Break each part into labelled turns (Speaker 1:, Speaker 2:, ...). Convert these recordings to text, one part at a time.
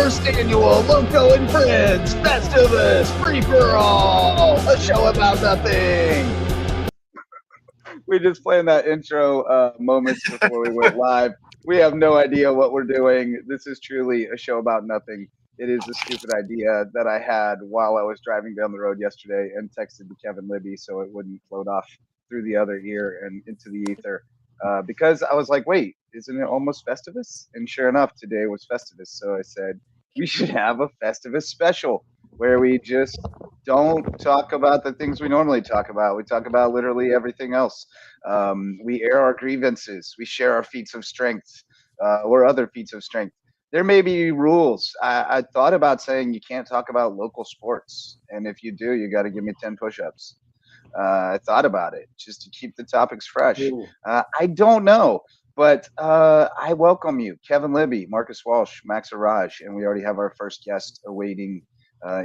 Speaker 1: first annual Lowco and Friends Festivus Free-For-All, a show about nothing. We just planned that intro moments before we went live. We have no idea what we're doing. This is truly a show about nothing. It is a stupid idea that I had while I was driving down the road yesterday and texted to Kevin Libby so it wouldn't float off through the other ear and into the ether. Because I was like, wait, isn't it almost Festivus? And sure enough, today was Festivus. So I said, we should have a Festivus special where we just don't talk about the things we normally talk about. We talk about literally everything else. We air our grievances. We share our feats of strength or other feats of strength. There may be rules. I thought about saying you can't talk about local sports. And if you do, you got to give me 10 push-ups. I thought about it just to keep the topics fresh. I don't know, but I welcome you, Kevin Libby, Marcus Walsh, Max Arraj, and we already have our first guest awaiting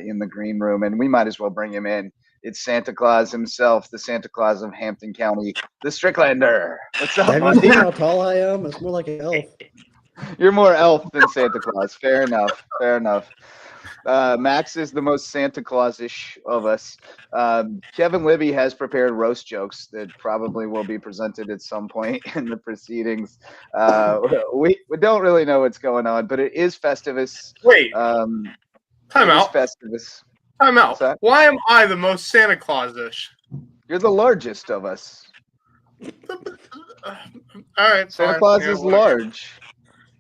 Speaker 1: in the green room, and we might as well bring him in. It's Santa Claus himself, the Santa Claus of Hampton County, the Stricklander. What's up,
Speaker 2: Have you seen how tall I am? It's more like an elf.
Speaker 1: You're more elf than Santa Claus. Fair enough. Fair enough. Max is the most Santa Claus-ish of us. Kevin Libby has prepared roast jokes that probably will be presented at some point in the proceedings. We don't really know what's going on, but it is Festivus.
Speaker 3: Wait. Time out.
Speaker 1: Festivus.
Speaker 3: Time out. Why am I the most Santa Claus-ish?
Speaker 1: You're the largest of us.
Speaker 3: All right.
Speaker 1: Santa Claus is large.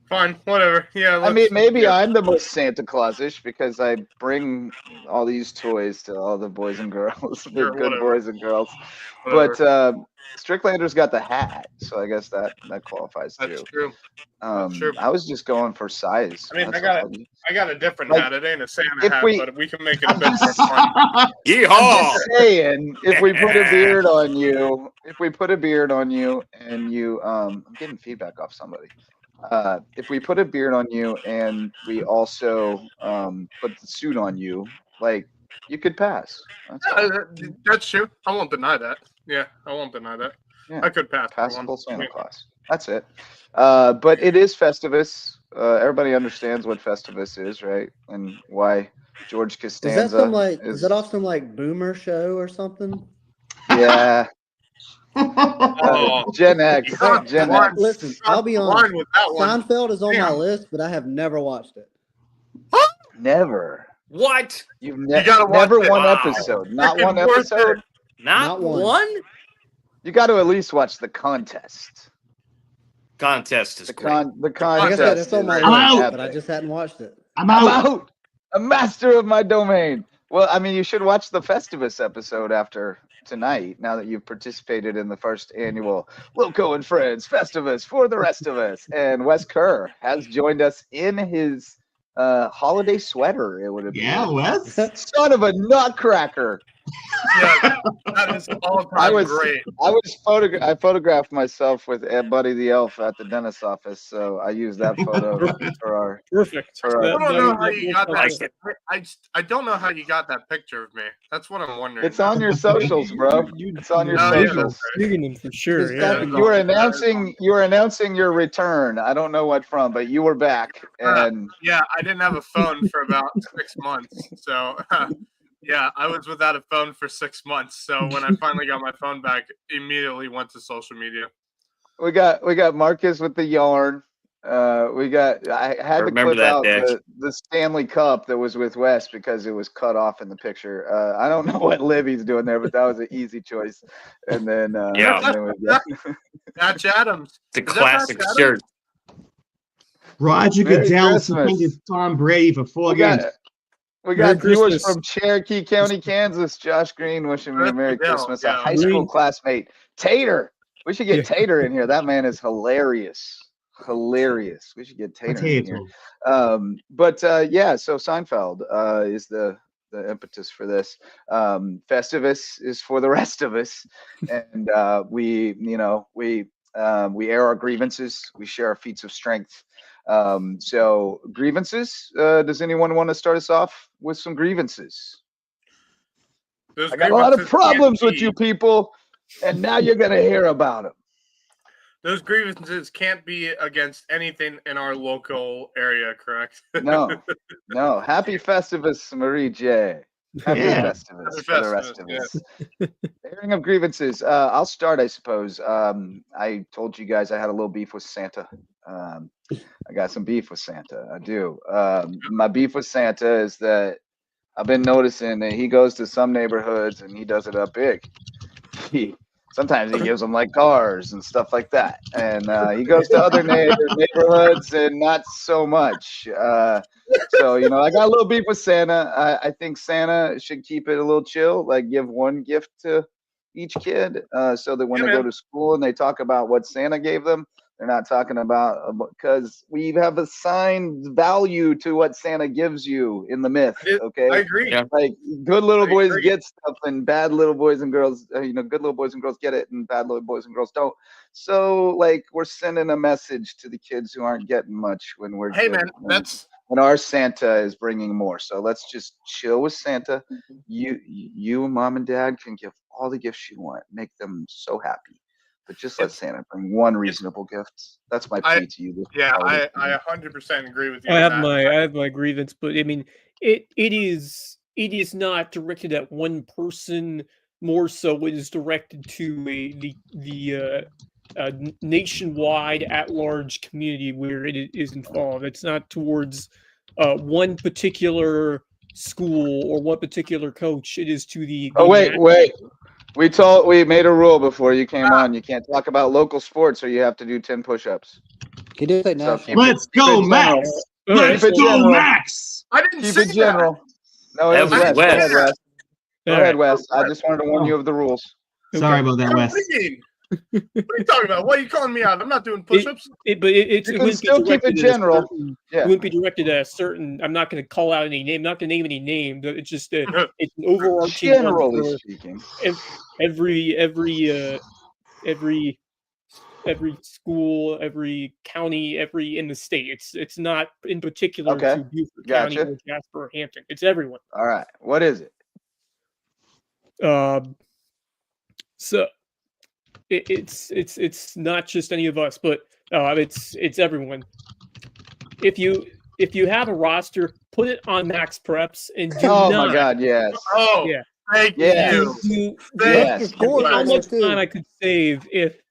Speaker 3: Fine, whatever. Yeah.
Speaker 1: I mean, maybe I'm the most Santa Claus-ish because I bring all these toys to all the boys and girls, the good boys and girls. Whatever. But Stricklander's got the hat, so I guess that qualifies too.
Speaker 3: That's true. That's true.
Speaker 1: I was just going for size.
Speaker 3: I mean, I got a different hat. It ain't a Santa hat, but we can make it a bit more fun.
Speaker 1: Yeehaw! I'm just saying, if we put a beard on you, and you, I'm getting feedback off somebody. If we put a beard on you and we also put the suit on you, like, you could pass.
Speaker 3: That's true. I won't deny that. Yeah, I won't deny that. Yeah. I could pass.
Speaker 1: Passable Santa Claus. That's it. But it is Festivus. Everybody understands what Festivus is, right? And why George Costanza.
Speaker 2: Is that off some like boomer show or something?
Speaker 1: Yeah. Gen X. Gen X.
Speaker 2: Listen, I'll be honest. Seinfeld is on my list, but I have never watched it.
Speaker 1: Never.
Speaker 4: What?
Speaker 1: You've never one episode. Not one episode.
Speaker 4: Not one?
Speaker 1: You got to at least watch the contest.
Speaker 4: Contest is great.
Speaker 1: The contest.
Speaker 2: Like I said, it's on my list, but I just hadn't watched it.
Speaker 1: I'm out. A master of my domain. Well, I mean, you should watch the Festivus episode after tonight, now that you've participated in the first annual Lowco and Friends Festivus for the rest of us. And Wes Kerr has joined us in his holiday sweater, it would have been.
Speaker 5: Yeah, Wes.
Speaker 1: Son of a nutcracker.
Speaker 3: Yeah, that is all time great.
Speaker 1: I photographed myself with Buddy the Elf at the dentist's office, so I used that photo for our.
Speaker 3: Perfect. I don't know how you got that. I don't know how you got that picture of me. That's what I'm wondering.
Speaker 1: It's on your socials, bro. It's on your socials.
Speaker 6: For sure. Yeah.
Speaker 1: You were announcing your return. I don't know what from, but you were back. And
Speaker 3: yeah, I didn't have a phone for about 6 months, so. Yeah, I was without a phone for 6 months. So when I finally got my phone back, immediately went to social media.
Speaker 1: We got Marcus with the yarn. I had to clip out the Stanley Cup that was with Wes because it was cut off in the picture. I don't know what Libby's doing there, but that was an easy choice. And then
Speaker 3: Patch Adams.
Speaker 4: The classic shirt.
Speaker 5: Roger Goodell suspended Tom Brady for 4 games.
Speaker 1: We got viewers from Cherokee County, Kansas. Josh Green wishing me a Merry Christmas. A high school classmate. Tater. We should get Tater in here. That man is hilarious. Hilarious. We should get Tater in here. So Seinfeld is the impetus for this. Festivus is for the rest of us. And we air our grievances. We share our feats of strength. So grievances, does anyone want to start us off with some grievances? I got a lot of problems with you people, and now you're going to hear about them.
Speaker 3: Those grievances can't be against anything in our local area, correct?
Speaker 1: No. Happy Festivus, Marie J. Happy Festivus for the rest of us. Airing of grievances. I'll start, I suppose. I told you guys I had a little beef with Santa. I got some beef with Santa. I do. My beef with Santa is that I've been noticing that he goes to some neighborhoods and he does it up big. Sometimes he gives them like cars and stuff like that. And he goes to other neighborhoods and not so much. So, I got a little beef with Santa. I think Santa should keep it a little chill, like give one gift to each kid so that when they go to school and they talk about what Santa gave them, they're not talking about, because we have assigned value to what Santa gives you in the myth. Okay,
Speaker 3: I agree.
Speaker 4: Yeah.
Speaker 1: Like good little boys get stuff, and bad little boys and girls, good little boys and girls get it, and bad little boys and girls don't. So like we're sending a message to the kids who aren't getting much when we're when our Santa is bringing more. So let's just chill with Santa. You and mom and dad can give all the gifts you want, make them so happy. But just let Santa bring one reasonable gift. That's my plea to you.
Speaker 3: Yeah, I 100% agree with you.
Speaker 6: I have my grievance, but I mean, it is not directed at one person. More so, it is directed to the nationwide, at-large community where it is involved. It's not towards one particular school or one particular coach. It is to the.
Speaker 1: Wait. We made a rule before you came on. You can't talk about local sports, or you have to do 10 push-ups.
Speaker 2: He did say no.
Speaker 5: Let's go, Max. Let's go, Max.
Speaker 3: I didn't
Speaker 1: Keep
Speaker 3: say
Speaker 1: it general. No, it was Wes. Go ahead, Wes. Go ahead, Wes. I just wanted to warn you of the rules.
Speaker 5: Sorry about that, Wes.
Speaker 3: What do you mean? What are you talking about? Why are you calling me out? I'm not doing push-ups.
Speaker 1: You can still keep it general.
Speaker 6: It wouldn't be directed at a certain. I'm not going to call out any name. I'm not going to name any name. It's just it's an overarching.
Speaker 1: Generally speaking,
Speaker 6: every school, every county, every in the state. It's not in particular to Beaufort County or Jasper or Hampton. It's everyone.
Speaker 1: All right. What is it?
Speaker 6: So. It's not just any of us, but it's everyone. If you have a roster, put it on Max Preps and do not.
Speaker 1: Oh my God, yes.
Speaker 3: Oh
Speaker 6: yeah.
Speaker 3: Thank you.
Speaker 6: How much time I could save if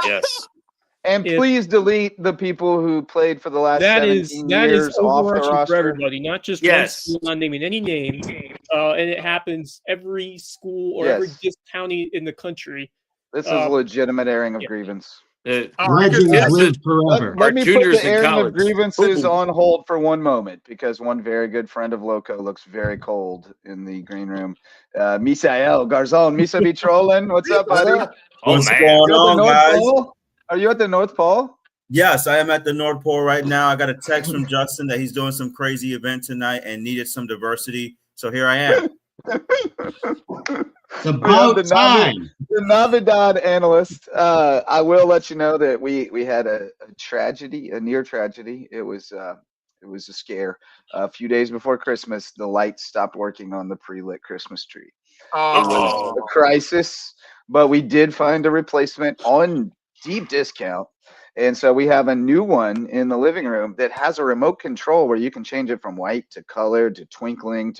Speaker 4: yes.
Speaker 1: And please delete the people who played for the last 17 years off the roster.
Speaker 6: For everybody, not just one school, not naming any name. And it happens every school or every county in the country.
Speaker 1: This is a legitimate airing of grievance.
Speaker 5: Legends live forever.
Speaker 1: Let me put the airing of grievances on hold for one moment, because one very good friend of Loco looks very cold in the green room. Misael Garzon, Misa be trolling. What's up, buddy?
Speaker 7: What's going on, guys?
Speaker 1: Are you at the North Pole?
Speaker 7: Yes, I am at the North Pole right now. I got a text from Justin that he's doing some crazy event tonight and needed some diversity. So here I am.
Speaker 5: It's about time.
Speaker 1: The Navidad analyst. I will let you know that we had a tragedy, a near tragedy. It was a scare. A few days before Christmas, the lights stopped working on the pre-lit Christmas tree. It was a crisis, but we did find a replacement on deep discount. And so we have a new one in the living room that has a remote control where you can change it from white to colored to twinkling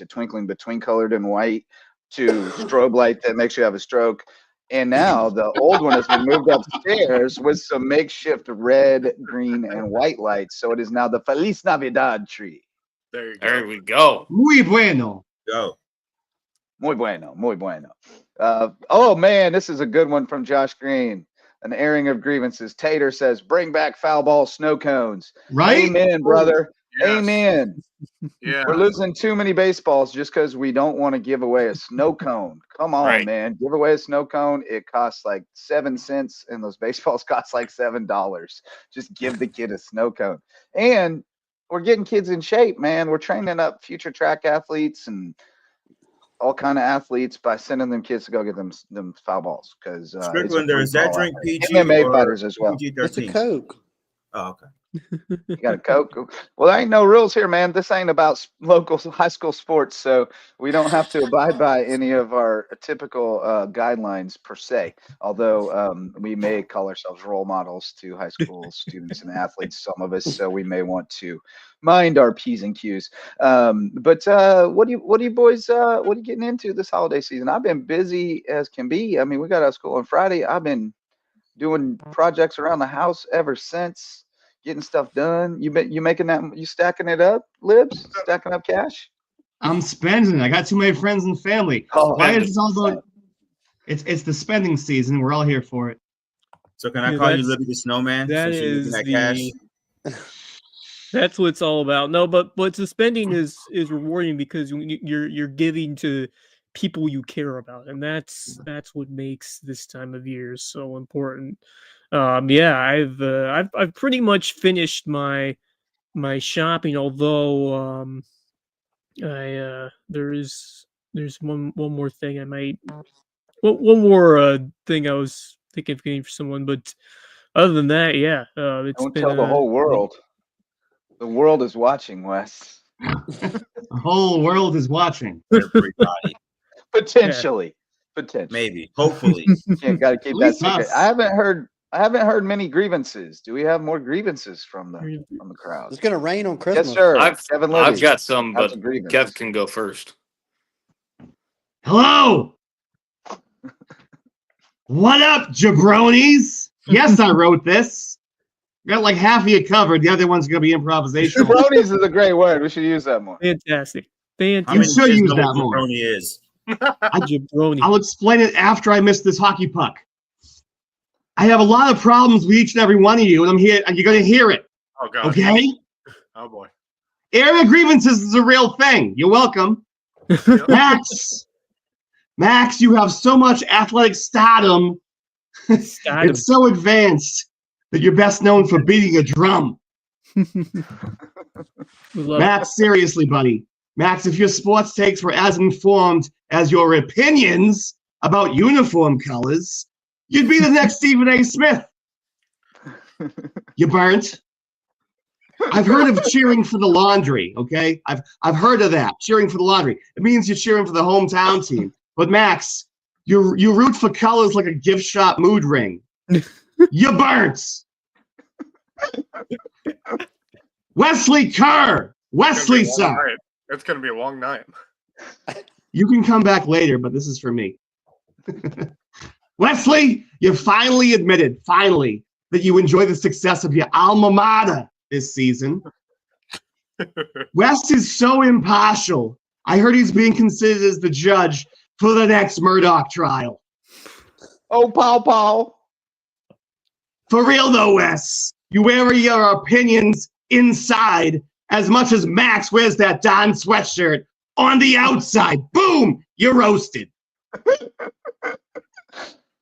Speaker 1: between colored and white to strobe light that makes you have a stroke. And now the old one has been moved upstairs with some makeshift red, green, and white lights. So it is now the Feliz Navidad tree.
Speaker 3: There you go.
Speaker 4: There we go.
Speaker 5: Muy bueno.
Speaker 7: Go.
Speaker 1: Muy bueno. Muy bueno. Oh, man, this is a good one from Josh Green. An airing of grievances. Tater says, bring back foul ball snow cones.
Speaker 5: Right?
Speaker 1: Amen, brother.
Speaker 3: Yes.
Speaker 1: Amen.
Speaker 3: Yeah.
Speaker 1: We're losing too many baseballs just because we don't want to give away a snow cone. Come on, man. Give away a snow cone. It costs like 7 cents, and those baseballs cost like $7. Just give the kid a snow cone. And we're getting kids in shape, man. We're training up future track athletes and all kind of athletes by sending them kids to go get them foul balls. Because
Speaker 7: Stricklander, is that drink PG
Speaker 1: MMA fighters as well.
Speaker 2: It's a Coke.
Speaker 7: Oh, okay.
Speaker 1: You got a Coke? Well, there ain't no rules here, man. This ain't about local high school sports, so we don't have to abide by any of our typical guidelines per se. Although we may call ourselves role models to high school students and athletes, some of us, so we may want to mind our P's and Q's. But what are you boys what are you getting into this holiday season? I've been busy as can be. I mean, we got out of school on Friday. I've been doing projects around the house ever since. Getting stuff done. You making that? You stacking it up, Libs? Stacking up cash?
Speaker 5: I'm spending. I got too many friends and family.
Speaker 1: Oh,
Speaker 5: why is this all going? It's the spending season. We're all here for it.
Speaker 7: So can I call you Libby the Snowman?
Speaker 6: That is
Speaker 7: that
Speaker 6: cash? That's what it's all about. No, but the spending is rewarding because you're giving to people you care about, and that's what makes this time of year so important. I've pretty much finished my shopping, although there's one more thing I might one more thing I was thinking of getting for someone, but other than that, it's
Speaker 1: Don't
Speaker 6: been
Speaker 1: tell the whole world. The world is watching, Wes.
Speaker 5: The whole world is watching.
Speaker 7: Everybody.
Speaker 1: Potentially.
Speaker 7: Maybe. Hopefully.
Speaker 1: Can't gotta keep that secret. I haven't heard many grievances. Do we have more grievances from the crowd?
Speaker 2: It's gonna rain on Christmas.
Speaker 1: Yes, sir.
Speaker 4: Kevin Libby. I've got some, but Kev can go first.
Speaker 5: Hello. What up, jabronis? Yes, I wrote this. Got like half of you covered. The other one's gonna be improvisational.
Speaker 1: Jabronis is a great word. We should use that more.
Speaker 6: Fantastic.
Speaker 5: You should use that more.
Speaker 7: Jabroni is.
Speaker 6: Jabroni.
Speaker 5: I'll explain it after I miss this hockey puck. I have a lot of problems with each and every one of you, and I'm here, and you're going to hear it.
Speaker 3: Oh, God.
Speaker 5: Okay?
Speaker 3: Oh, boy.
Speaker 5: Area grievances is a real thing. You're welcome. Max, you have so much athletic stardom. It's so advanced that you're best known for beating a drum. Max, seriously, buddy. Max, if your sports takes were as informed as your opinions about uniform colors, you'd be the next Stephen A. Smith. You burnt. I've heard of cheering for the laundry, okay? I've heard of that, cheering for the laundry. It means you're cheering for the hometown team. But Max, you root for colors like a gift shop mood ring. You burnt. Wesley Kerr. Wesley, sir.
Speaker 3: It's going to be a long night.
Speaker 5: You can come back later, but this is for me. Wesley, you finally admitted, that you enjoy the success of your alma mater this season. West is so impartial. I heard he's being considered as the judge for the next Murdoch trial.
Speaker 1: Oh, Paul.
Speaker 5: For real, though, Wes, you wear your opinions inside as much as Max wears that Don sweatshirt on the outside. Boom! You're roasted.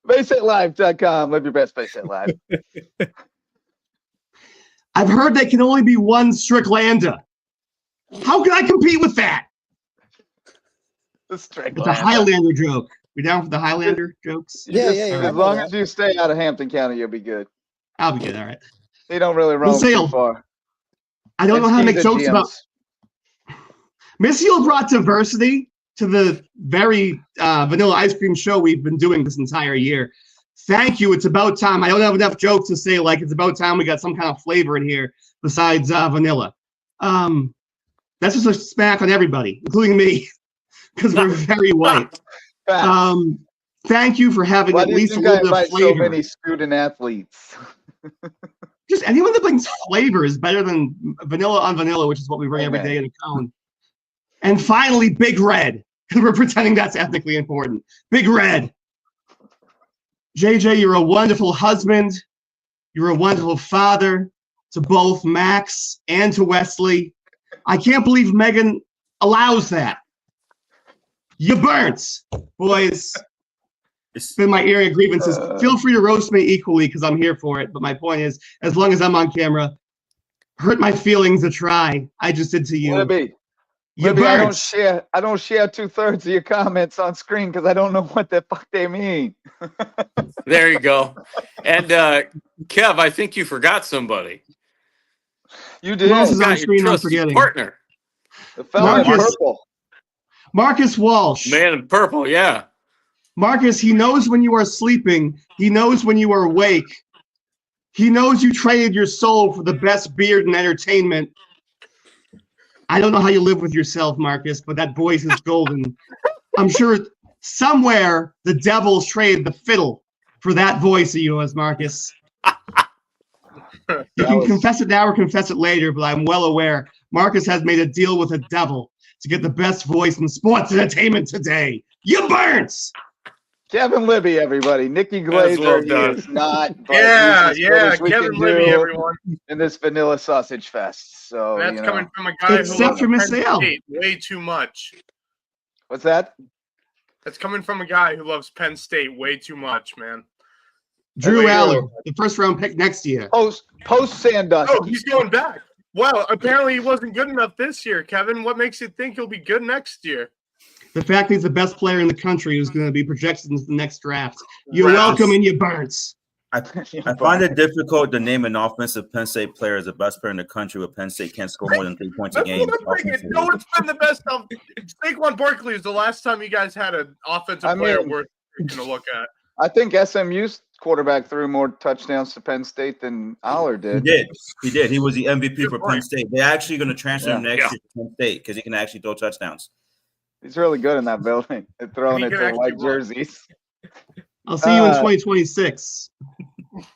Speaker 1: BaseHitLive.com. Live your best, Base Hit Live.
Speaker 5: I've heard there can only be one Stricklander. How can I compete with that?
Speaker 1: The Stricklander.
Speaker 5: It's a Highlander joke. We down for the Highlander jokes?
Speaker 2: Yeah.
Speaker 1: As long as you stay out of Hampton County, you'll be good.
Speaker 5: I'll be good. All right.
Speaker 1: They don't really roam too far.
Speaker 5: I don't know how to make jokes about. Miss Yule brought diversity to the very vanilla ice cream show we've been doing this entire year. Thank you. It's about time. I don't have enough jokes to say like it's about time we got some kind of flavor in here besides vanilla. That's just a smack on everybody, including me, because we're very white. Thank you for having at least a little bit of flavor.
Speaker 1: So many student athletes.
Speaker 5: Just anyone that brings flavor is better than vanilla on vanilla, which is what we bring every day in a cone. And finally, Big Red, because we're pretending that's ethnically important. Big Red. JJ, you're a wonderful husband. You're a wonderful father to both Max and to Wesley. I can't believe Megan allows that. You burnt, boys. It's been my area grievances. Feel free to roast me equally because I'm here for it. But my point is, as long as I'm on camera, hurt my feelings a try. I just did to you.
Speaker 1: Libby, I don't share 2/3 of your comments on screen because I don't know what the fuck they mean.
Speaker 4: There you go. And Kev, I think you forgot somebody.
Speaker 1: You did.
Speaker 5: Who else is on
Speaker 4: Got your
Speaker 5: screen? I'm
Speaker 4: trusted
Speaker 5: forgetting.
Speaker 4: partner.
Speaker 1: The fella in purple.
Speaker 5: Marcus Walsh.
Speaker 4: Man in purple, yeah.
Speaker 5: Marcus, he knows when you are sleeping. He knows when you are awake. He knows you traded your soul for the best beard and entertainment. I don't know how you live with yourself, Marcus, but that voice is golden. I'm sure somewhere the devils traded the fiddle for that voice of yours, Marcus. You can confess it now or confess it later, but I'm well aware Marcus has made a deal with the devil to get the best voice in sports entertainment today. You burnt!
Speaker 1: Kevin Libby, everybody. Nikki Glazer,
Speaker 4: well
Speaker 1: he
Speaker 4: done.
Speaker 1: is not. But
Speaker 3: Yeah,
Speaker 1: he's as good as we
Speaker 3: Kevin
Speaker 1: can
Speaker 3: Libby,
Speaker 1: do
Speaker 3: everyone.
Speaker 1: in this vanilla sausage fest. So
Speaker 3: That's
Speaker 1: you know.
Speaker 3: coming from a guy who
Speaker 5: Except
Speaker 3: loves
Speaker 5: for
Speaker 3: Penn
Speaker 5: Miss Sale.
Speaker 3: State way too much.
Speaker 1: What's that?
Speaker 3: That's coming from a guy who loves Penn State way too much, man.
Speaker 5: Drew Allen, the first round pick next year.
Speaker 1: Post Sandusky.
Speaker 3: Oh, he's going back. Well, apparently he wasn't good enough this year, Kevin. What makes you think he'll be good next year?
Speaker 5: The fact he's the best player in the country who's going to be projected into the next draft. You're welcome and you burnt.
Speaker 7: I find it difficult to name an offensive Penn State player as the best player in the country when Penn State can't score more than 3 points a game.
Speaker 3: No one's been the best. Saquon Barkley is the last time you guys had an offensive player worth taking a look at.
Speaker 1: I think SMU's quarterback threw more touchdowns to Penn State than Aller did.
Speaker 7: He did. He was the MVP for Penn State. They're actually going to transfer him next year to Penn State because he can actually throw touchdowns.
Speaker 1: He's really good in that building and throwing it to white jerseys.
Speaker 5: I'll see you in 2026.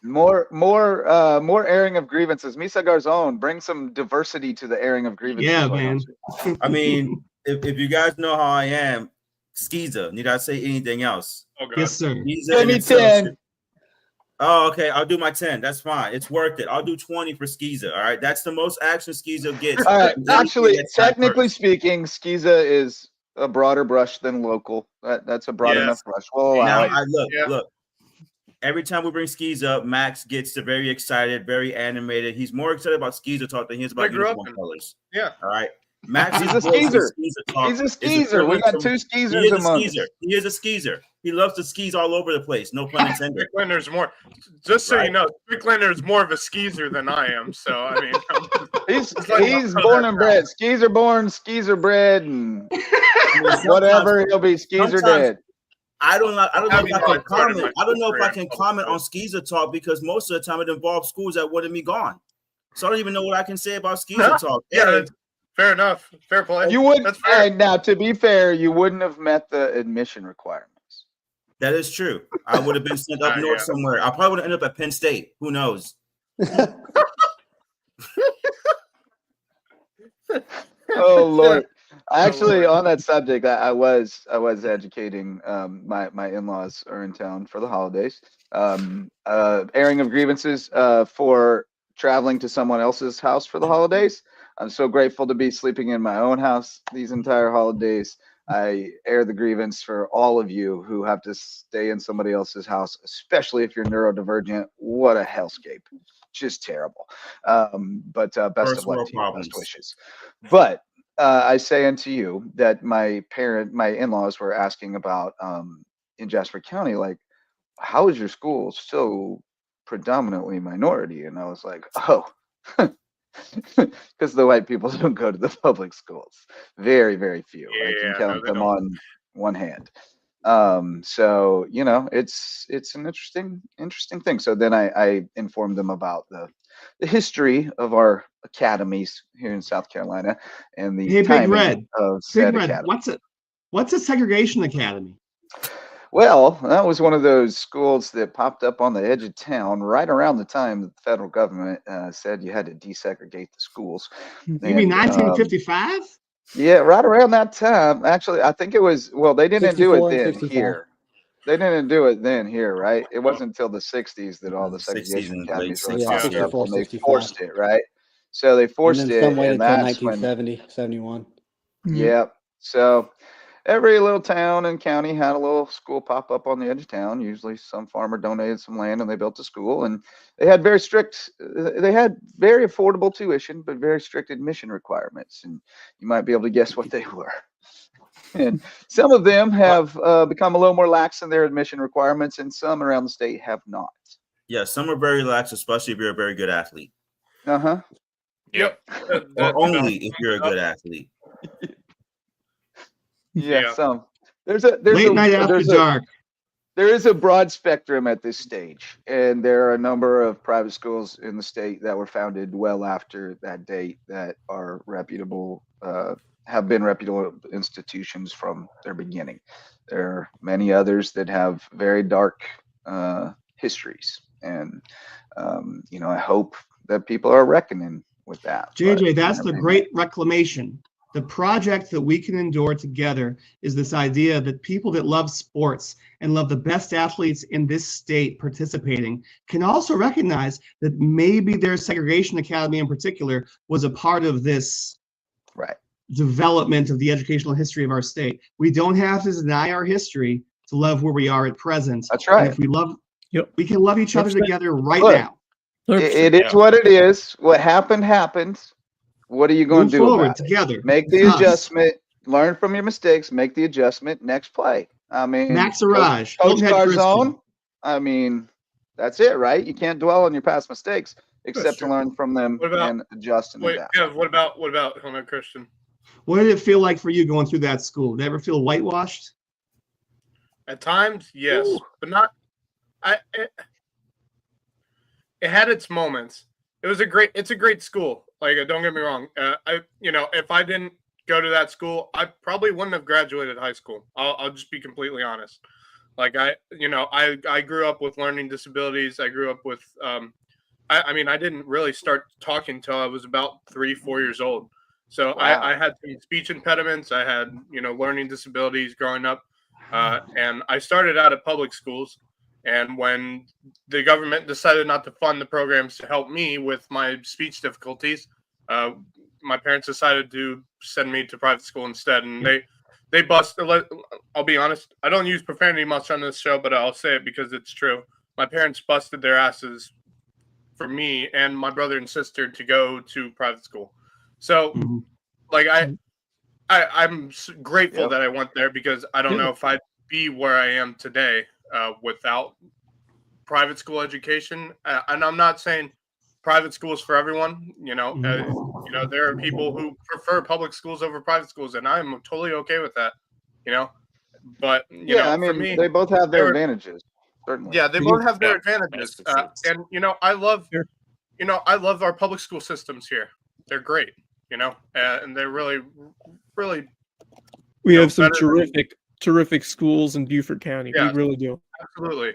Speaker 1: More airing of grievances. Misa Garzon, bring some diversity to the airing of grievances.
Speaker 5: Yeah, man.
Speaker 7: I mean, if you guys know how I am, Skeezer, need I say anything else?
Speaker 3: Okay.
Speaker 5: Yes, sir.
Speaker 1: Give me 10.
Speaker 7: Oh, okay. I'll do my 10. That's fine. It's worth it. I'll do 20 for Skeezer. All right. That's the most action Skeezer gets.
Speaker 1: All right. Actually, technically speaking, Skeezer is a broader brush than local. That's a broad enough brush. Well,
Speaker 7: look. Every time we bring Skeezer up, Max gets very excited, very animated. He's more excited about Skeezer talk than he is about uniform colors.
Speaker 3: Yeah.
Speaker 7: All right. Max
Speaker 1: He's a skeezer. He's a skeezer. We got 2 skeezers among us.
Speaker 7: He is a skeezer. He loves to skis all over the place. No pun intended.
Speaker 3: Stricklander's more. Just so you know, Stricklander is more of a skeezer than I am. So I mean,
Speaker 1: he's born and bred. Skeezer born, skeezer bred, and whatever he'll be. Skeezer dead.
Speaker 7: I don't know if I can comment. I don't know if I can comment on Skeezer talk because most of the time it involves schools that wanted me gone. So I don't even know what I can say about Skeezer talk.
Speaker 3: Yeah, fair enough. Fair play.
Speaker 1: You wouldn't. Now, to be fair, you wouldn't have met the admission requirements.
Speaker 7: That is true. I would have been sent up north somewhere. I probably would have ended up at Penn State. Who knows?
Speaker 1: Oh Lord! Actually, on that subject, I was educating. My in-laws are in town for the holidays. Airing of grievances for traveling to someone else's house for the holidays. I'm so grateful to be sleeping in my own house these entire holidays. I air the grievance for all of you who have to stay in somebody else's house, especially if you're neurodivergent. What a hellscape. Just terrible. But best of luck to you, best wishes. But I say unto you that my in-laws were asking about in Jasper County, like, how is your school so predominantly minority? And I was like, oh, because the white people don't go to the public schools. Very, very few. I can count them on one hand. So you know, it's an interesting thing. So then I informed them about the history of our academies here in South Carolina and the timing of said academy.
Speaker 5: What's a segregation academy?
Speaker 1: Well, that was one of those schools that popped up on the edge of town right around the time that the federal government said you had to desegregate the schools.
Speaker 5: You mean 1955?
Speaker 1: Yeah, right around that time. Actually, I think it was, well, they didn't do it then here. They didn't do it then here, right? It wasn't until the 60s that all the segregation academies really popped up and they forced it, right? So they forced it.
Speaker 2: Some way until 1970, 71.
Speaker 1: Yeah. So every little town and county had a little school pop up on the edge of town. Usually some farmer donated some land and they built a school, and they had very affordable tuition, but very strict admission requirements. And you might be able to guess what they were. And some of them have become a little more lax in their admission requirements, and some around the state have not.
Speaker 7: Yeah, some are very lax, especially if you're a very good athlete.
Speaker 1: Uh-huh.
Speaker 3: Yep.
Speaker 7: Or only if you're a good athlete.
Speaker 1: Yeah. So there's
Speaker 5: late night after dark.
Speaker 1: There is a broad spectrum at this stage, and there are a number of private schools in the state that were founded well after that date that are reputable, have been reputable institutions from their beginning. There are many others that have very dark histories, and I hope that people are reckoning with that.
Speaker 5: JJ, that's the great reclamation. The project that we can endure together is this idea that people that love sports and love the best athletes in this state participating can also recognize that maybe their segregation academy in particular was a part of this development of the educational history of our state. We don't have to deny our history to love where we are at present.
Speaker 1: That's right.
Speaker 5: And if we love, we can love each other together right now.
Speaker 1: It is what it is. What happened, happened. What are you going to do about it?
Speaker 5: Together.
Speaker 1: Make the adjustment. Learn from your mistakes. Make the adjustment. Next play. I mean,
Speaker 5: Max Arraj,
Speaker 1: Coach Carr's own. I mean, that's it, right? You can't dwell on your past mistakes except to learn from them and adjust and adapt.
Speaker 3: Kev, what about Homer Christian?
Speaker 5: What did it feel like for you going through that school? Did it ever feel whitewashed?
Speaker 3: At times, yes, but not. It had its moments. It's a great school. Like, don't get me wrong. If I didn't go to that school, I probably wouldn't have graduated high school. I'll just be completely honest. Like, I grew up with learning disabilities. I grew up with, I didn't really start talking until I was about 3-4 years old. So I had some speech impediments. I had, learning disabilities growing up. And I started out at public schools. And when the government decided not to fund the programs to help me with my speech difficulties, my parents decided to send me to private school instead. And they busted. I'll be honest, I don't use profanity much on this show, but I'll say it because it's true. My parents busted their asses for me and my brother and sister to go to private school. So, I'm grateful that I went there, because I don't know if I'd be where I am today without private school education. And I'm not saying private schools for everyone. There are people who prefer public schools over private schools, and I'm totally okay with that. But for me,
Speaker 1: they both have their advantages. Certainly.
Speaker 3: Yeah, they both have their advantages. And I love our public school systems here. They're great. And they're really, really.
Speaker 6: We have some terrific schools in Beaufort County. We really do.
Speaker 3: Absolutely.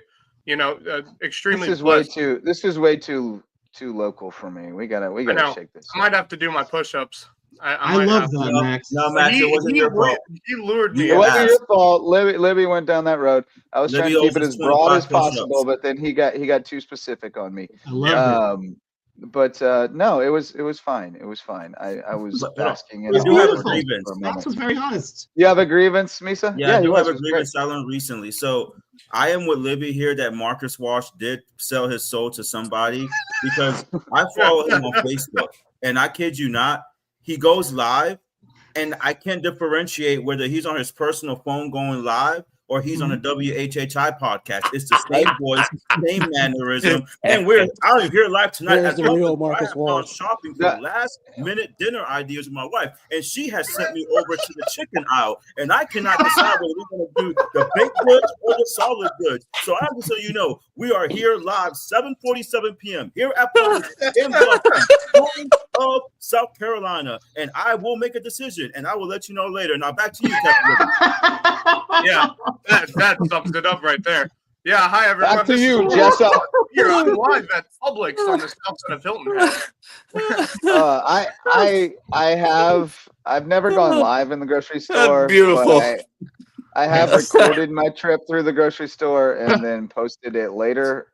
Speaker 3: Extremely.
Speaker 1: This is way too local for me. We gotta shake this.
Speaker 3: I might have to do my push-ups.
Speaker 5: I love that, Max.
Speaker 7: No, Max, it wasn't your fault.
Speaker 3: He lured me.
Speaker 1: It wasn't your fault. Libby went down that road. I was trying to keep it as broad as possible, but then he got too specific on me.
Speaker 5: I love it.
Speaker 1: But no, it was fine. It was fine. I was asking.
Speaker 7: You do have a grievance.
Speaker 5: Max was very honest.
Speaker 1: You have a grievance, Misa?
Speaker 7: Yeah, you have a grievance I learned recently. So I am with Libby here that Marcus Walsh did sell his soul to somebody, because I follow him on Facebook, and I kid you not, he goes live, and I can't differentiate whether he's on his personal phone going live or he's on a WHHI podcast. It's the same voice, same mannerism, and I don't hear live tonight.
Speaker 2: There's the real Marcus Walsh.
Speaker 7: Shopping for last-minute dinner ideas with my wife, and she has sent me over to the chicken aisle, and I cannot decide whether we're going to do the baked goods or the solid goods. So I'm just so you know, we are here live 7:47 p.m. here at Publix in Boston, home of South Carolina, and I will make a decision, and I will let you know later. Now back to you, Captain.
Speaker 3: Yeah. That sums it up right there. Yeah, hi everyone.
Speaker 1: Back to you, Jessa.
Speaker 3: You're on live at Publix on the south side of Hilton Head.
Speaker 1: I've never gone live in the grocery store.
Speaker 4: Beautiful.
Speaker 1: I have recorded my trip through the grocery store and then posted it later.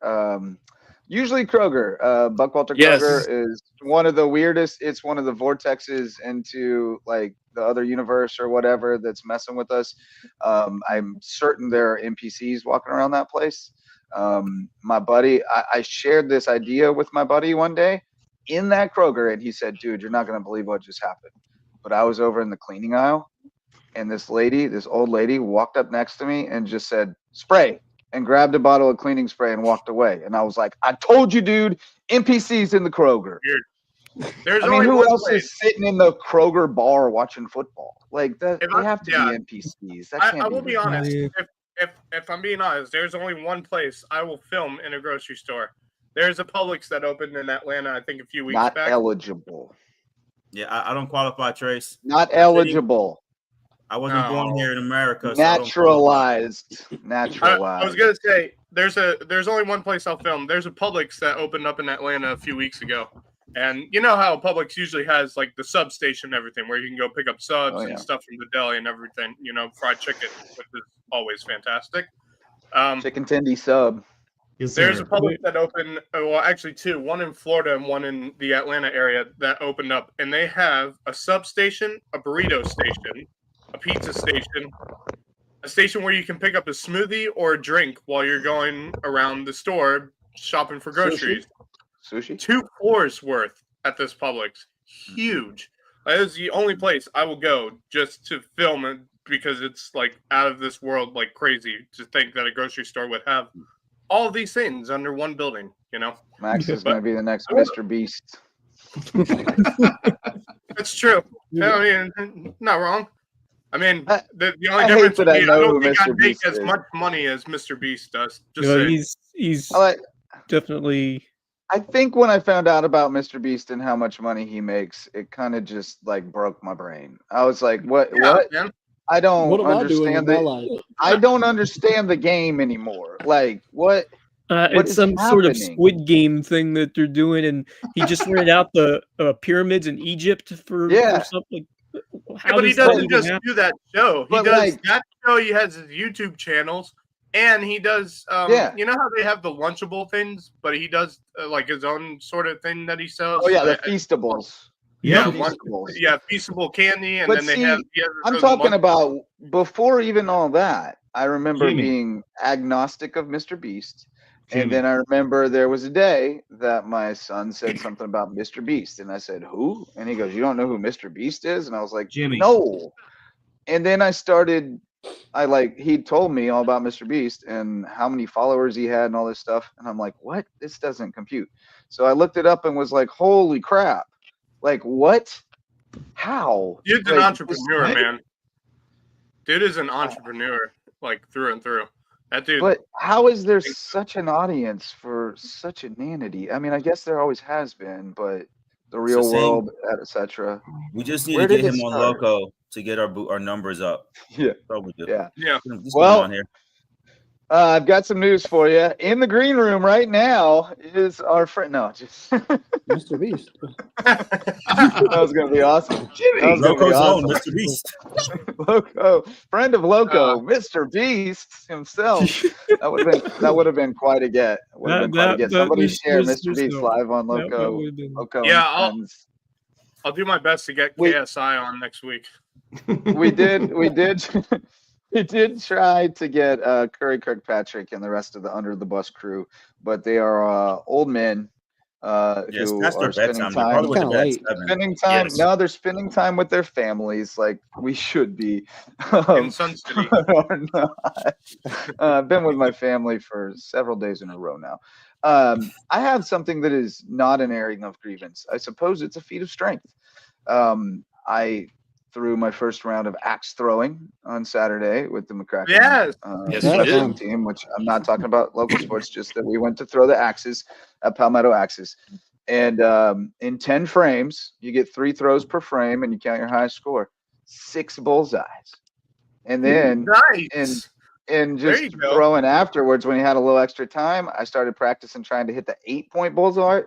Speaker 1: Usually Kroger. Buckwalter Kroger is one of the weirdest. It's one of the vortexes into like the other universe or whatever that's messing with us. I'm certain there are NPCs walking around that place. My buddy, I shared this idea with my buddy one day in that Kroger, and he said, dude, you're not going to believe what just happened. But I was over in the cleaning aisle, and this old lady walked up next to me and just said, spray, and grabbed a bottle of cleaning spray and walked away. And I was like, I told you, dude, NPCs in the Kroger.
Speaker 3: Weird. There's
Speaker 1: I mean,
Speaker 3: only
Speaker 1: who
Speaker 3: one
Speaker 1: else
Speaker 3: place.
Speaker 1: is sitting in the Kroger bar watching football? Like that, they have to be NPCs. That can't
Speaker 3: I will be
Speaker 1: real.
Speaker 3: honest. If I'm being honest, there's only one place I will film in a grocery store. There's a Publix that opened in Atlanta, I think, a few weeks back.
Speaker 1: Not eligible.
Speaker 7: Yeah, I don't qualify, Trace.
Speaker 1: Not eligible.
Speaker 7: I wasn't born here in America.
Speaker 1: Naturalized.
Speaker 3: I was gonna say there's only one place I'll film. There's a Publix that opened up in Atlanta a few weeks ago, and you know how Publix usually has like the substation and everything, where you can go pick up subs and stuff from the deli and everything. You know, fried chicken, which is always fantastic.
Speaker 1: Chicken tendy sub.
Speaker 5: Yes,
Speaker 3: there's a Publix that opened. Well, actually two. One in Florida and one in the Atlanta area that opened up, and they have a substation, a burrito station, a pizza station, a station where you can pick up a smoothie or a drink while you're going around the store shopping for groceries.
Speaker 1: Sushi?
Speaker 3: 2 floors worth at this Publix. Huge. That is the only place I will go just to film it because it's like out of this world, like crazy to think that a grocery store would have all of these things under one building, you know?
Speaker 1: Max is going to be the next Mr. Beast.
Speaker 3: That's true. I mean, not wrong. I mean, the only difference would be I don't think I'd make as much money as Mr. Beast does. Just
Speaker 6: he's definitely.
Speaker 1: I think when I found out about Mr. Beast and how much money he makes, it kind of just like broke my brain. I was like, "What? What?
Speaker 3: Man.
Speaker 1: I don't understand I don't understand the game anymore. Like, what?"
Speaker 6: It's some sort of Squid Game thing that they're doing, and he just rented out the pyramids in Egypt for something.
Speaker 3: But he doesn't just do that show. He does that show. He has his YouTube channels, and he does. You know how they have the Lunchable things, but he does like his own sort of thing that he sells.
Speaker 1: Oh yeah, the Feastables.
Speaker 3: Feastable candy, and
Speaker 1: but
Speaker 3: then they have.
Speaker 1: I'm talking about before even all that. I remember being agnostic of Mr. Beast. And then I remember there was a day that my son said something about Mr. Beast. And I said, who? And he goes, you don't know who Mr. Beast is? And I was like, no. And then he told me all about Mr. Beast and how many followers he had and all this stuff. And I'm like, what? This doesn't compute. So I looked it up and was like, holy crap. Like, what? How?
Speaker 3: Dude's an entrepreneur, man. Dude is an entrepreneur, like through and through. That dude.
Speaker 1: But how is there such an audience for such inanity? I mean, I guess there always has been, but the real world, etc.
Speaker 7: We just need to get him on Lowco to get our numbers up.
Speaker 1: Yeah.
Speaker 3: Yeah.
Speaker 1: Well, on here. I've got some news for you. In the green room right now is our friend. No, just
Speaker 2: Mr. Beast.
Speaker 1: That was going to be awesome.
Speaker 7: Jimmy, Lowco's own Mr. Beast.
Speaker 1: Loco, friend of Lowco, Mr. Beast himself. That would have been quite a get. Somebody share Mr. Beast live on Loco.
Speaker 3: Yeah, I'll do my best to get KSI on next week.
Speaker 1: We did. We did try to get Curry Kirkpatrick and the rest of the Under the Bus crew, but they are old men who are spending time. No, they're spending time with their families, like we should be.
Speaker 3: In Sun City.
Speaker 1: I've been with my family for several days in a row now. I have something that is not an airing of grievance. I suppose it's a feat of strength. I threw my first round of axe throwing on Saturday with the McCracken team, which I'm not talking about local sports, just that we went to throw the axes at Palmetto Axes. And in 10 frames, you get 3 throws per frame and you count your highest score. 6 bullseyes. And then and just throwing afterwards, when you had a little extra time, I started practicing trying to hit the 8-point bullseye,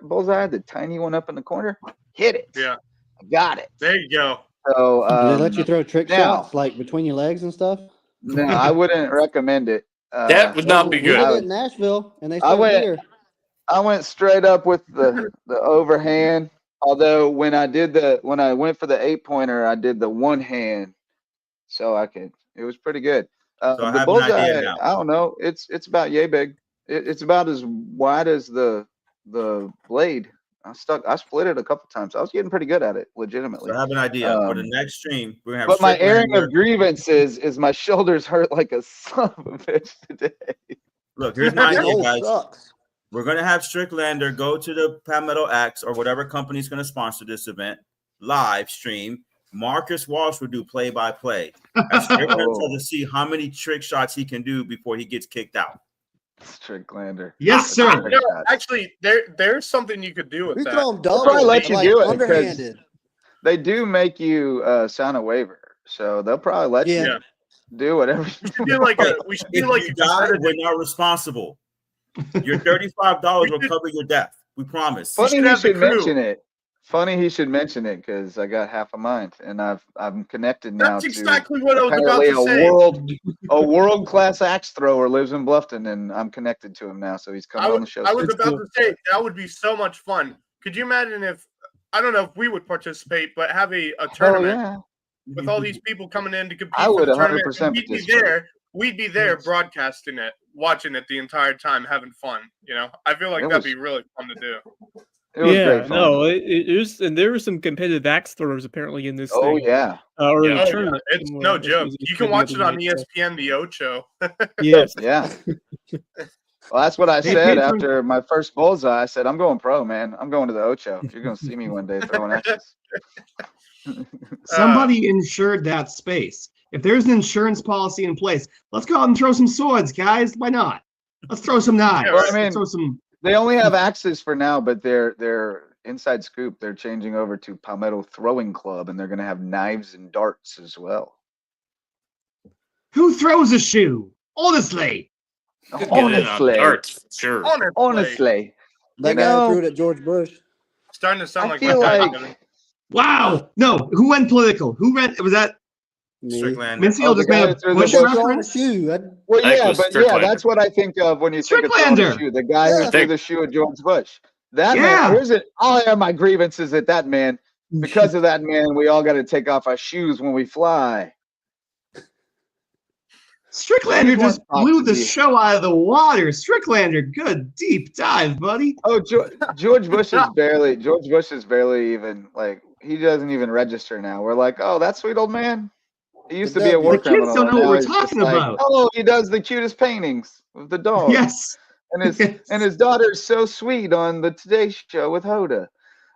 Speaker 1: the tiny one up in the corner. Hit it.
Speaker 3: Yeah.
Speaker 1: I got it.
Speaker 3: There you go.
Speaker 1: So,
Speaker 2: do they let you throw trick shots like between your legs and stuff?
Speaker 1: No, I wouldn't recommend it.
Speaker 4: That would not be good.
Speaker 2: I did in Nashville, and they started here.
Speaker 1: I went straight up with the overhand. Although when I went for the 8-pointer, I did the one hand, so it was pretty good. The bullseye, I don't know. It's about yay big. It's about as wide as the blade. I split it a couple times. I was getting pretty good at it, legitimately.
Speaker 7: So I have an idea for the next stream. We're gonna have.
Speaker 1: But my airing of grievances is my shoulders hurt like a son of a bitch today.
Speaker 7: Look, here's my idea, guys. We're going to have Stricklander go to the Palmetto X or whatever company is going to sponsor this event, live stream. Marcus Walsh will do play-by-play. Stricklander tries to see how many trick shots he can do before he gets kicked out.
Speaker 1: Stricklander.
Speaker 5: Yes, sir.
Speaker 3: Actually, there's something you could do with
Speaker 2: We
Speaker 3: that.
Speaker 2: throw them
Speaker 1: They'll probably let you do it
Speaker 2: underhanded.
Speaker 1: They do make you sign a waiver, so they'll probably let you do whatever.
Speaker 3: We should do like a. We should do like a.
Speaker 7: We're not responsible. Your $35 will cover your death. We promise.
Speaker 1: Funny he should mention it. Funny he should mention it because I got half a mind and I'm connected now.
Speaker 3: That's exactly what I was about to say.
Speaker 1: A world-class axe thrower lives in Bluffton, and I'm connected to him now, so he's coming on the show.
Speaker 3: I was about to say that would be so much fun. Could you imagine if I don't know if we would participate, but have a tournament with all these people coming in to compete?
Speaker 1: I would
Speaker 3: 100%. We'd be there broadcasting it, watching it the entire time, having fun. You know, I feel like that'd be really fun to do.
Speaker 1: It was great fun.
Speaker 6: No, it is, and there were some competitive axe throwers apparently in this.
Speaker 1: Oh
Speaker 6: thing.
Speaker 1: yeah,
Speaker 6: tournament.
Speaker 3: It's no joke. You can watch it on ESPN, the Ocho.
Speaker 6: Yes.
Speaker 1: Yeah. Well, that's what I said after my first bullseye. I said, I'm going pro, man. I'm going to the Ocho. You're going to see me one day throwing axes.
Speaker 5: Somebody insured that space. If there's an insurance policy in place, let's go out and throw some swords, guys. Why not? Let's throw some knives.
Speaker 1: Well, I mean,
Speaker 5: throw some...
Speaker 1: They only have axes for now, but they're inside scoop. They're changing over to Palmetto Throwing Club, and they're going to have knives and darts as well.
Speaker 5: Who throws a shoe? Honestly.
Speaker 1: Honestly.
Speaker 4: Darts, sure.
Speaker 1: Honestly.
Speaker 2: That guy threw it at George Bush.
Speaker 3: Starting to sound
Speaker 1: I
Speaker 3: like
Speaker 1: feel
Speaker 3: like
Speaker 5: wow. No. Who went political? Who went? Was that?
Speaker 7: Strickland.
Speaker 5: Mincy just made a Bush reference.
Speaker 1: Well, yeah, but that's what I think of when you think of the shoe. The guy who threw the shoe at George Bush. That man, here's it. I'll air my grievances at that man. Because of that man, we all got to take off our shoes when we fly.
Speaker 5: Strickland just blew the show out of the water. Strickland, good deep dive, buddy.
Speaker 1: Oh, George Bush is barely even like he doesn't even register now. We're like, oh, that sweet old man. He used to be a war criminal.
Speaker 5: The kids don't know what we're talking about.
Speaker 1: Oh, he does the cutest paintings of the dog.
Speaker 5: Yes.
Speaker 1: And his daughter's so sweet on the Today Show with Hoda.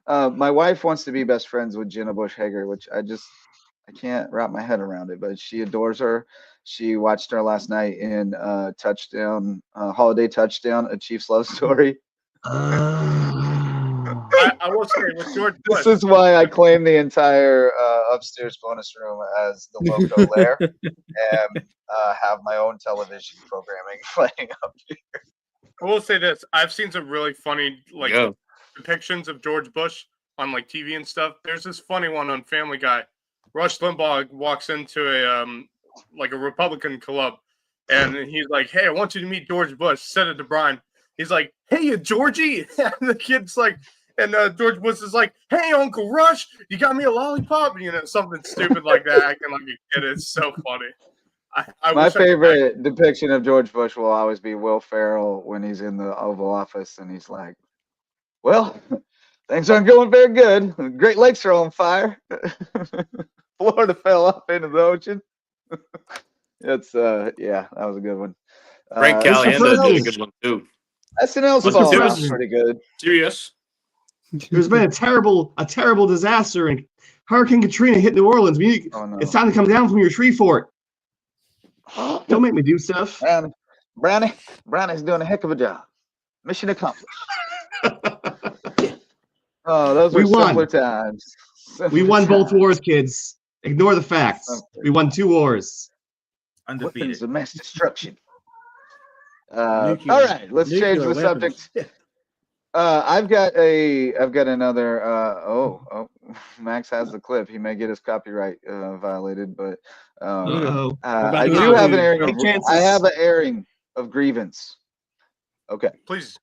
Speaker 1: My wife wants to be best friends with Jenna Bush Hager, which I can't wrap my head around it, but she adores her. She watched her last night in Holiday Touchdown, a Chiefs love story.
Speaker 3: I will say with George Bush.
Speaker 1: This is why I claim the entire upstairs bonus room as the Lowco lair and have my own television programming playing up here.
Speaker 3: I will say this: I've seen some really funny depictions of George Bush on like TV and stuff. There's this funny one on Family Guy. Rush Limbaugh walks into a Republican club, and he's like, "Hey, I want you to meet George Bush." Said it to Brian. He's like, "Hey, you Georgie," and the kid's like. And George Bush is like, "Hey, Uncle Rush, you got me a lollipop?" You know, something stupid like that. Acting like a kid. It's so funny.
Speaker 1: My favorite depiction of George Bush will always be Will Ferrell when he's in the Oval Office and he's like, "Well, things aren't going very good. The Great Lakes are on fire. Florida fell off into the ocean." It's that was a good one.
Speaker 4: Frank Caliendo did a good one too.
Speaker 1: SNL's fall pretty good.
Speaker 4: Serious.
Speaker 5: There's been a terrible disaster, and Hurricane Katrina hit New Orleans. It's time to come down from your tree fort. Don't make me do stuff.
Speaker 1: Brownie's doing a heck of a job. Mission accomplished. Oh, those were simpler times.
Speaker 5: We won both wars, kids. Ignore the facts. Okay. We won 2 wars.
Speaker 7: Undefeated.
Speaker 1: Weapons of mass destruction. All right, let's change the subject. I've got another. Max has the clip. He may get his copyright violated, but I do have an airing. I have an airing of grievance. Okay,
Speaker 3: please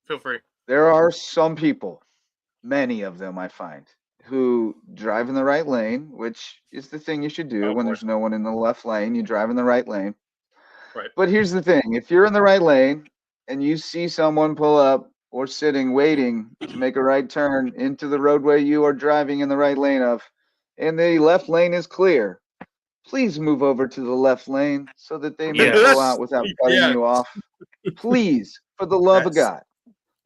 Speaker 3: feel free.
Speaker 1: There are some people, many of them, I find, who drive in the right lane, which is the thing you should do when there's no one in the left lane. You drive in the right lane.
Speaker 3: Right.
Speaker 1: But here's the thing: if you're in the right lane and you see someone pull up or sitting waiting to make a right turn into the roadway you are driving in the right lane of, and the left lane is clear, please move over to the left lane so that they may pull out without cutting you off. Please, for the love of God.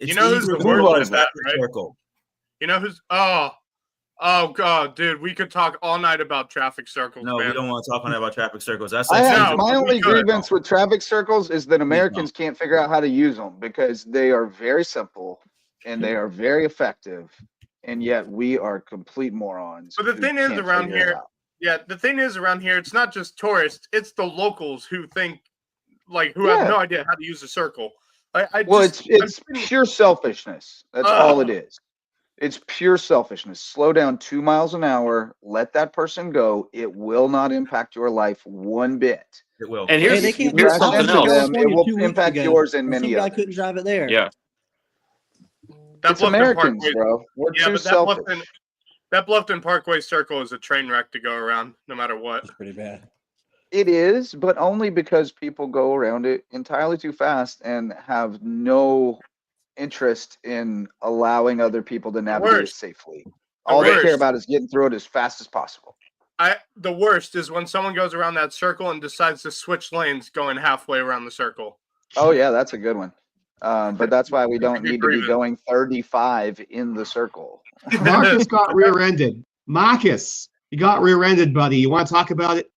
Speaker 7: It's
Speaker 3: you know who's
Speaker 7: easier
Speaker 3: the
Speaker 7: to
Speaker 3: worst
Speaker 7: go in
Speaker 3: at
Speaker 7: a
Speaker 3: that,
Speaker 7: traffic
Speaker 3: right?
Speaker 7: circle.
Speaker 3: You know who's oh god, dude, we could talk all night about traffic circles.
Speaker 7: No,
Speaker 3: man.
Speaker 7: we don't want to talk about traffic circles. That's
Speaker 1: I
Speaker 7: like
Speaker 1: have,
Speaker 3: No,
Speaker 1: my
Speaker 3: we
Speaker 1: only
Speaker 3: could.
Speaker 1: grievance with traffic circles is that Americans can't figure out how to use them because they are very simple and they are very effective, and yet we are complete morons.
Speaker 3: But the
Speaker 1: who
Speaker 3: thing is
Speaker 1: can't
Speaker 3: around
Speaker 1: figure it
Speaker 3: here,
Speaker 1: out.
Speaker 3: yeah, the thing is around here, it's not just tourists, it's the locals who think, like, who have no idea how to use a circle.
Speaker 1: It's pure selfishness. That's all it is. It's pure selfishness. Slow down 2 miles an hour. Let that person go. It will not impact your life one bit.
Speaker 7: It will.
Speaker 4: And
Speaker 2: Hey,
Speaker 4: here's,
Speaker 2: they can't
Speaker 4: here's
Speaker 2: do
Speaker 4: something
Speaker 2: it.
Speaker 4: else.
Speaker 1: It will impact yours and many
Speaker 2: I
Speaker 1: others.
Speaker 2: couldn't drive it there.
Speaker 4: Yeah.
Speaker 1: It's Americans, bro. We're too selfish.
Speaker 3: That Bluffton Parkway circle is a train wreck to go around, no matter what.
Speaker 2: It's pretty bad.
Speaker 1: It is, but only because people go around it entirely too fast and have no interest in allowing other people to navigate it safely. All they care about is getting through it as fast as possible.
Speaker 3: The worst is when someone goes around that circle and decides to switch lanes going halfway around the circle.
Speaker 1: Oh yeah, that's a good one. But that's why we don't need to be going 35 in the circle.
Speaker 5: Marcus got rear-ended. Marcus, you got rear-ended, buddy. You want to talk about it?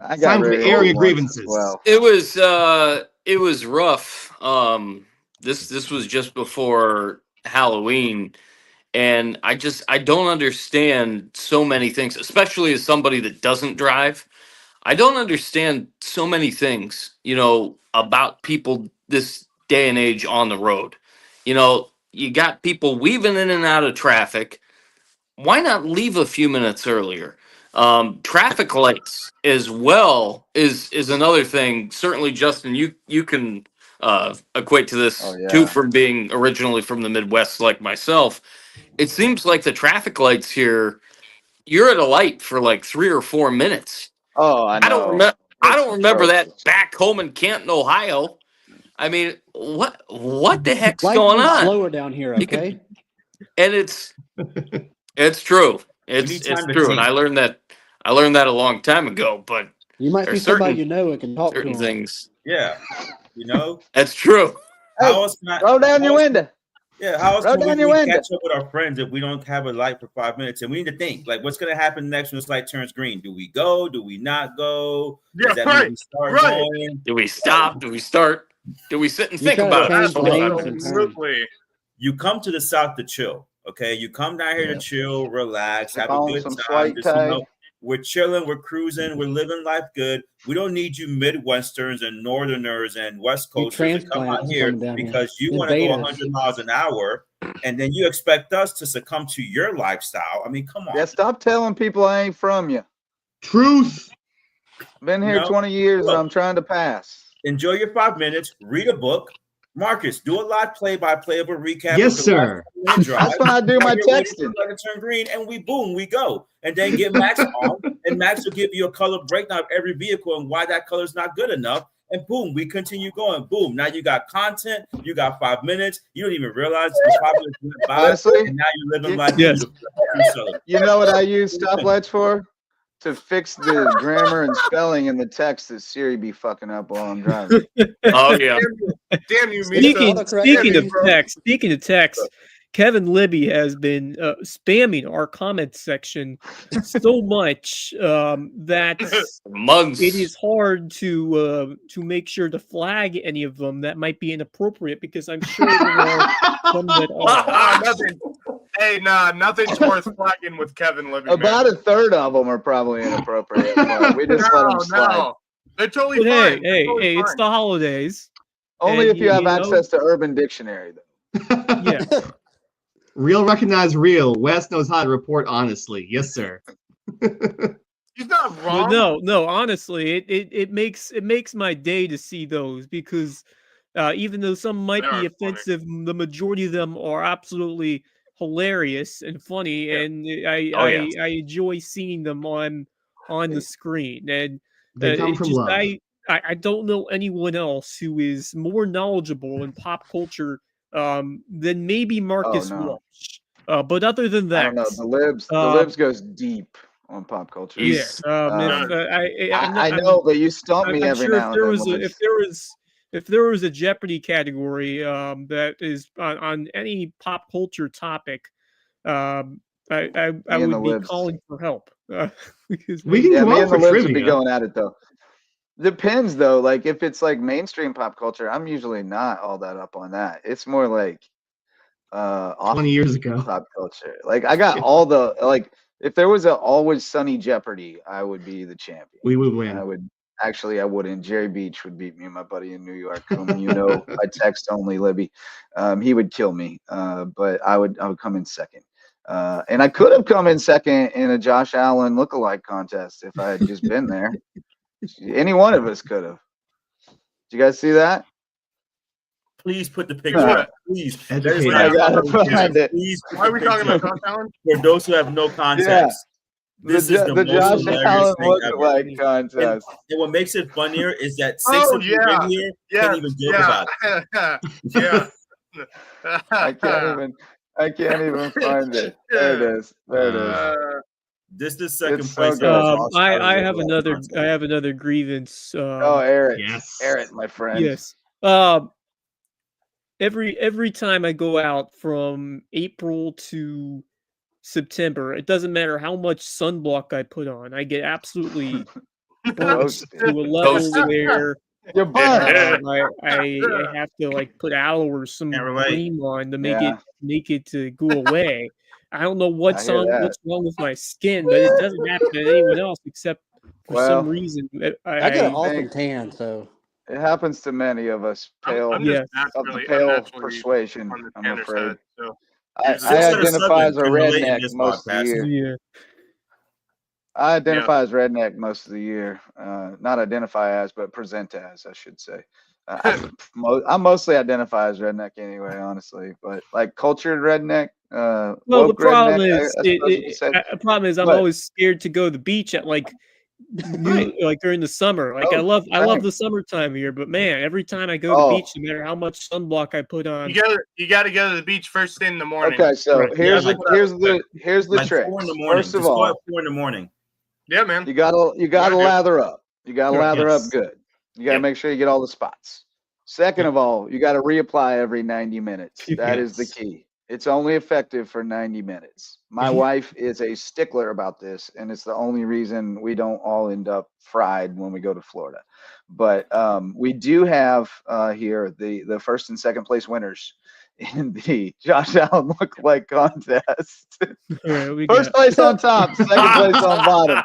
Speaker 1: I got
Speaker 5: time for the area grievances.
Speaker 1: Well,
Speaker 4: it was rough. This was just before Halloween, and I don't understand so many things, especially as somebody that doesn't drive. I don't understand so many things, about people this day and age on the road. You got people weaving in and out of traffic. Why not leave a few minutes earlier? Traffic lights as well is another thing. Certainly, Justin, you can equate to this too, from being originally from the Midwest like myself. It seems like the traffic lights here, you're at a light for like 3 or 4 minutes.
Speaker 1: Oh, I know.
Speaker 4: I don't remember that back home in Canton, Ohio. I mean, what the heck's going on?
Speaker 2: Slower down here, okay?
Speaker 4: And it's true. It's true, and I learned that a long time ago. But
Speaker 2: you might see somebody and can talk to them.
Speaker 4: Things.
Speaker 7: Yeah,
Speaker 4: that's true.
Speaker 1: Hey, roll down your window.
Speaker 7: Yeah, how else can we catch up with our friends if we don't have a light for 5 minutes? And we need to think, like, what's going to happen next when this light turns green? Do we go? Do we not go?
Speaker 3: Yeah,
Speaker 7: mean we start going?
Speaker 4: Do we stop? Do we start? Do we sit and think about it?
Speaker 3: Absolutely.
Speaker 7: You come to the South to chill, okay? You come down here to chill, relax, have a good time. We're chilling, we're cruising, we're living life good. We don't need you Midwesterners and Northerners and West Coasters to come out here because you want to go 100 miles an hour, and then you expect us to succumb to your lifestyle. I mean, come on.
Speaker 1: Yeah, stop telling people I ain't from you.
Speaker 5: Truth.
Speaker 1: Been here 20 years and I'm trying to pass.
Speaker 7: Enjoy your 5 minutes, read a book. Marcus, do a live play-by-play of a recap.
Speaker 5: Yes, sir.
Speaker 1: That's when I do my texting.
Speaker 7: Turn green, and we go, and then get Max on, and Max will give you a color breakdown of every vehicle and why that color is not good enough. And boom, we continue going. Boom, now you got content. You got 5 minutes. You don't even realize the 5 minutes went by,
Speaker 1: honestly,
Speaker 7: and now you're living life.
Speaker 6: Yes.
Speaker 1: You know what I use stoplights for? To fix the grammar and spelling in the text that Siri be fucking up while I'm driving.
Speaker 4: Oh yeah.
Speaker 3: Damn you,
Speaker 6: Speaking of text, Kevin Libby has been spamming our comment section so much that it is hard to make sure to flag any of them that might be inappropriate, because I'm sure there are some that are.
Speaker 3: Nothing's worth flagging with Kevin Libby.
Speaker 1: About a third of them are probably inappropriate. But we just let them slide.
Speaker 3: They're totally fine.
Speaker 6: Hey, it's the holidays.
Speaker 1: Only if you have access to Urban Dictionary, though.
Speaker 6: Yeah.
Speaker 5: Real recognize real. Wes knows how to report honestly. Yes, sir.
Speaker 3: He's not wrong.
Speaker 6: No. Honestly, it makes my day to see those, because even though some might be offensive, the majority of them are absolutely hilarious and funny, and I enjoy seeing them on the screen. And
Speaker 5: they come from love.
Speaker 6: I don't know anyone else who is more knowledgeable in pop culture than maybe Marcus Walsh. But other than that,
Speaker 1: I don't know. The libs goes deep on pop culture.
Speaker 6: Yeah,
Speaker 1: I know, but you stump me every now and then.
Speaker 6: If there was if there was a Jeopardy category that is on any pop culture topic, I would be calling for help.
Speaker 5: Because we can
Speaker 1: me and the Libs would be
Speaker 5: trivia.
Speaker 1: going at it though. Depends though. Like if it's like mainstream pop culture, I'm usually not all that up on that. It's more like
Speaker 5: 20 years ago
Speaker 1: pop culture. Like I got all the like. If there was a Always Sunny Jeopardy, I would be the champion.
Speaker 5: We would win.
Speaker 1: I wouldn't. Jerry Beach would beat me, my buddy in New York, whom you know by text only, Libby. He would kill me, but I would come in second. And I could have come in second in a Josh Allen lookalike contest if I had just been there. Any one of us could have. Did you guys see that?
Speaker 7: Please put the picture up. Please.
Speaker 1: I gotta find it.
Speaker 7: Please.
Speaker 3: Why are we talking about Josh Allen?
Speaker 7: For those who have no context, this is the most
Speaker 1: Josh Allen
Speaker 7: lookalike
Speaker 1: contest.
Speaker 7: And what makes it funnier is that 6 of you in here can't even joke about it.
Speaker 1: I can't even find it. There it is.
Speaker 7: This is the second
Speaker 1: It's
Speaker 7: place.
Speaker 1: so good.
Speaker 6: I have another grievance.
Speaker 1: Eric.
Speaker 5: Yes.
Speaker 1: Eric, my friend.
Speaker 6: Yes. Every time I go out from April to September, it doesn't matter how much sunblock I put on, I get absolutely burnt to a level where
Speaker 1: You're burnt.
Speaker 6: I have to like put aloe or some cream on to make it to go away. I don't know what's wrong with my skin, but it doesn't happen to anyone else except for some reason.
Speaker 2: I get an awesome tan, so
Speaker 1: it happens to many of us. Pale persuasion. I'm afraid.
Speaker 3: So.
Speaker 1: I identify as a redneck most of the year.
Speaker 6: Yeah.
Speaker 1: I identify as redneck most of the year. Not identify as, but present as, I should say. I mostly identify as redneck anyway, honestly. But like cultured redneck.
Speaker 6: Well, the problem is, I'm always scared to go to the beach at like during the summer. Like I love the summertime here, but man, every time I go to the beach, no matter how much sunblock I put on,
Speaker 3: you got to go to the beach first thing in the morning.
Speaker 1: Okay, so here's the trick. First of all,
Speaker 7: 4 in the morning.
Speaker 3: Yeah, man.
Speaker 1: You gotta lather up. You gotta lather up good. You gotta make sure you get all the spots. Second of all, you gotta reapply every 90 minutes. That is the key. It's only effective for 90 minutes. My wife is a stickler about this, and it's the only reason we don't all end up fried when we go to Florida. But we do have here the first and second place winners in the Josh Allen lookalike contest. First place on top, second place on bottom.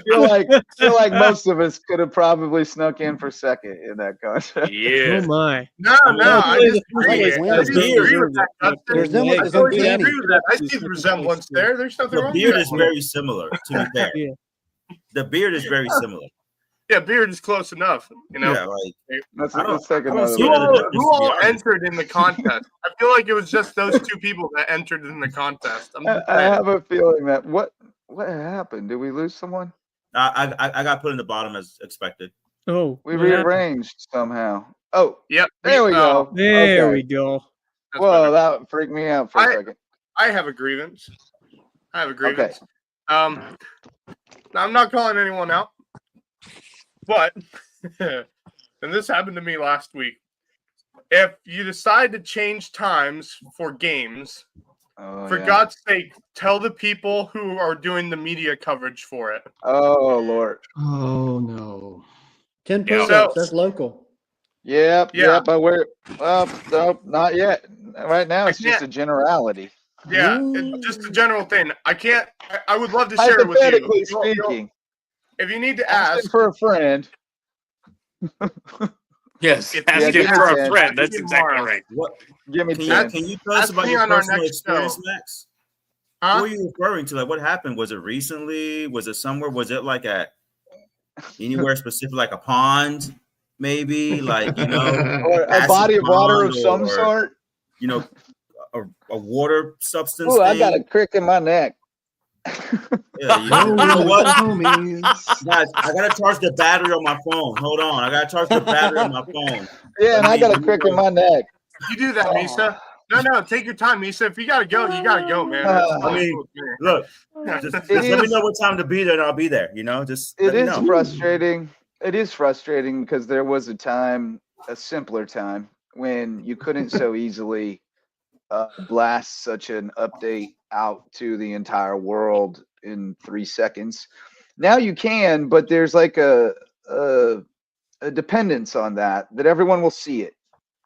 Speaker 1: Feel like most of us could have probably snuck in for second in that contest.
Speaker 6: Yeah. Oh my.
Speaker 3: No, I disagree with that. I see the resemblance there. There's nothing wrong with that.
Speaker 7: The beard is very similar, to be fair. The beard is very similar.
Speaker 3: Yeah, beard is close enough. You know.
Speaker 7: Yeah, like
Speaker 1: let's take another.
Speaker 3: Who all entered in the contest? I feel like it was just those 2 people that entered in the contest.
Speaker 1: I have a feeling that what happened? Did we lose someone?
Speaker 7: I got put in the bottom as expected.
Speaker 6: Oh,
Speaker 1: we rearranged somehow. Oh,
Speaker 3: yep.
Speaker 1: There we go.
Speaker 6: There we go.
Speaker 1: Whoa, that freaked me out for a second.
Speaker 3: I have a grievance. Okay. I'm not calling anyone out. But, and this happened to me last week, if you decide to change times for games, for God's sake, tell the people who are doing the media coverage for it.
Speaker 1: Oh, Lord.
Speaker 5: Oh, no.
Speaker 2: 10 push-ups, that's local.
Speaker 1: Yep, but no, not yet. Right now, it's just a generality.
Speaker 3: Yeah, it's just a general thing. I would love to share it with you.
Speaker 1: Hypothetically speaking.
Speaker 3: If you need to ask
Speaker 1: for a friend.
Speaker 4: Yes, asking for a friend. That's exactly right.
Speaker 7: What?
Speaker 1: Give me
Speaker 7: can you tell us about your personal experience, Max? What were you referring to? Like, what happened? Was it recently? Was it somewhere? Was it like anywhere specific, like a pond, maybe? Like, you know,
Speaker 1: or a body of water of some sort?
Speaker 7: You know, a water substance.
Speaker 1: Oh, I got a crick in my neck.
Speaker 7: Yeah, you know what, guys? I gotta charge the battery on my phone. Hold on, I gotta charge the battery on my phone.
Speaker 1: Yeah, and I got a crick in my neck.
Speaker 3: You do that, Misa. No, take your time, Misa. If you gotta go, you gotta go, man.
Speaker 7: I mean, look, just let me know what time to be there, and I'll be there. You know,
Speaker 1: it is frustrating. It is frustrating because there was a time a simpler time when you couldn't so easily blast such an update out to the entire world in 3 seconds. Now you can, but there's like a dependence on that everyone will see it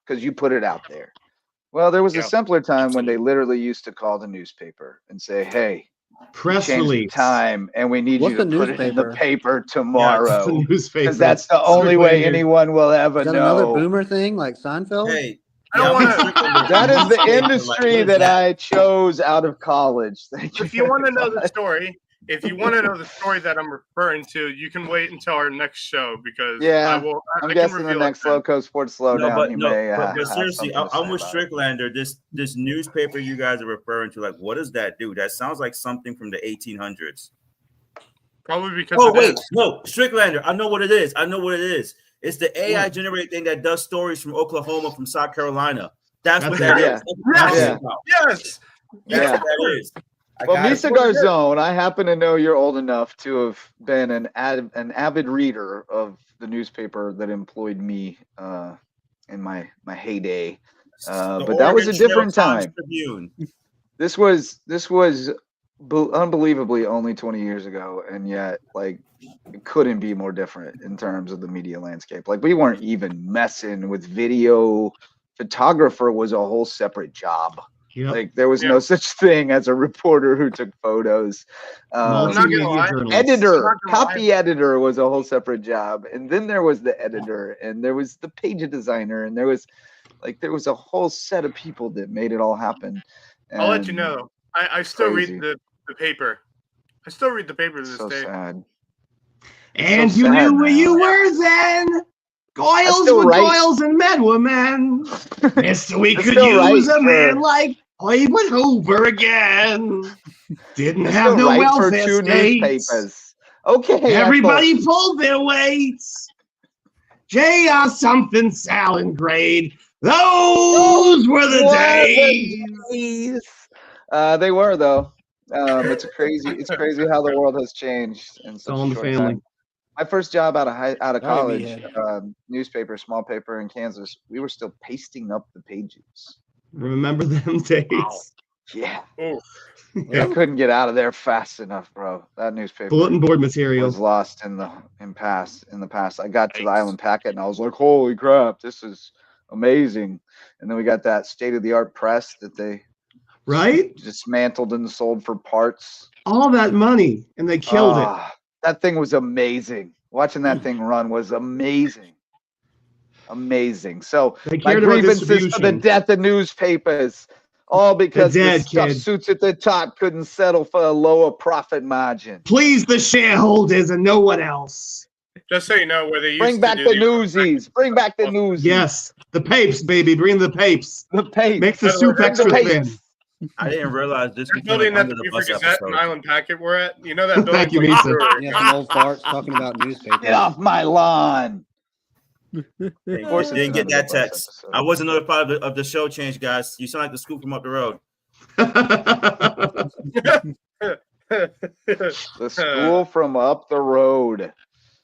Speaker 1: because you put it out there. Well, there was a simpler time when they literally used to call the newspaper and say, "Hey,
Speaker 5: press release
Speaker 1: time, and we need you to put it in the paper tomorrow."
Speaker 5: Yeah,
Speaker 1: because that's the only way anyone will ever
Speaker 2: Is that
Speaker 1: know.
Speaker 2: another boomer thing like Seinfeld?
Speaker 7: Hey,
Speaker 3: I don't want to.
Speaker 1: That is the industry that I chose out of college. Thank you.
Speaker 3: If you want to know the story, that I'm referring to, you can wait until our next show because
Speaker 1: I'm guessing the next Lowco Sports Slowdown.
Speaker 7: But seriously, I'm with Stricklander. This newspaper you guys are referring to, like, what does that do? That sounds like something from the 1800s.
Speaker 3: Probably because.
Speaker 7: Oh wait, no, Stricklander. I know what it is. It's the AI generated thing that does stories from Oklahoma, from South Carolina. That's what that is.
Speaker 3: Yes.
Speaker 7: That's what that is.
Speaker 1: Well, Misa Garzone, I happen to know you're old enough to have been an avid reader of the newspaper that employed me in my heyday. But that was a different time. This was unbelievably only 20 years ago, and yet like it couldn't be more different in terms of the media landscape. Like we weren't even messing with video. Photographer was a whole separate job.
Speaker 5: Yep.
Speaker 1: Like there was no such thing as a reporter who took photos. Editor, copy editor was a whole separate job, and then there was the editor, and there was the page designer, and there was a whole set of people that made it all happen. And
Speaker 3: I'll let you know. I still read the paper. I still read the paper to this day.
Speaker 1: Sad.
Speaker 5: And you knew where you were then. Goyles were goyles and men were men. Mister, we could use a man like I went over again. Didn't have no welfare states.
Speaker 1: Okay.
Speaker 5: Everybody pulled their weights. JR something salad grade. Those were the days.
Speaker 1: They were though. It's crazy how the world has changed in such a short time. My first job out of college, newspaper, small paper in Kansas, we were still pasting up the pages.
Speaker 5: Remember them days?
Speaker 1: Wow. Yeah. I couldn't get out of there fast enough, bro. That newspaper
Speaker 5: bulletin board material
Speaker 1: was lost in the past. I got to the Island Packet and I was like, holy crap, this is amazing. And then we got that state-of-the-art press that they dismantled and sold for parts.
Speaker 5: All that money, and they killed it.
Speaker 1: That thing was amazing. Watching that thing run was amazing. So my grievances for the death of newspapers, all because the stuff suits at the top couldn't settle for a lower profit margin.
Speaker 5: Please the shareholders and no one else.
Speaker 3: Just so you know, where they used
Speaker 1: bring back the newsies. Bring back the newsies.
Speaker 5: Yes, the papes, baby. Bring the papes.
Speaker 1: The papes.
Speaker 5: Make the soup extra thin.
Speaker 7: I didn't realize this
Speaker 3: building that the Buford Gazette and Island Packet were at. You know that building.
Speaker 5: Thank you, Lisa.
Speaker 2: Some old farts talking about newspapers.
Speaker 1: Get off my lawn.
Speaker 7: Of course, didn't get that text. I wasn't notified of the show change, guys. You sound like the scoop from up the road.
Speaker 1: The school from up the road.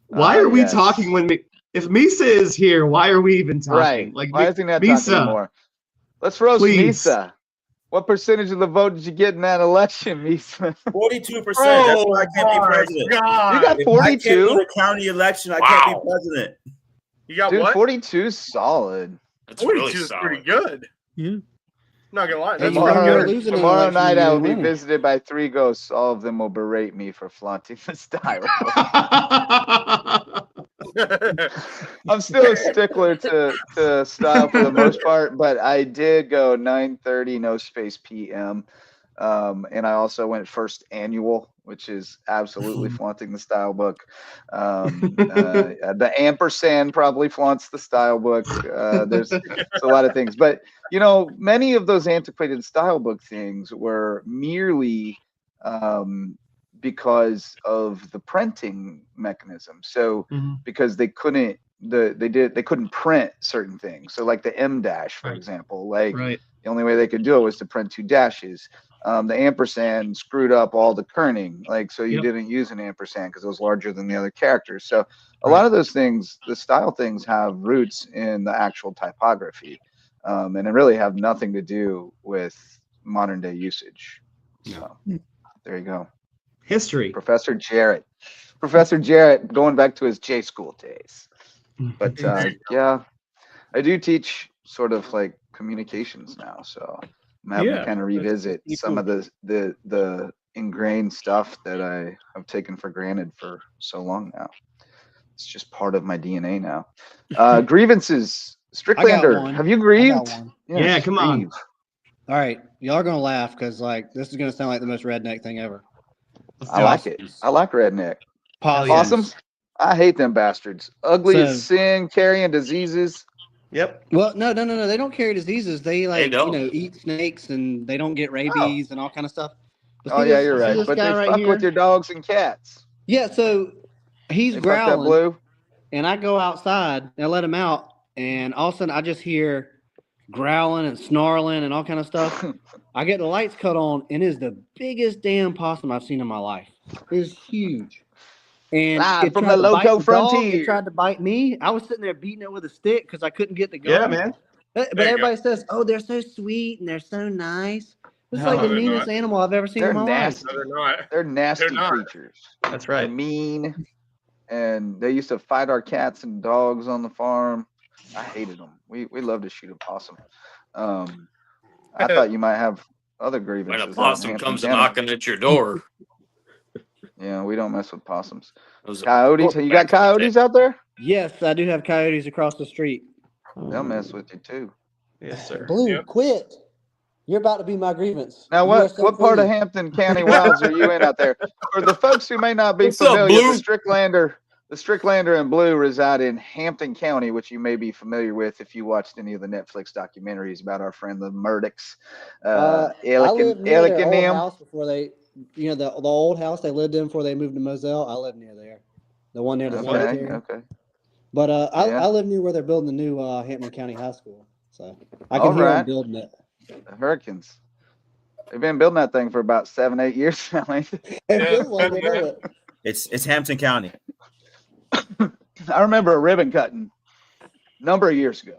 Speaker 5: Why are we talking when if Misa is here? Why are we even talking?
Speaker 1: Right.
Speaker 5: Like,
Speaker 1: why isn't that talking anymore? Let's roast Misa. What percentage of the vote did you get in that election, Misa?
Speaker 7: 42%. That's why I can't be president.
Speaker 3: God.
Speaker 1: You got 42?
Speaker 7: If I can't win a county election, I can't be president.
Speaker 3: You got
Speaker 1: Dude,
Speaker 3: what?
Speaker 1: 42 is solid.
Speaker 4: That's
Speaker 3: 42
Speaker 4: really
Speaker 3: is
Speaker 4: solid.
Speaker 3: pretty good.
Speaker 6: Yeah.
Speaker 3: Not gonna lie.
Speaker 1: Tomorrow night I will be visited by 3 ghosts. All of them will berate me for flaunting the styrofoam. I'm still a stickler to style for the most part, but I did go 9:30 no space PM, and I also went first annual, which is absolutely flaunting the style book. The ampersand probably flaunts the style book. There's a lot of things, but you know, many of those antiquated style book things were merely because of the printing mechanism. So because they couldn't they couldn't print certain things. So like the M dash, for example, like the only way they could do it was to print 2 dashes. the ampersand screwed up all the kerning, like, so you
Speaker 6: Yep.
Speaker 1: didn't use an ampersand because it was larger than the other characters. So a lot of those things, the style things, have roots in the actual typography, and it really have nothing to do with modern day usage. So there you go.
Speaker 5: History.
Speaker 1: Professor Jarrett, going back to his J school days. But yeah, I do teach sort of like communications now, so I'm having to kind of revisit some of the ingrained stuff that I have taken for granted for so long now. It's just part of my DNA now. Grievances. Stricklander, have you grieved?
Speaker 5: Yeah, come on.
Speaker 2: All right, y'all are gonna laugh because like this is gonna sound like the most redneck thing ever.
Speaker 1: I like it. I like redneck.
Speaker 2: Possums.
Speaker 1: I hate them bastards. Ugly as sin, carrying diseases.
Speaker 5: Yep.
Speaker 2: Well, no. They don't carry diseases. They eat snakes and they don't get rabies and all kind of stuff.
Speaker 1: But yeah, you're right. But they fuck with your dogs and cats.
Speaker 2: Yeah, so he's growling.
Speaker 1: Blue.
Speaker 2: And I go outside and I let him out, and all of a sudden I just hear growling and snarling and all kind of stuff. I get the lights cut on, and it's the biggest damn possum I've seen in my life. It's huge. And it
Speaker 1: from the Loco frontier.
Speaker 2: It tried to bite me. I was sitting there beating it with a stick because I couldn't get the gun.
Speaker 5: Yeah, man.
Speaker 2: But everybody says, "Oh, they're so sweet and they're so nice." It's like the meanest animal I've ever seen in my life.
Speaker 3: No, they're not.
Speaker 1: They're nasty creatures.
Speaker 5: That's right.
Speaker 1: They're mean. And they used to fight our cats and dogs on the farm. I hated them. We love to shoot a possum. I thought you might have other grievances.
Speaker 4: When a possum comes knocking at your door.
Speaker 1: Yeah, we don't mess with possums. Coyotes? You got coyotes out there?
Speaker 2: Yes, I do have coyotes across the street.
Speaker 1: They'll mess with you too.
Speaker 5: Yes, sir.
Speaker 2: Blue, quit. You're about to be my grievance.
Speaker 1: Now, what part of Hampton County Wilds are you in out there? For the folks who may not be familiar, the Stricklander and Blue reside in Hampton County, which you may be familiar with if you watched any of the Netflix documentaries about our friend the Murdocks.
Speaker 2: I lived near their old house before they, the old house they lived in before they moved to Moselle. I lived near there, the one near the cemetery.
Speaker 1: Okay.
Speaker 2: But I live near where they're building the new Hampton County High School, so I can hear them building it.
Speaker 1: The Hurricanes. They've been building that thing for about 7-8 years now, ain't it?
Speaker 7: It's Hampton County.
Speaker 1: I remember a ribbon cutting a number of years ago.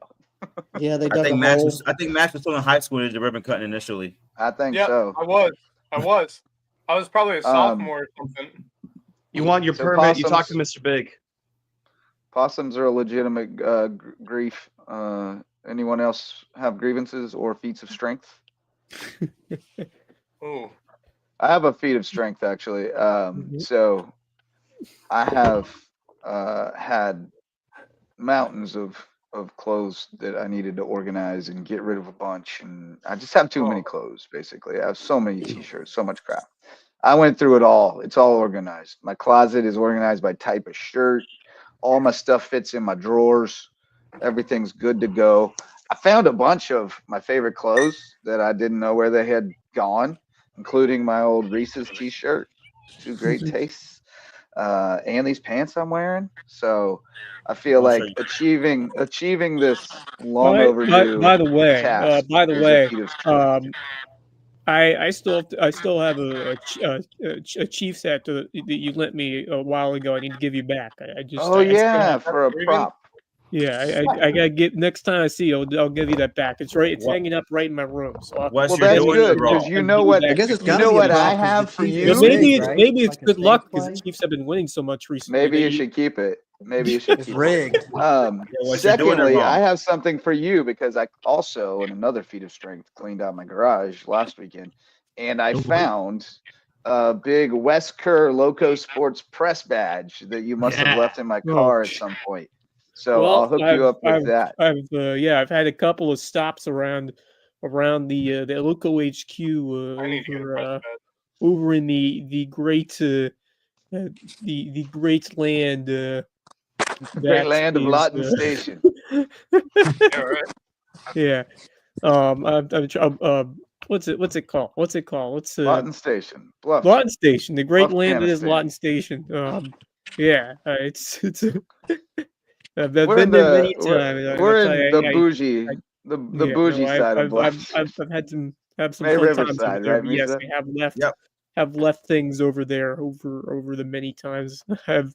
Speaker 2: Yeah, they.
Speaker 7: I think Max was still in high school. Did the ribbon cutting initially?
Speaker 1: I think so.
Speaker 3: I was probably a sophomore or something.
Speaker 5: You want your permit? Possums, you talk to Mr. Big.
Speaker 1: Possums are a legitimate grief. Anyone else have grievances or feats of strength?
Speaker 3: Oh,
Speaker 1: I have a feat of strength actually. So I have had mountains of clothes that I needed to organize and get rid of a bunch, and I just have too many clothes. Basically, I have so many t-shirts, so much crap. I went through it all. It's all organized. My closet is organized by type of shirt. All my stuff fits in my drawers. Everything's good to go. I found a bunch of my favorite clothes that I didn't know where they had gone, including my old Reese's t-shirt. Two great tastes. And these pants I'm wearing. So I feel like achieving this long overdue.
Speaker 6: By the way, I still have a Chiefs hat that you lent me a while ago. I need to give you back.
Speaker 1: For a prop.
Speaker 6: Yeah, I gotta get next time I see you, I'll give you that back. It's hanging up right in my room. So
Speaker 1: that's good because you know what I have for you.
Speaker 6: Maybe it's good luck because the Chiefs have been winning so much recently.
Speaker 1: Maybe you should keep it. Maybe you should keep it. Secondly, I have something for you because I also, in another feat of strength, cleaned out my garage last weekend, and I found a big Wes Kerr Loco Sports press badge that you must have left in my car at some point. So I'll hook you up with that.
Speaker 6: I've had a couple of stops around the Loco HQ over in the great great land.
Speaker 1: Great land of Lawton Station.
Speaker 3: Yeah, right.
Speaker 6: Yeah. What's it called?
Speaker 1: Lawton Station. Bluff.
Speaker 6: Lawton Station. The great
Speaker 1: Bluff
Speaker 6: land that is Lawton Station. I've been there many times.
Speaker 1: We're in the bougie, the bougie side of Bluff.
Speaker 6: I've had some have some
Speaker 1: May
Speaker 6: fun times over
Speaker 1: Riverside,
Speaker 6: there.
Speaker 1: right,
Speaker 6: Yes,
Speaker 1: Misa?
Speaker 6: they have left
Speaker 7: Yep.
Speaker 6: have left things over there over the many times. I've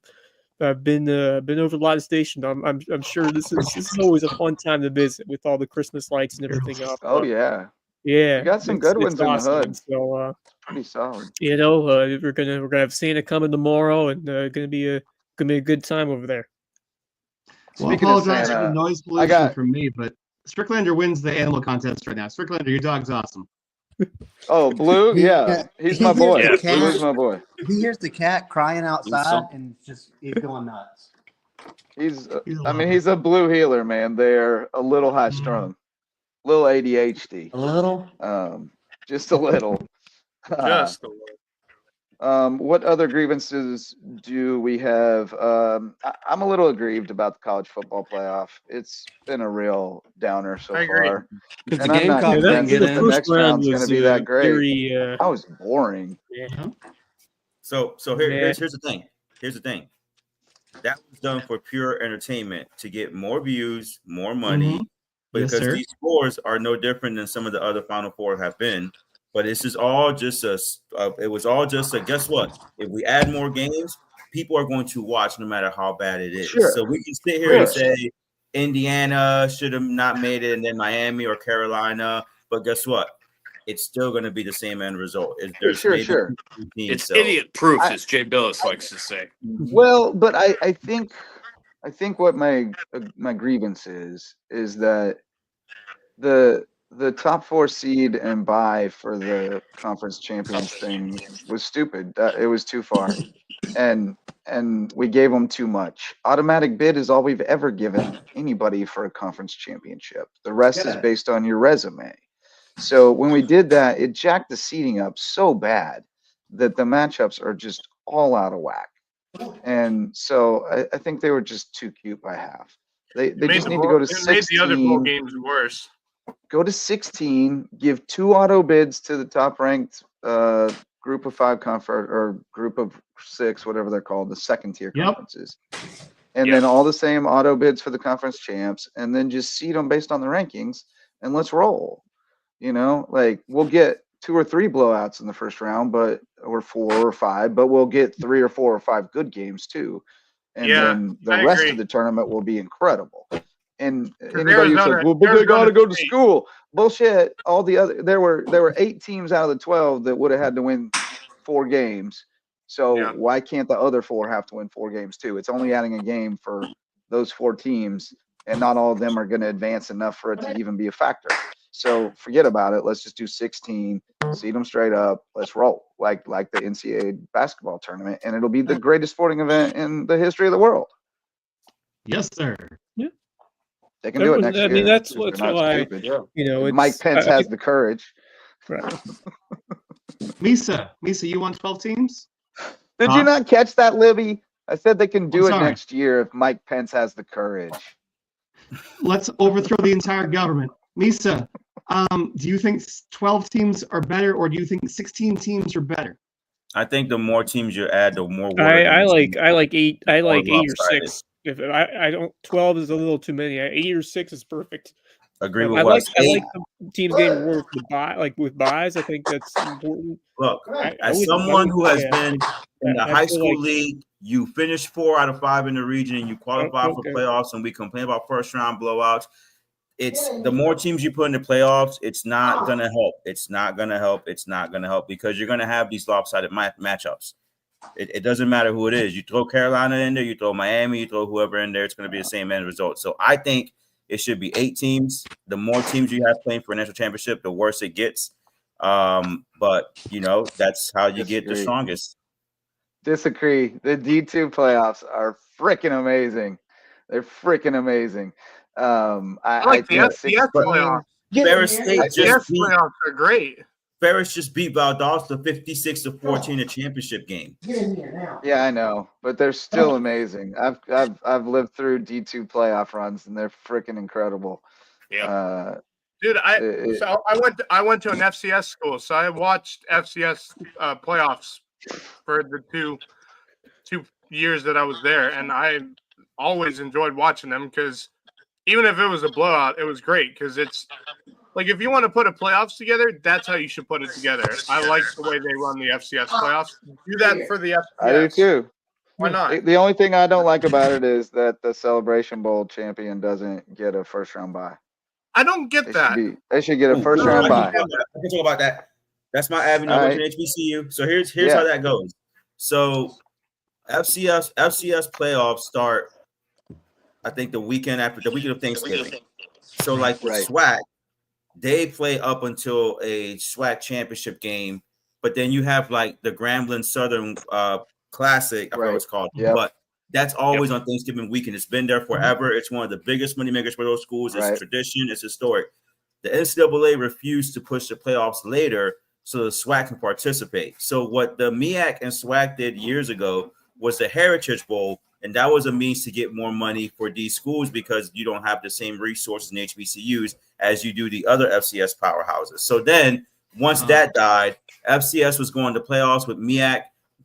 Speaker 6: been over a lot of stations. I'm sure this is always a fun time to visit with all the Christmas lights and everything up.
Speaker 1: Oh yeah,
Speaker 6: Yeah,
Speaker 1: we got some good ones
Speaker 6: it's
Speaker 1: in the
Speaker 6: awesome.
Speaker 1: hood.
Speaker 6: And so
Speaker 1: Pretty solid.
Speaker 6: we're gonna have Santa coming tomorrow, and gonna be a good time over there.
Speaker 5: Well,
Speaker 1: Speaking of
Speaker 5: apologize for the
Speaker 1: Santa,
Speaker 5: noise pollution from me, but Stricklander wins the animal contest right now. Stricklander, your dog's awesome.
Speaker 1: oh Blue, yeah, he's my boy.
Speaker 4: Yeah,
Speaker 1: Blue's my boy.
Speaker 2: He hears the cat crying outside,
Speaker 4: some-
Speaker 2: and he's going nuts.
Speaker 1: He's
Speaker 5: He's a
Speaker 1: I mean,
Speaker 5: lover.
Speaker 1: he's a blue healer, man. They're a little high strung, little ADHD,
Speaker 2: A little.
Speaker 1: just a little.
Speaker 3: Just the
Speaker 1: What other grievances do we have? I'm a little aggrieved about the college football playoff. It's been a real downer so
Speaker 3: I agree.
Speaker 1: far.
Speaker 2: Because
Speaker 1: And
Speaker 2: the
Speaker 1: I'm not
Speaker 2: Gamecocks didn't
Speaker 1: convinced
Speaker 2: get
Speaker 1: that
Speaker 2: in.
Speaker 1: the
Speaker 6: first
Speaker 1: next round's going to be that great.
Speaker 6: Very,
Speaker 1: That was boring.
Speaker 7: So here's the thing. Here's the thing. That was done for pure entertainment to get more views, more money,
Speaker 5: Yes,
Speaker 7: because
Speaker 5: sir.
Speaker 7: these scores are no different than some of the other Final Four have been. But this is all just it was all just a, guess what? If we add more games, people are going to watch no matter how bad it is.
Speaker 1: Sure.
Speaker 7: So we can sit here and
Speaker 1: Sure.
Speaker 7: say Indiana should have not made it, and then Miami or Carolina. But guess what? It's still going to be the same end result. There's
Speaker 1: Sure,
Speaker 7: maybe
Speaker 1: sure.
Speaker 7: 2 teams,
Speaker 4: It's
Speaker 7: so-
Speaker 4: idiot proof, as Jay Billis likes to say.
Speaker 1: Well, but I think what my grievance is that the top 4 seed and bye for the conference champions thing was stupid. It was too far, and we gave them too much. Automatic bid is all we've ever given anybody for a conference championship. The rest is based on your resume. So when we did that, it jacked the seeding up so bad that the matchups are just all out of whack. And so I think they were just too cute by half. They just need to go to 16.
Speaker 3: It made the other bowl games worse.
Speaker 1: Go to 16, give 2 auto bids to the top ranked group of 5 conference or group of 6, whatever they're called, the second tier
Speaker 5: Yep.
Speaker 1: conferences. And then all the same auto bids for the conference champs, and then just seed them based on the rankings, and let's roll. You know, like we'll get 2 or 3 blowouts in the first round, or 4 or 5, but we'll get 3 or 4 or 5 good games too. And then the rest
Speaker 3: agree.
Speaker 1: of the tournament will be incredible. And anybody who
Speaker 3: Arizona-
Speaker 1: says, well, but they got to
Speaker 3: Arizona
Speaker 1: go to
Speaker 3: State-
Speaker 1: school. Bullshit. All the other, there were 8 teams out of the 12 that would have had to win 4 games. So why can't the other 4 have to win 4 games too? It's only adding a game for those 4 teams, and not all of them are going to advance enough for it to even be a factor. So forget about it. Let's just do 16, seed them straight up. Let's roll like the NCAA basketball tournament, and it'll be the greatest sporting event in the history of the world.
Speaker 5: Yes, sir.
Speaker 1: They can do it next year.
Speaker 6: I mean, that's
Speaker 1: They're
Speaker 6: what's
Speaker 1: not
Speaker 6: why
Speaker 1: stupid.
Speaker 6: it's,
Speaker 1: Mike Pence has the courage.
Speaker 6: Right.
Speaker 5: Misa, you want 12 teams?
Speaker 1: Did you not catch that, Libby? I said they can do it
Speaker 5: sorry.
Speaker 1: next year if Mike Pence has the courage.
Speaker 5: Let's overthrow the entire government. Misa, do you think 12 teams are better, or do you think 16 teams are better?
Speaker 7: I think the more teams you add, the more.
Speaker 6: I like 8. I like 8 or
Speaker 7: lopsided.
Speaker 6: 6. If I don't, 12 is a little too many. 8 or 6 is perfect.
Speaker 7: Agree with
Speaker 6: I like
Speaker 7: Wes.
Speaker 6: the teams getting rewarded with buys. I think that's important.
Speaker 7: Look,
Speaker 6: I
Speaker 7: as
Speaker 6: would-
Speaker 7: someone who has
Speaker 6: yeah.
Speaker 7: been in the
Speaker 6: I
Speaker 7: high
Speaker 6: feel
Speaker 7: school
Speaker 6: like-
Speaker 7: league, you finish 4 out of 5 in the region, and you qualify
Speaker 6: okay.
Speaker 7: for playoffs, and we complain about first round blowouts. It's the more teams you put in the playoffs, it's not gonna help. It's not gonna help. It's not gonna help because you're gonna have these lopsided matchups. It doesn't matter who it is. You throw Carolina in there, you throw Miami, you throw whoever in there, it's going to be the same end result. So I think it should be 8 teams. The more teams you have playing for a national championship, the worse it gets. But, that's how you get the strongest.
Speaker 1: Disagree. The D2 playoffs are freaking amazing. They're freaking amazing.
Speaker 3: I like the FCS playoffs.
Speaker 7: Ferris State
Speaker 3: FCS playoffs are great.
Speaker 7: Ferris just beat Valdosta 56-14 in a championship game.
Speaker 2: Get in here now.
Speaker 1: Yeah, I know, but they're still amazing. I've lived through D2 playoff runs, and they're freaking incredible.
Speaker 4: Yeah.
Speaker 3: Dude, I went to an FCS school, so I watched FCS playoffs for the two years that I was there, and I always enjoyed watching them because even if it was a blowout, it was great because it's Like, if you want to put a playoffs together, that's how you should put it together. I like the way they run the FCS playoffs. Do that for the FCS.
Speaker 1: I do too.
Speaker 3: Why not?
Speaker 1: The only thing I don't like about it is that the Celebration Bowl champion doesn't get a first-round bye.
Speaker 3: I don't get that.
Speaker 1: They should get a first-round bye.
Speaker 7: I can talk about that. That's my avenue. I went to HBCU. So here's how that goes. So FCS playoffs start, I think, the weekend of Thanksgiving. So like with SWAC, they play up until a SWAC championship game, but then you have like the Grambling Southern Classic, I forgot what it's called. But that's always on Thanksgiving weekend. It's been there forever. It's one of the biggest money makers for those schools. It's tradition. It's historic. The NCAA refused to push the playoffs later so the SWAC can participate. So what the MEAC and SWAC did years ago was the Heritage Bowl, and that was a means to get more money for these schools because you don't have the same resources in HBCUs as you do the other FCS powerhouses. So then once that died, FCS was going to playoffs with MEAC.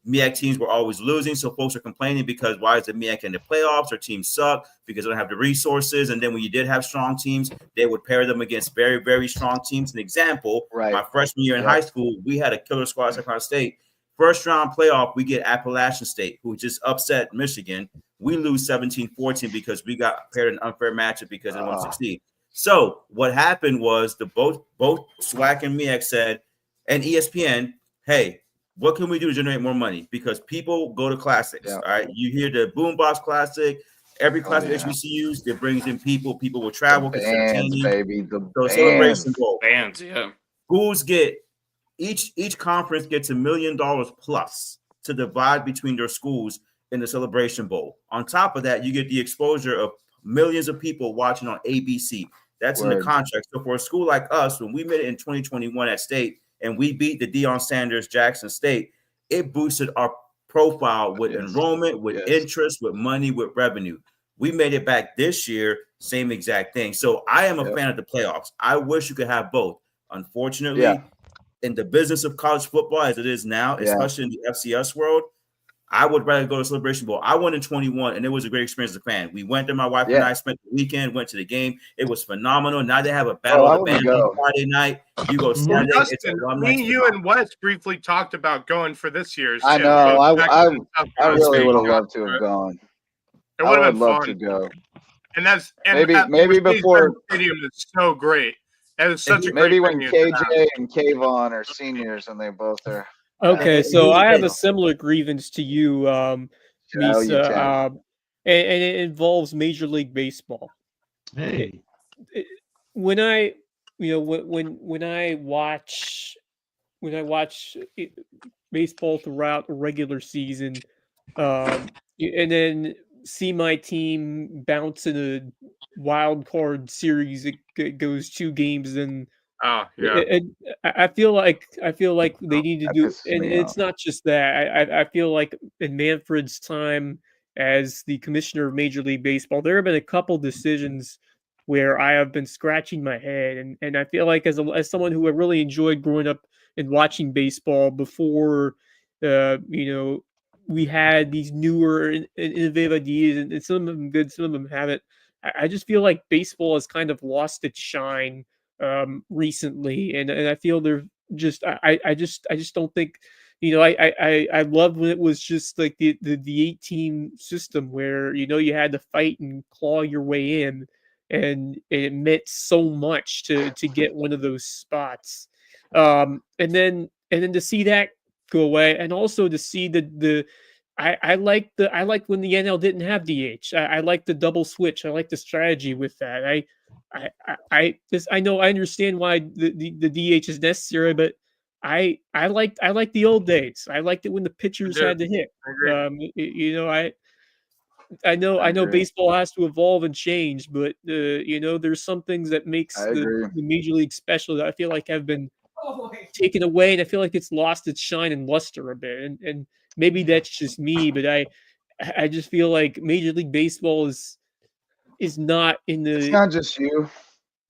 Speaker 7: MEAC teams were always losing, so folks are complaining because why is the MEAC in the playoffs? Their teams suck because they don't have the resources. And then when you did have strong teams, they would pair them against very, very strong teams. An example, my freshman year in high school, we had a killer squad at South State. First round playoff, we get Appalachian State, who just upset Michigan. We lose 17-14 because we got paired an unfair matchup because they want to succeed. So what happened was both SWAC and MEAC said, and ESPN, hey, what can we do to generate more money? Because people go to classics. All right. You hear the Boombox Classic, every classic HBCUs that brings in people. People will travel.
Speaker 1: The bands, baby. The
Speaker 7: Celebration Bowl.
Speaker 4: Bands,
Speaker 7: Schools get each conference gets $1 million plus to divide between their schools in the Celebration Bowl. On top of that, you get the exposure of millions of people watching on ABC. That's in the contract. So for a school like us, when we made it in 2021 at State, and we beat the Deion Sanders Jackson State, it boosted our profile with enrollment, with interest, with money, with revenue. We made it back this year, same exact thing. So I am a fan of the playoffs. I wish you could have both. Unfortunately, in the business of college football as it is now, especially in the FCS world, I would rather go to Celebration Bowl. I went in 21, and it was a great experience as a fan. We went there, my wife and I spent the weekend, went to the game. It was phenomenal. Now they have a battle of the band on Friday night. You go Sunday.
Speaker 3: Justin, you and Wes briefly talked about going for this year's.
Speaker 1: I know. I really would have loved to have gone.
Speaker 3: It would have been fun
Speaker 1: to go.
Speaker 3: And that's
Speaker 1: maybe before
Speaker 3: stadium is so great. It was such a
Speaker 1: maybe
Speaker 3: great
Speaker 1: when KJ and Kayvon are seniors and they both are.
Speaker 6: Okay, so I have a similar grievance to you, Misa, and it involves Major League Baseball.
Speaker 5: Hey,
Speaker 6: when I watch baseball throughout the regular season, and then see my team bounce in a wild card series, it goes 2 games and. I feel like they need to do, and it's not just that. I feel like in Manfred's time as the commissioner of Major League Baseball, there have been a couple decisions where I have been scratching my head, and I feel like as someone who really enjoyed growing up and watching baseball before, we had these newer and innovative ideas, and some of them good, some of them haven't. I just feel like baseball has kind of lost its shine recently, and I feel they're just I just don't think, I loved when it was just like the 8-team system where you had to fight and claw your way in, and it meant so much to get one of those spots, and then to see that go away, and also to see I like when the NL didn't have DH. I like the double switch. I like the strategy with that. I understand why the DH is necessary, but I like the old days. I liked it when the pitchers had to hit. I know baseball has to evolve and change, but there's some things that makes the Major League special that I feel like have been taken away, and I feel like it's lost its shine and luster a bit. And maybe that's just me, but I just feel like Major League Baseball is not in the.
Speaker 1: It's not just you.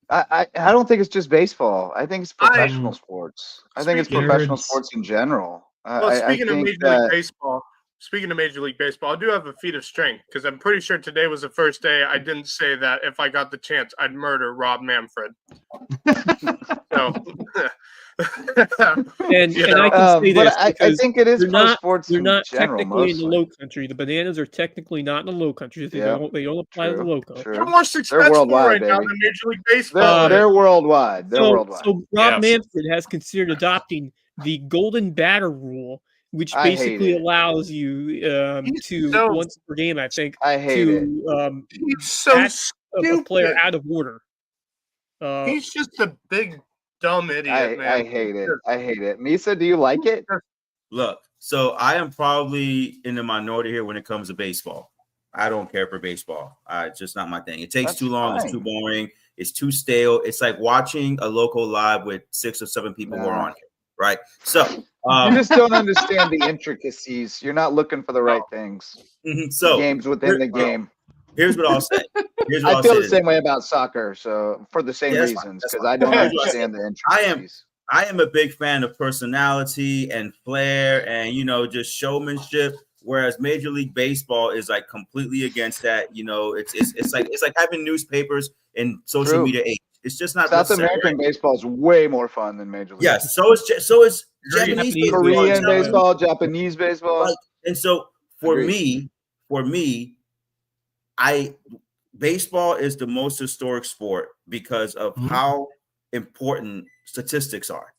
Speaker 1: I don't think it's just baseball. I think it's professional sports. I think it's professional sports in general.
Speaker 3: Well, speaking of Major League Baseball, speaking of Major League Baseball, I do have a feat of strength because I'm pretty sure today was the first day I didn't say that if I got the chance, I'd murder Rob Manfred. So,
Speaker 6: and
Speaker 3: You
Speaker 6: and I
Speaker 3: know,
Speaker 6: can say
Speaker 1: but
Speaker 6: this
Speaker 1: I
Speaker 6: because
Speaker 1: think it is
Speaker 6: they're
Speaker 1: pro
Speaker 6: not
Speaker 1: sports
Speaker 6: they're
Speaker 1: in
Speaker 6: not
Speaker 1: general,
Speaker 6: technically in the
Speaker 1: mostly.
Speaker 6: low country. The Bananas are technically not in the low country. They
Speaker 1: Yeah,
Speaker 6: don't apply to the loco.
Speaker 3: they're
Speaker 1: True.
Speaker 3: more successful
Speaker 1: worldwide,
Speaker 3: right now
Speaker 1: baby.
Speaker 3: than Major League Baseball.
Speaker 1: They're worldwide. They're worldwide.
Speaker 6: So Rob
Speaker 4: Yeah.
Speaker 6: Manfred has considered adopting the golden batter rule, which
Speaker 1: I hate
Speaker 6: basically
Speaker 1: it.
Speaker 6: allows you
Speaker 3: He's
Speaker 6: to
Speaker 3: so-
Speaker 6: once per game, I think,
Speaker 1: I hate it.
Speaker 6: to
Speaker 3: He's so
Speaker 6: bat a player
Speaker 3: stupid.
Speaker 6: out of order.
Speaker 3: He's just a big dumb idiot, man.
Speaker 1: I hate it. I hate it. Misa, do you like it?
Speaker 7: Look, so I am probably in the minority here when it comes to baseball. I don't care for baseball. It's just not my thing. It takes
Speaker 1: That's
Speaker 7: too long. It's too
Speaker 1: fine.
Speaker 7: boring. It's too stale. It's like watching a local live with 6 or 7 people who are on it, right? So
Speaker 1: You just don't understand the intricacies. You're not looking for the right things.
Speaker 7: so
Speaker 1: Games within the game.
Speaker 7: here's what I'll say. Here's what
Speaker 1: I
Speaker 7: I'll
Speaker 1: feel
Speaker 7: say
Speaker 1: the
Speaker 7: to
Speaker 1: same way about soccer, so for the same
Speaker 7: Yeah, that's fine,
Speaker 1: reasons,
Speaker 7: that's
Speaker 1: because
Speaker 7: fine.
Speaker 1: I don't
Speaker 7: Here's what I
Speaker 1: understand the
Speaker 7: I am-
Speaker 1: intricacies.
Speaker 7: I am a big fan of personality and flair and, just showmanship. Whereas Major League Baseball is like completely against that. It's like having newspapers in social
Speaker 1: True.
Speaker 7: media age. It's just not
Speaker 1: South
Speaker 7: necessary.
Speaker 1: American baseball is way more fun than Major League.
Speaker 7: Yes, so is Japanese
Speaker 6: Japanese
Speaker 7: baseball.
Speaker 1: Korean baseball, Japanese baseball.
Speaker 7: Like, and so for
Speaker 1: Agreed.
Speaker 7: me, baseball is the most historic sport because of how important statistics are.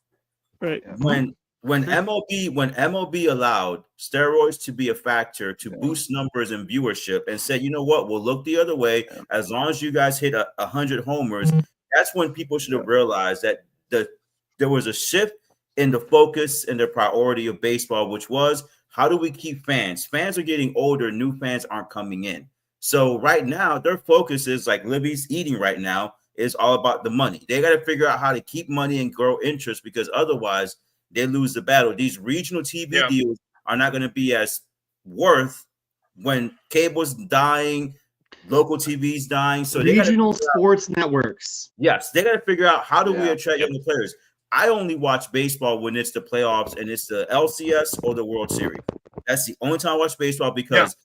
Speaker 6: Right.
Speaker 7: When MLB allowed steroids to be a factor to boost numbers and viewership and said, you know what, we'll look the other way as long as you guys hit 100 homers. That's when people should have realized that there was a shift in the focus and the priority of baseball, which was how do we keep fans? Fans are getting older, new fans aren't coming in. So right now, their focus is like Libby's eating right now is all about the money. They got to figure out how to keep money and grow interest because otherwise they lose the battle. These regional TV deals are not going to be as worth when cable's dying, local TV's dying. So
Speaker 5: Regional sports networks.
Speaker 7: Yes, they got to figure out how do we
Speaker 1: Yeah.
Speaker 7: attract younger players. I only watch baseball when it's the playoffs and it's the LCS or the World Series. That's the only time I watch baseball because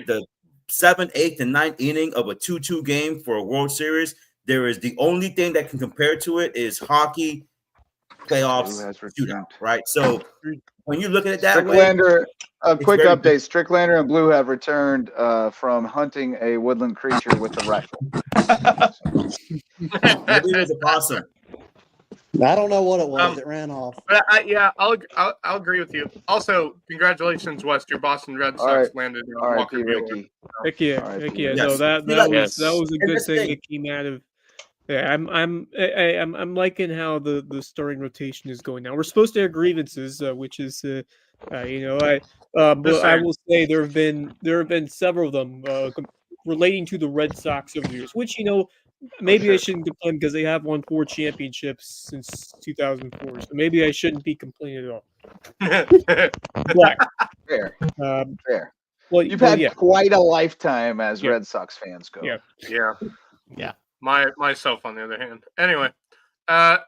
Speaker 7: the 7th, 8th, and 9th inning of a 2-2 game for a World Series, there is the only thing that can compare to it is hockey playoffs shootout, right? So when you look at it that
Speaker 1: Stricklander,
Speaker 7: way,
Speaker 1: a quick
Speaker 7: very
Speaker 1: update. Stricklander and Blue have returned from hunting a woodland creature with a rifle.
Speaker 7: Maybe it was a possum.
Speaker 2: I don't know what it was. It ran off.
Speaker 3: But I'll agree with you. Also, congratulations, West. Your Boston Red Sox
Speaker 1: All right.
Speaker 3: landed
Speaker 1: All right,
Speaker 3: Walker Buehler.
Speaker 1: Ricky.
Speaker 6: Heck yeah,
Speaker 1: All right,
Speaker 6: heck yeah.
Speaker 7: yes.
Speaker 6: No, that
Speaker 7: Yes.
Speaker 6: was a
Speaker 7: And
Speaker 6: good
Speaker 7: that's the
Speaker 6: thing
Speaker 7: thing.
Speaker 6: that came out of. Yeah, I'm liking how the starting rotation is going now. We're supposed to have grievances, which is, but I will say there have been several of them relating to the Red Sox over the years, which maybe I shouldn't complain because they have won 4 championships since 2004, so maybe I shouldn't be complaining at all. But
Speaker 1: Fair. Fair.
Speaker 6: Well,
Speaker 1: You've had quite a lifetime as Red Sox fans go.
Speaker 3: Yeah.
Speaker 2: Yeah.
Speaker 3: Myself, on the other hand. Anyway,
Speaker 1: Kevin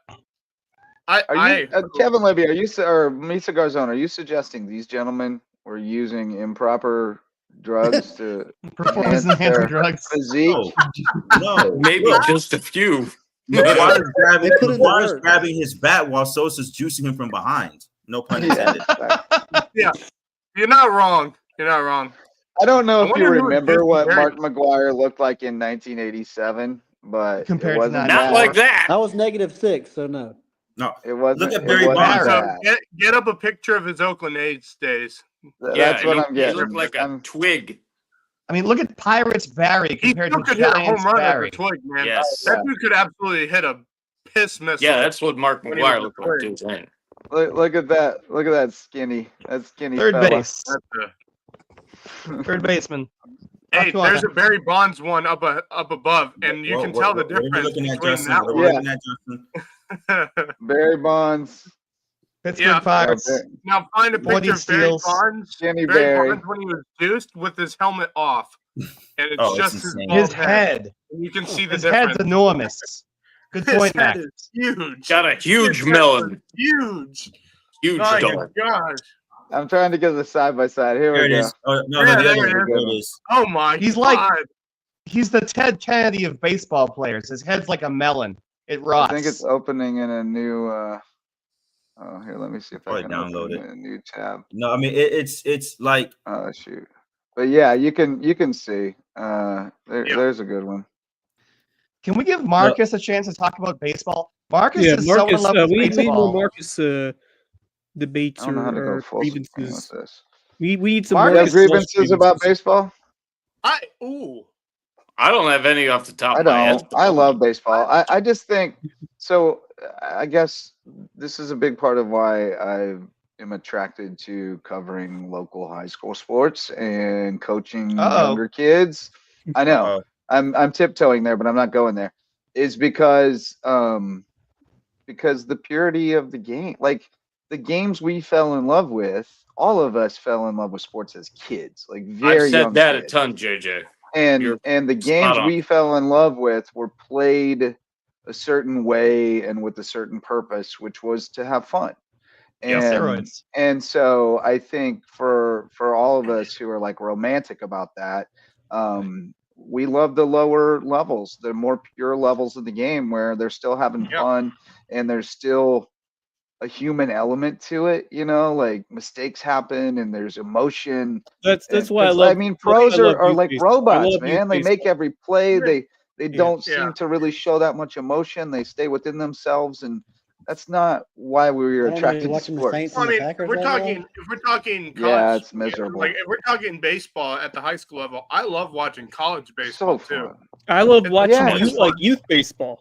Speaker 1: Libby, or Misa Garzón, are you suggesting these gentlemen were using improper drugs to
Speaker 5: Performance
Speaker 1: enhance
Speaker 5: enhancing
Speaker 1: their
Speaker 5: drugs.
Speaker 1: physique?
Speaker 7: No,
Speaker 4: Maybe just a few.
Speaker 7: McGuire's
Speaker 2: They put in the work.
Speaker 7: grabbing his bat while Sosa's juicing him from behind. No pun intended.
Speaker 3: you're not wrong. You're not wrong.
Speaker 1: I don't know
Speaker 3: I
Speaker 1: if you
Speaker 3: wonder who
Speaker 1: remember what
Speaker 3: Justin
Speaker 1: Mark McGuire looked like in 1987, but
Speaker 5: Compared
Speaker 1: it
Speaker 5: to
Speaker 1: wasn't
Speaker 4: Not like that.
Speaker 2: I was -6, so no.
Speaker 7: No,
Speaker 1: It wasn't.
Speaker 7: Look at
Speaker 1: it
Speaker 7: Barry
Speaker 1: wasn't
Speaker 7: Bonds.
Speaker 1: that.
Speaker 3: Get up a picture of his Oakland A's days.
Speaker 1: That's what I'm
Speaker 4: He
Speaker 1: getting.
Speaker 4: looked like a
Speaker 1: I'm-
Speaker 4: twig.
Speaker 5: I mean, look at Pirates Barry
Speaker 3: He
Speaker 5: compared
Speaker 3: still
Speaker 5: to
Speaker 3: could hit a home
Speaker 5: Giants
Speaker 3: run
Speaker 5: Barry.
Speaker 3: at the twig, man.
Speaker 4: Yes.
Speaker 3: That dude could absolutely hit a piss missile.
Speaker 4: Yeah, that's what Mark
Speaker 3: When he
Speaker 4: McGuire
Speaker 3: was
Speaker 4: looked
Speaker 3: a
Speaker 4: like
Speaker 3: twig.
Speaker 4: too. Dang.
Speaker 1: Look at that. Look at that skinny.
Speaker 5: Third
Speaker 1: fella.
Speaker 5: base. Third baseman.
Speaker 3: Hey,
Speaker 5: Come on.
Speaker 3: there's a Barry Bonds one up above, and you can tell the
Speaker 7: What are we
Speaker 3: difference
Speaker 7: looking at,
Speaker 3: between
Speaker 7: Justin?
Speaker 3: that
Speaker 7: What are
Speaker 3: one.
Speaker 7: we looking at, Justin?
Speaker 1: Barry Bonds.
Speaker 5: Pittsburgh
Speaker 3: Yeah.
Speaker 5: Pirates.
Speaker 3: Now find a
Speaker 5: 40
Speaker 3: picture of Barry
Speaker 5: steals.
Speaker 3: Bonds.
Speaker 1: Skinny
Speaker 3: Barry
Speaker 1: Barry.
Speaker 3: Bonds when he was juiced with his helmet off, and it's
Speaker 7: Oh, it's
Speaker 3: just his
Speaker 7: insane.
Speaker 3: bald
Speaker 5: His head.
Speaker 3: And you can see the
Speaker 5: His
Speaker 3: difference.
Speaker 5: head's enormous. Good
Speaker 3: His
Speaker 5: point,
Speaker 3: head
Speaker 5: Mac.
Speaker 3: is huge.
Speaker 4: Got a huge
Speaker 3: His head
Speaker 4: melon.
Speaker 3: was Huge.
Speaker 4: Huge
Speaker 3: Oh my
Speaker 4: dog.
Speaker 3: gosh.
Speaker 1: I'm trying to get the side by side. Here
Speaker 7: There
Speaker 1: we
Speaker 7: it
Speaker 1: go.
Speaker 7: is. Oh, no,
Speaker 3: Yeah,
Speaker 7: the
Speaker 3: there
Speaker 7: other
Speaker 3: it
Speaker 7: one.
Speaker 3: is.
Speaker 7: There it is.
Speaker 3: Oh my
Speaker 5: He's
Speaker 3: God.
Speaker 5: like he's the Ted Kennedy of baseball players. His head's like a melon. It rots.
Speaker 1: I think it's opening in a new. Oh, here, let me see if I
Speaker 7: Probably
Speaker 1: can
Speaker 7: download
Speaker 1: open
Speaker 7: it.
Speaker 1: in a new tab.
Speaker 7: No, I mean it's like
Speaker 1: Oh shoot! But yeah, you can see. There's a good one.
Speaker 5: Can we give Marcus a chance to talk about baseball? Marcus
Speaker 6: Yeah,
Speaker 5: is so in
Speaker 6: Marcus.
Speaker 5: love with
Speaker 6: We need more
Speaker 5: baseball.
Speaker 6: Marcus debates
Speaker 1: I don't know how to go
Speaker 6: or
Speaker 1: full screen with
Speaker 6: grievances.
Speaker 1: this.
Speaker 6: We need some
Speaker 5: Marcus-
Speaker 1: You have
Speaker 6: Marcus Walsh
Speaker 1: grievances about baseball?
Speaker 4: I don't have any off the top
Speaker 1: I
Speaker 4: of my head.
Speaker 1: don't. I love baseball. I just think so. I guess this is a big part of why I am attracted to covering local high school sports and coaching younger kids. I know I'm tiptoeing there, but I'm not going there. Is because the purity of the game, like the games we fell in love with. All of us fell in love with sports as kids, like very
Speaker 4: I've said
Speaker 1: young
Speaker 4: that
Speaker 1: kids.
Speaker 4: a ton, JJ.
Speaker 1: And the games
Speaker 4: on.
Speaker 1: we fell in love with were played a certain way and with a certain purpose, which was to have fun. And so I think for all of us who are like romantic about that, we love the lower levels, the more pure levels of the game where they're still having fun and there's still a human element to it, like mistakes happen and there's emotion.
Speaker 6: That's why I love.
Speaker 1: I mean, pros are like robots,
Speaker 6: youth
Speaker 1: man. They make every play. They don't seem to really show that much emotion. They stay within themselves, and that's not why we were attracted to sports.
Speaker 2: I mean,
Speaker 3: if we're talking college,
Speaker 1: yeah, it's miserable.
Speaker 3: Like if we're talking baseball at the high school level, I love watching college baseball too.
Speaker 6: I love watching
Speaker 3: fun.
Speaker 6: youth baseball.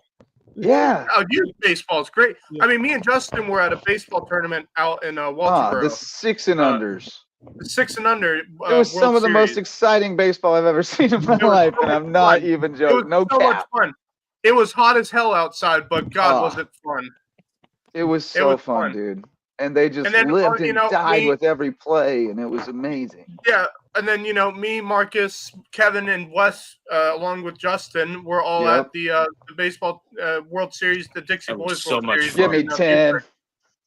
Speaker 1: Yeah.
Speaker 3: Oh, youth baseball is great. I mean, me and Justin were at a baseball tournament out in Walterboro.
Speaker 1: The 6 and unders.
Speaker 3: The 6 and under.
Speaker 1: It was some of the most exciting baseball I've ever seen in my life, and I'm not even joking. No
Speaker 3: so
Speaker 1: cap.
Speaker 3: much fun. It was hot as hell outside, but God, was it fun?
Speaker 1: It was so fun, dude. And they just lived and died with every play, and it was amazing.
Speaker 3: Yeah, and then me, Marcus, Kevin, and Wes, along with Justin, were all at the baseball World Series, the Dixie Boys World Series.
Speaker 1: Give me 10.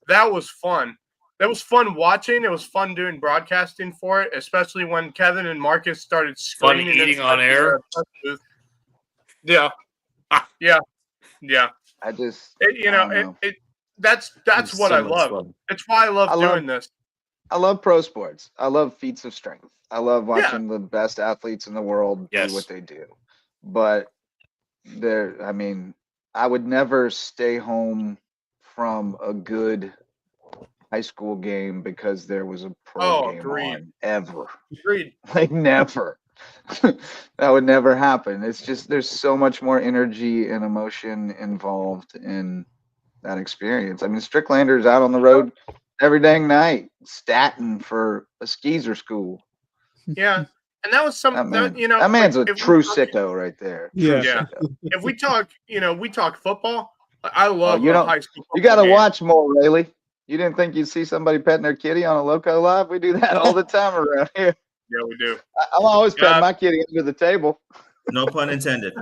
Speaker 3: That was fun. That was fun watching. It was fun doing broadcasting for it, especially when Kevin and Marcus started screaming.
Speaker 4: Fun eating on air.
Speaker 3: Yeah.
Speaker 1: I just,
Speaker 3: that's what I love. It's why I love doing this.
Speaker 1: I love pro sports. I love feats of strength. I love watching the best athletes in the world do what they do. But I would never stay home from a good high school game because there was a pro game on ever.
Speaker 3: Agreed.
Speaker 1: Like never. That would never happen. It's just there's so much more energy and emotion involved in that experience. I mean, Stricklander's out on the road every dang night, statting for a skeezer school.
Speaker 3: Yeah, and that was
Speaker 1: that man's a true sicko right there.
Speaker 3: Yeah. If we talk, we talk football. I love high school.
Speaker 1: You got to watch more, Rayleigh. You didn't think you'd see somebody petting their kitty on a Loco Live? We do that all the time around here.
Speaker 3: Yeah, we do.
Speaker 1: I'm always petting my kitty under the table.
Speaker 7: No pun intended.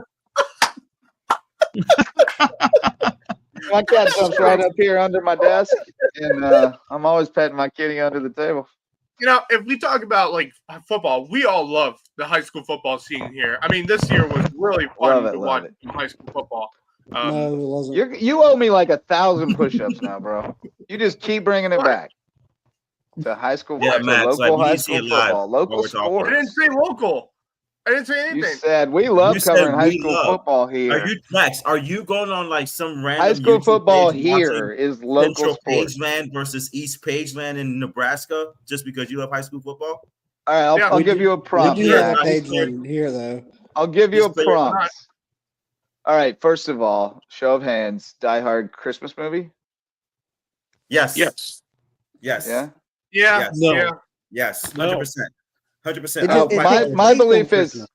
Speaker 1: My cat jumps right up here under my desk, and I'm always petting my kitty under the table.
Speaker 3: If we talk about like football, we all love the high school football scene here. I mean, this year was really fun to watch high school football.
Speaker 2: No, it wasn't.
Speaker 1: You owe me like 1,000 push-ups now, bro. You just keep bringing it back to high school.
Speaker 7: Yeah, Matt,
Speaker 1: local high school football, local sports.
Speaker 3: I didn't say local. I didn't say anything.
Speaker 1: You said we love covering high school football here.
Speaker 7: Are you going on like some random
Speaker 1: high school
Speaker 7: YouTube
Speaker 1: football
Speaker 7: page
Speaker 1: here is local
Speaker 7: Central
Speaker 1: sports.
Speaker 7: Pageland versus East Pageland in Nebraska just because you love high school football?
Speaker 1: All right, I'll give you a prompt.
Speaker 2: We do have Pageland here, though.
Speaker 1: I'll give you a prompt. All right, first of all, show of hands, Die Hard Christmas movie?
Speaker 7: Yes.
Speaker 4: Yes.
Speaker 7: Yes.
Speaker 1: Yeah?
Speaker 3: Yeah.
Speaker 7: Yes.
Speaker 6: No.
Speaker 3: Yeah.
Speaker 7: Yes. 100%. 100%.
Speaker 1: My belief is,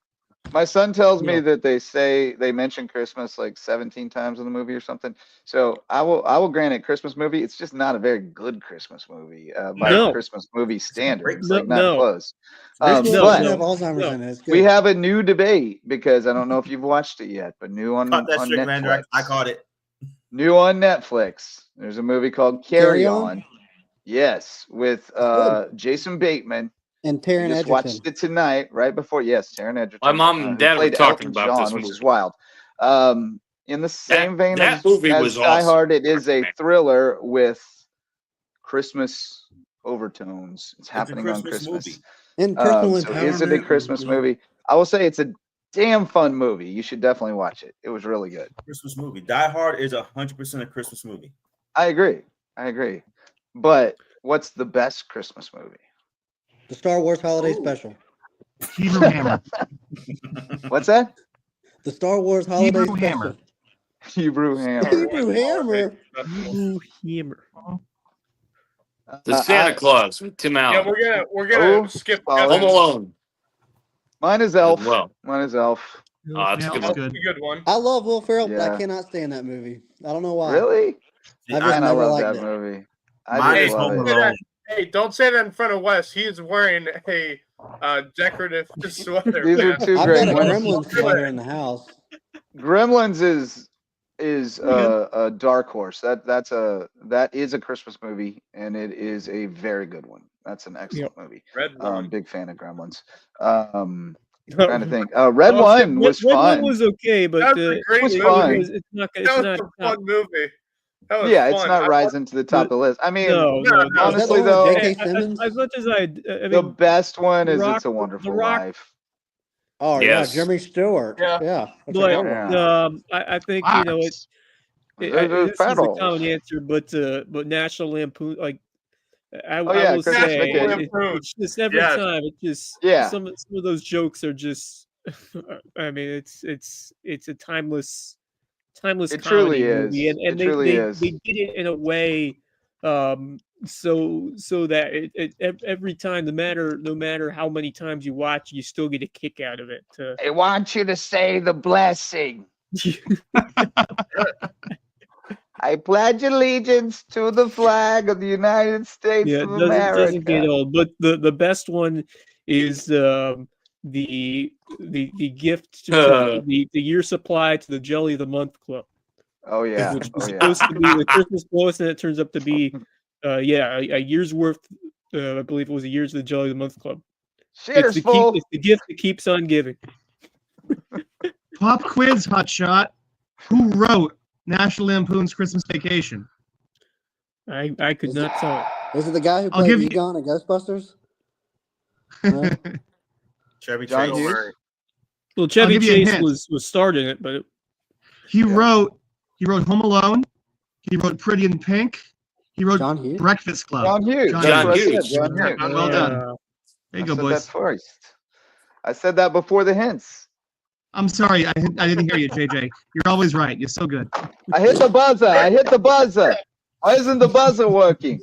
Speaker 1: my son tells me that they mention Christmas like 17 times in the movie or something. So I will grant it, Christmas movie. It's just not a very good Christmas movie by Christmas movie standards. Like not close. But we have a new debate because I don't know if you've watched it yet, but new on Netflix.
Speaker 7: I caught it.
Speaker 1: New on Netflix. There's a movie called Carry On. Yes, with Jason Bateman.
Speaker 2: And Taron
Speaker 1: Just
Speaker 2: Egerton.
Speaker 1: watched it tonight, right before. Yes, Taron Egerton.
Speaker 4: My mom and dad were
Speaker 1: played
Speaker 4: talking
Speaker 1: Elton
Speaker 4: about
Speaker 1: John,
Speaker 4: this
Speaker 1: which
Speaker 4: movie.
Speaker 1: is wild. In the same vein
Speaker 4: that
Speaker 1: as,
Speaker 4: movie
Speaker 1: as
Speaker 4: was
Speaker 1: Die
Speaker 4: awesome.
Speaker 1: Hard, it is a thriller with Christmas overtones. It's happening on Christmas.
Speaker 7: Movie.
Speaker 2: And personal
Speaker 1: So is it a
Speaker 2: empowerment.
Speaker 1: Christmas movie? I will say it's a damn fun movie. You should definitely watch it. It was really good.
Speaker 7: Christmas movie. Die Hard is 100% a Christmas movie.
Speaker 1: I agree. But what's the best Christmas movie?
Speaker 2: The Star Wars Holiday Special.
Speaker 5: Hebrew Hammer.
Speaker 1: What's that?
Speaker 2: The Star Wars Holiday
Speaker 5: Hebrew
Speaker 2: Special.
Speaker 5: Hammer.
Speaker 1: Hebrew Hammer.
Speaker 2: Hebrew Hammer.
Speaker 6: Hebrew Hammer.
Speaker 4: The Santa Claus with Tim Allen.
Speaker 3: Yeah, we're gonna skip
Speaker 1: solid.
Speaker 4: Home Alone.
Speaker 1: Mine is Elf.
Speaker 4: Well.
Speaker 1: Mine is Elf.
Speaker 4: That's
Speaker 5: Yeah,
Speaker 4: a good
Speaker 5: that's
Speaker 4: one.
Speaker 5: good.
Speaker 3: a good one.
Speaker 2: I love Will Ferrell, but
Speaker 1: Yeah.
Speaker 2: I cannot stand that movie. I don't know why.
Speaker 1: Really?
Speaker 2: I just
Speaker 1: Man, I
Speaker 2: never
Speaker 1: love
Speaker 2: liked
Speaker 1: that
Speaker 2: it.
Speaker 1: movie.
Speaker 7: Mine
Speaker 1: I
Speaker 7: is
Speaker 1: just love
Speaker 7: Home
Speaker 1: it.
Speaker 7: Alone.
Speaker 3: Hey, don't say that in front of Wes. He's wearing a decorative sweater.
Speaker 1: These are
Speaker 3: man.
Speaker 1: two
Speaker 2: I've
Speaker 1: great
Speaker 2: got a
Speaker 1: ones.
Speaker 2: Gremlins sweater in the house.
Speaker 1: Gremlins is a dark horse. That is a Christmas movie, and it is a very good one. That's an excellent movie.
Speaker 3: Red one.
Speaker 1: Big fan of Gremlins. Trying to think. Red
Speaker 6: Oh,
Speaker 1: One was
Speaker 6: Red
Speaker 1: fun.
Speaker 6: One was okay, but
Speaker 3: That was a great
Speaker 1: was
Speaker 3: movie.
Speaker 1: fun.
Speaker 6: It's not. It's
Speaker 3: That was
Speaker 6: not.
Speaker 3: a fun movie. That was
Speaker 1: Yeah,
Speaker 3: fun.
Speaker 1: it's not rising to the top of the list. I mean,
Speaker 6: No.
Speaker 1: honestly
Speaker 2: Is that the
Speaker 1: though,
Speaker 2: one with J.K. Simmons?
Speaker 6: As much as I mean,
Speaker 1: the best one is
Speaker 6: Rock-
Speaker 1: It's a Wonderful
Speaker 6: The Rock-
Speaker 1: Life.
Speaker 2: Oh
Speaker 4: Yes.
Speaker 2: yeah, Jimmy Stewart.
Speaker 3: Yeah.
Speaker 2: That's a
Speaker 6: but
Speaker 2: good one.
Speaker 1: Yeah.
Speaker 6: I think
Speaker 5: Fox.
Speaker 6: this is a
Speaker 1: Pedals.
Speaker 6: common answer, but National Lampoon, like I
Speaker 1: Oh, yeah,
Speaker 6: will
Speaker 1: Christmas
Speaker 6: say,
Speaker 1: Vacation.
Speaker 6: it's just every
Speaker 3: Yes.
Speaker 6: time. It just
Speaker 1: Yeah.
Speaker 6: some of those jokes are just. I mean, it's a timeless
Speaker 1: It
Speaker 6: comedy
Speaker 1: truly
Speaker 6: movie,
Speaker 1: is.
Speaker 6: and
Speaker 1: It
Speaker 6: they
Speaker 1: truly is.
Speaker 6: did it in a way, so that every time, no matter how many times you watch, you still get a kick out of it.
Speaker 1: I want you to say the blessing. I pledge allegiance to the flag of the United States
Speaker 6: Yeah,
Speaker 1: of
Speaker 6: it doesn't get
Speaker 1: America.
Speaker 6: old. But the best one is the gift to the year supply to the Jelly of the Month Club,
Speaker 1: Oh yeah.
Speaker 6: which was
Speaker 1: Oh yeah.
Speaker 6: supposed to be the Christmas bonus, and it turns up to be a year's worth. I believe it was a year's of the Jelly of the Month Club.
Speaker 1: Shitter's full.
Speaker 6: It's the gift that keeps on giving.
Speaker 5: Pop quiz, hotshot. Who wrote National Lampoon's Christmas Vacation?
Speaker 6: I could not tell it.
Speaker 2: Is it the guy who
Speaker 5: I'll
Speaker 2: played
Speaker 5: give you-
Speaker 2: Egon in Ghostbusters? No?
Speaker 7: Chevy
Speaker 1: John
Speaker 7: Chase.
Speaker 1: Hughes?
Speaker 6: Well, Chevy
Speaker 5: give you a
Speaker 6: Chase
Speaker 5: hint.
Speaker 6: was starred in it, but
Speaker 5: He wrote Home Alone. He wrote Pretty in Pink. He wrote
Speaker 2: John Hughes?
Speaker 5: Breakfast Club.
Speaker 1: John Hughes.
Speaker 5: John
Speaker 1: That's what I
Speaker 4: Hughes.
Speaker 1: said, John Hughes.
Speaker 5: Well done. There you
Speaker 1: I
Speaker 5: go,
Speaker 1: said
Speaker 5: boys.
Speaker 1: that first. I said that before the hints.
Speaker 5: I'm sorry, I didn't hear you, JJ. You're always right. You're so good.
Speaker 1: I hit the buzzer. Why isn't the buzzer working?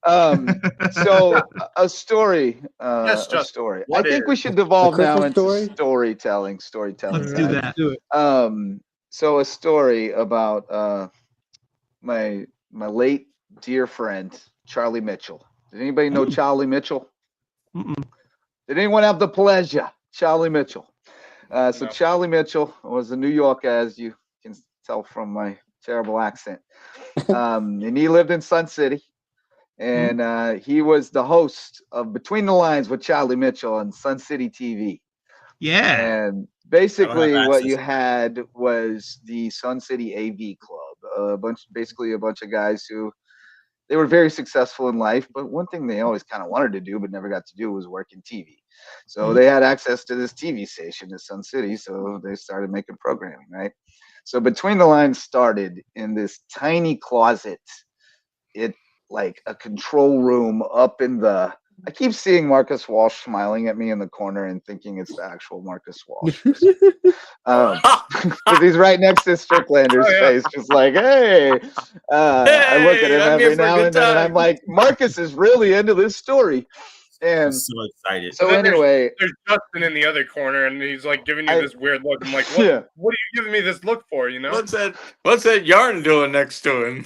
Speaker 1: So a story.
Speaker 3: Yes,
Speaker 1: A
Speaker 3: Justin.
Speaker 1: story. I
Speaker 3: What
Speaker 1: think
Speaker 3: is?
Speaker 1: we should devolve
Speaker 2: The
Speaker 1: now
Speaker 2: Christmas
Speaker 1: into
Speaker 2: story?
Speaker 1: storytelling.
Speaker 5: Let's do
Speaker 1: guys.
Speaker 5: that.
Speaker 1: So a story about my late dear friend Charlie Mitchell. Did anybody know Charlie Mitchell?
Speaker 5: Mm-mm.
Speaker 1: Did anyone have the pleasure? Charlie Mitchell. So
Speaker 3: No.
Speaker 1: Charlie Mitchell was a New Yorker, as you can tell from my terrible accent. And he lived in Sun City. And he was the host of Between the Lines with Charlie Mitchell on Sun City TV.
Speaker 5: Yeah.
Speaker 1: And basically
Speaker 7: access.
Speaker 1: what you had was the Sun City AV Club, basically a bunch of guys who they were very successful in life, but one thing they always kind of wanted to do but never got to do was work in TV. So they had access to this TV station in Sun City, so they started making programming, right? So Between the Lines started in this tiny closet, like a control room up in the. I keep seeing Marcus Walsh smiling at me in the corner and thinking it's the actual Marcus Walsh. Because he's right next to Stricklander's face, just like, hey. I look at him
Speaker 4: I'm here
Speaker 1: every
Speaker 4: for a
Speaker 1: now
Speaker 4: good
Speaker 1: and then, and I'm
Speaker 4: time.
Speaker 1: like, Marcus is really into this story.
Speaker 7: I'm
Speaker 1: And
Speaker 7: so excited.
Speaker 1: so
Speaker 3: then
Speaker 1: anyway,
Speaker 3: There's Justin in the other corner, and he's like giving you
Speaker 1: I-
Speaker 3: this weird look. I'm like, what?
Speaker 1: Yeah.
Speaker 3: What are you giving me this look for? You know?
Speaker 4: What's that yarn doing next to him?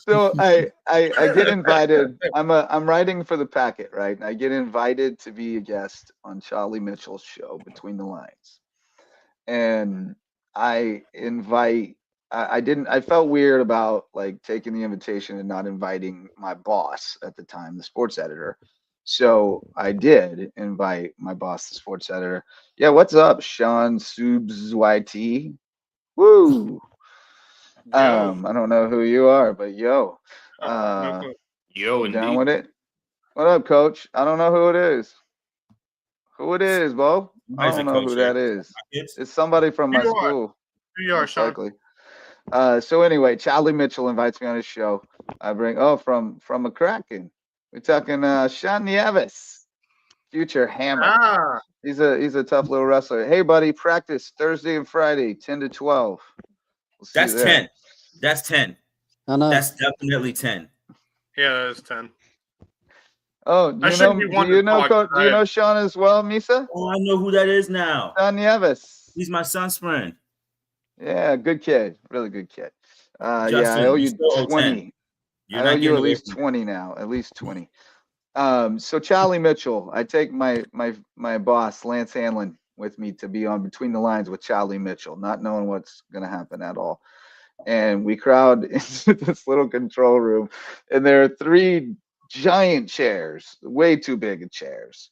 Speaker 1: so I get invited. I'm writing for the packet, right? I get invited to be a guest on Charlie Mitchell's show, Between the Lines, and I invite I felt weird about like taking the invitation and not inviting my boss at the time, the sports editor. So I did invite my boss, the sports editor. Yeah, what's up, Sean Subs YT? Woo! I don't know who you are, but yo,
Speaker 4: Yo,
Speaker 1: you down
Speaker 4: indeed.
Speaker 1: with it? What up, Coach? I don't know who it is. Who it is, Bo? I don't know who that is. It's somebody from my school.
Speaker 3: Who you are,
Speaker 1: Most
Speaker 3: Sean?
Speaker 1: likely. So anyway, Charlie Mitchell invites me on his show. I bring from McCracken. We're talking Sean Nieves, future Hammer.
Speaker 3: Ah,
Speaker 1: He's a tough little wrestler. Hey buddy, practice Thursday and Friday, 10 to 12. We'll see
Speaker 7: That's
Speaker 1: you there.
Speaker 7: 10. That's 10.
Speaker 2: I know.
Speaker 7: That's definitely 10.
Speaker 3: yeah, that is 10.
Speaker 1: Oh, do you know Sean as well, Misa?
Speaker 7: Oh, I know who that is now.
Speaker 1: Sean Nieves.
Speaker 7: He's my son's friend.
Speaker 1: Yeah, good kid. Really good kid.
Speaker 7: Justin,
Speaker 1: yeah, I owe you
Speaker 7: still owe
Speaker 1: 20. I owe you at least 20 now. At least 20. So Charlie Mitchell, I take my boss, Lance Hanlon, with me to be on Between the Lines with Charlie Mitchell, not knowing what's gonna happen at all. And we crowd into this little control room, and there are 3 giant chairs, way too big of chairs.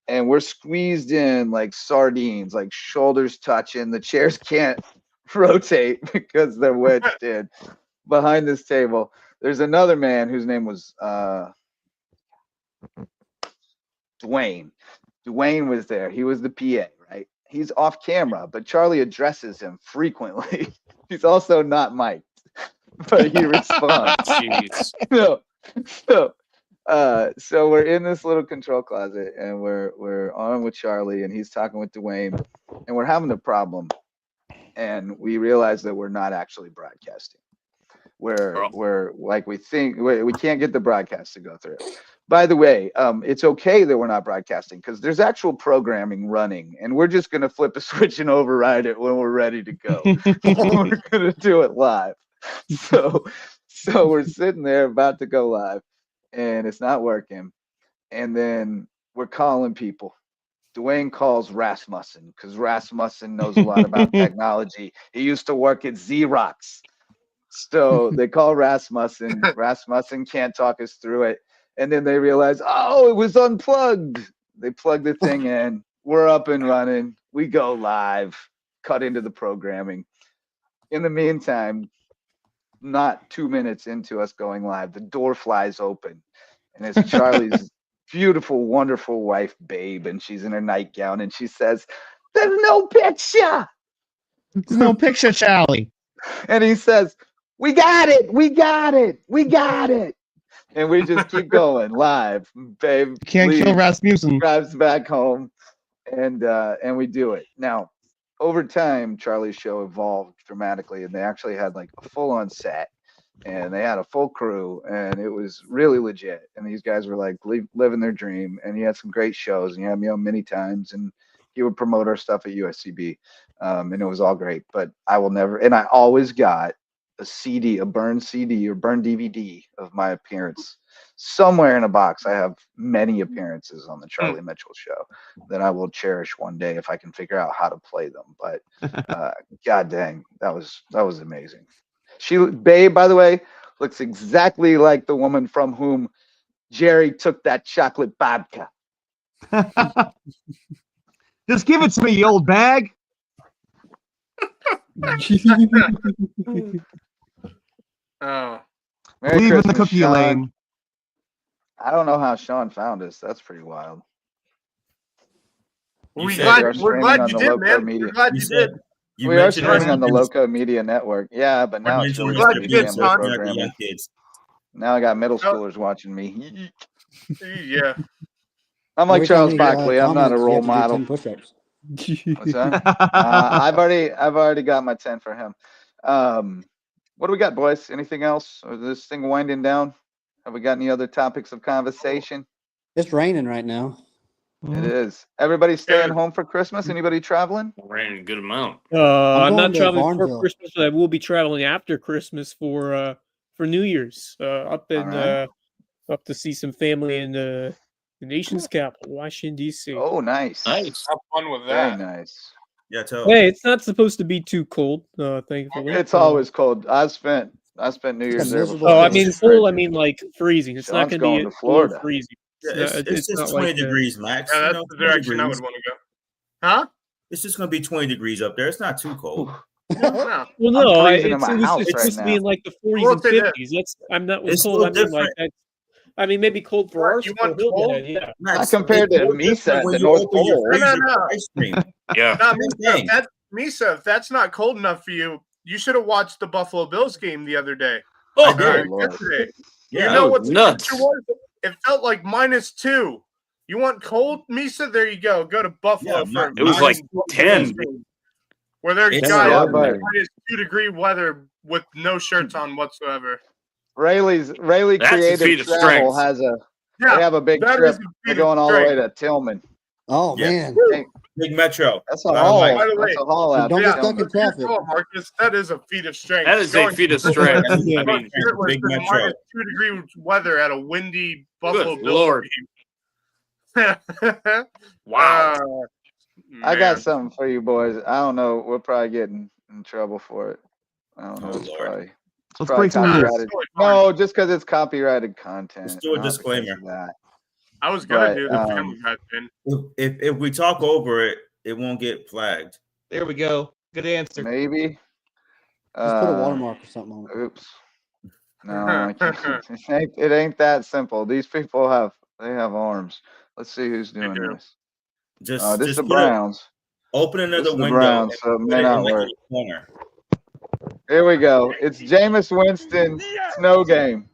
Speaker 1: And we're squeezed in like sardines, like shoulders touching. The chairs can't rotate because they're wedged in behind this table. There's another man whose name was Dwayne. Dwayne was there. He was the PA, right? He's off camera, but Charlie addresses him frequently. He's also not mic'd, but he responds.
Speaker 4: Jeez.
Speaker 1: So we're in this little control closet, and we're on with Charlie, and he's talking with Dwayne, and we're having a problem, and we realize that we're not actually broadcasting. We're like we think we can't get the broadcast to go through. By the way, it's okay that we're not broadcasting because there's actual programming running, and we're just gonna flip a switch and override it when we're ready to go. We're gonna do it live. So we're sitting there about to go live, and it's not working. And then we're calling people. Dwayne calls Rasmussen because Rasmussen knows a lot about technology. He used to work at Xerox. So they call Rasmussen. Rasmussen can't talk us through it. And then they realize, oh, it was unplugged. They plug the thing in. We're up and running. We go live, cut into the programming. In the meantime, not 2 minutes into us going live, the door flies open. And it's Charlie's beautiful, wonderful wife, Babe. And she's in her nightgown. And she says, there's no picture.
Speaker 5: There's no picture, Charlie.
Speaker 1: And he says, we got it. We got it. We got it. And we just keep going live. Babe
Speaker 5: Can't kill Rasmussen.
Speaker 1: Drives back home, and we do it. Now, over time, Charlie's show evolved dramatically, and they actually had like a full-on set, and they had a full crew, and it was really legit. And these guys were like living their dream. And he had some great shows, and he had me on many times, and he would promote our stuff at USCB, and it was all great. But I will never, and I always got a burned CD or burned DVD of my appearance somewhere in a box. I have many appearances on the Charlie Mitchell show that I will cherish one day if I can figure out how to play them. But god dang, that was amazing. Babe, by the way, looks exactly like the woman from whom Jerry took that chocolate babka.
Speaker 5: Just give it to me, you old bag.
Speaker 3: Oh,
Speaker 1: Merry
Speaker 5: Leave in the
Speaker 1: Christmas,
Speaker 5: cookie
Speaker 1: Sean.
Speaker 5: lane.
Speaker 1: I don't know how Sean found us. That's pretty wild.
Speaker 3: we're
Speaker 1: said
Speaker 3: glad,
Speaker 1: we are
Speaker 3: we're glad you
Speaker 1: streaming on
Speaker 3: did,
Speaker 1: the Loco
Speaker 3: man.
Speaker 1: Media.
Speaker 3: We're glad you did.
Speaker 1: We are streaming on the Loco Media Network. Yeah, but now it's really
Speaker 3: glad you did,
Speaker 1: family
Speaker 3: Sean.
Speaker 1: programming.
Speaker 7: Kids.
Speaker 1: Now I got middle schoolers watching me.
Speaker 3: Yeah.
Speaker 1: I'm like
Speaker 2: Every time
Speaker 1: Charles
Speaker 2: he,
Speaker 1: Barkley. I'm not a
Speaker 2: comments, you
Speaker 1: role
Speaker 2: have to do
Speaker 1: model.
Speaker 2: 10 push-ups.
Speaker 1: What's that? I've already got my 10 for him. What do we got, boys? Anything else? Or is this thing winding down? Have we got any other topics of conversation?
Speaker 2: It's raining right now.
Speaker 1: It is. Everybody staying home for Christmas? Anybody traveling?
Speaker 4: Ran a good amount.
Speaker 6: I'm not
Speaker 2: going to
Speaker 6: traveling for
Speaker 2: Barnville.
Speaker 6: Christmas, but I will be traveling after Christmas for New Year's. Up to see some family in the nation's capital, Washington D.C.
Speaker 1: Oh, nice.
Speaker 4: Nice.
Speaker 3: Have fun with
Speaker 1: Very
Speaker 3: that.
Speaker 1: nice.
Speaker 7: Yeah, tell.
Speaker 6: Hey, it's not supposed to be too cold. Thankfully,
Speaker 1: It's always cold. I spent New Year's there
Speaker 2: miserable
Speaker 1: before.
Speaker 6: Oh, I mean cold. I mean like freezing. It's not
Speaker 1: Sean's
Speaker 6: going to be
Speaker 1: going to Florida.
Speaker 6: freezing.
Speaker 7: Yeah, it's just
Speaker 6: not
Speaker 7: 20
Speaker 6: like
Speaker 7: degrees max.
Speaker 3: Yeah,
Speaker 7: you
Speaker 3: that's
Speaker 7: know,
Speaker 3: the
Speaker 7: 20
Speaker 3: direction I would
Speaker 7: degrees.
Speaker 3: want to go. Huh?
Speaker 7: It's just going to be 20 degrees up there. It's not too cold.
Speaker 3: No.
Speaker 6: Well,
Speaker 1: I'm
Speaker 6: no,
Speaker 1: freezing in
Speaker 6: it's,
Speaker 1: my
Speaker 6: it was,
Speaker 1: house
Speaker 6: it's
Speaker 1: right
Speaker 6: supposed to be
Speaker 1: now.
Speaker 6: in like the 40s
Speaker 3: Well,
Speaker 6: and
Speaker 3: say that.
Speaker 6: 50s. That's I'm not with
Speaker 7: It's
Speaker 6: cold. I
Speaker 7: still
Speaker 6: mean like
Speaker 7: different.
Speaker 6: that. I mean maybe cold for our
Speaker 3: You
Speaker 6: school.
Speaker 3: want cold?
Speaker 6: Yeah.
Speaker 7: Max,
Speaker 1: Not compared
Speaker 7: it's
Speaker 1: to
Speaker 7: no
Speaker 1: Mesa
Speaker 7: different
Speaker 1: at
Speaker 7: when
Speaker 1: the
Speaker 7: you
Speaker 1: North
Speaker 7: open your
Speaker 1: Pole.
Speaker 7: freezer
Speaker 3: No.
Speaker 7: for ice cream.
Speaker 4: Yeah.
Speaker 3: No,
Speaker 7: Same thing.
Speaker 3: Misa, if that's not cold enough for you, you should have watched the Buffalo Bills game the other day.
Speaker 7: I
Speaker 4: Oh,
Speaker 7: did.
Speaker 1: Lord.
Speaker 3: Yesterday.
Speaker 7: Yeah,
Speaker 3: You know
Speaker 4: that
Speaker 3: what
Speaker 4: was
Speaker 3: the
Speaker 4: nuts.
Speaker 3: temperature was? It felt like -2. You want cold, Misa? There you go. Go to Buffalo
Speaker 7: Yeah,
Speaker 3: for
Speaker 7: it was
Speaker 4: like
Speaker 3: Bills
Speaker 4: 10.
Speaker 3: game, where there's
Speaker 7: It's
Speaker 3: guys
Speaker 1: yeah,
Speaker 3: in
Speaker 1: but-
Speaker 3: -2-degree weather with no shirts on whatsoever.
Speaker 1: Rayleigh
Speaker 4: That's a
Speaker 1: Creative
Speaker 4: feat of
Speaker 1: Travel
Speaker 4: strength.
Speaker 1: has a.
Speaker 3: Yeah,
Speaker 1: They have a big
Speaker 3: that
Speaker 1: trip.
Speaker 3: is a feat
Speaker 1: They're
Speaker 3: of
Speaker 1: going all the way
Speaker 3: strength.
Speaker 1: to Tillman.
Speaker 2: Oh
Speaker 7: Yeah.
Speaker 2: man,
Speaker 7: Big Metro.
Speaker 1: That's a
Speaker 7: Lot of
Speaker 1: haul.
Speaker 7: life.
Speaker 3: By the way,
Speaker 1: That's a haul out
Speaker 2: don't
Speaker 1: to
Speaker 2: get stuck
Speaker 1: Tillman.
Speaker 2: in traffic.
Speaker 3: Come on, Marcus. That is a feat of strength.
Speaker 4: That is a
Speaker 3: Going
Speaker 4: feat of strength.
Speaker 6: Yeah.
Speaker 4: I mean,
Speaker 3: shirtless
Speaker 7: Big
Speaker 3: in
Speaker 7: Metro.
Speaker 3: -2-degree weather at a windy Buffalo
Speaker 4: Good
Speaker 3: Bills
Speaker 4: Lord.
Speaker 3: game.
Speaker 4: Wow.
Speaker 1: I got
Speaker 3: Man.
Speaker 1: something for you boys. I don't know. We'll probably get in trouble for it. I don't know.
Speaker 7: Oh,
Speaker 1: It's
Speaker 7: Lord.
Speaker 1: probably.
Speaker 5: Let's break some
Speaker 3: rules.
Speaker 1: copyrighted. No, just because it's copyrighted content.
Speaker 7: Let's do a
Speaker 1: not because
Speaker 7: disclaimer.
Speaker 1: of that.
Speaker 3: I was gonna
Speaker 1: But,
Speaker 3: do the Family Guy thing.
Speaker 7: If we talk over it, it won't get flagged.
Speaker 8: There we go. Good answer.
Speaker 1: Maybe.
Speaker 2: just put a watermark or something on it.
Speaker 1: Oops. No, I can't. It ain't that simple. These people have arms. Let's see who's doing
Speaker 3: do.
Speaker 1: this.
Speaker 7: Just
Speaker 1: This is the
Speaker 7: put it-
Speaker 1: Browns.
Speaker 7: Open
Speaker 1: This
Speaker 7: another
Speaker 1: is the
Speaker 7: window.
Speaker 1: Browns,
Speaker 7: and
Speaker 1: so it
Speaker 7: put
Speaker 1: may
Speaker 7: it
Speaker 1: not
Speaker 7: in, like,
Speaker 1: work.
Speaker 7: the corner.
Speaker 1: Here we go. It's Jameis Winston snow game.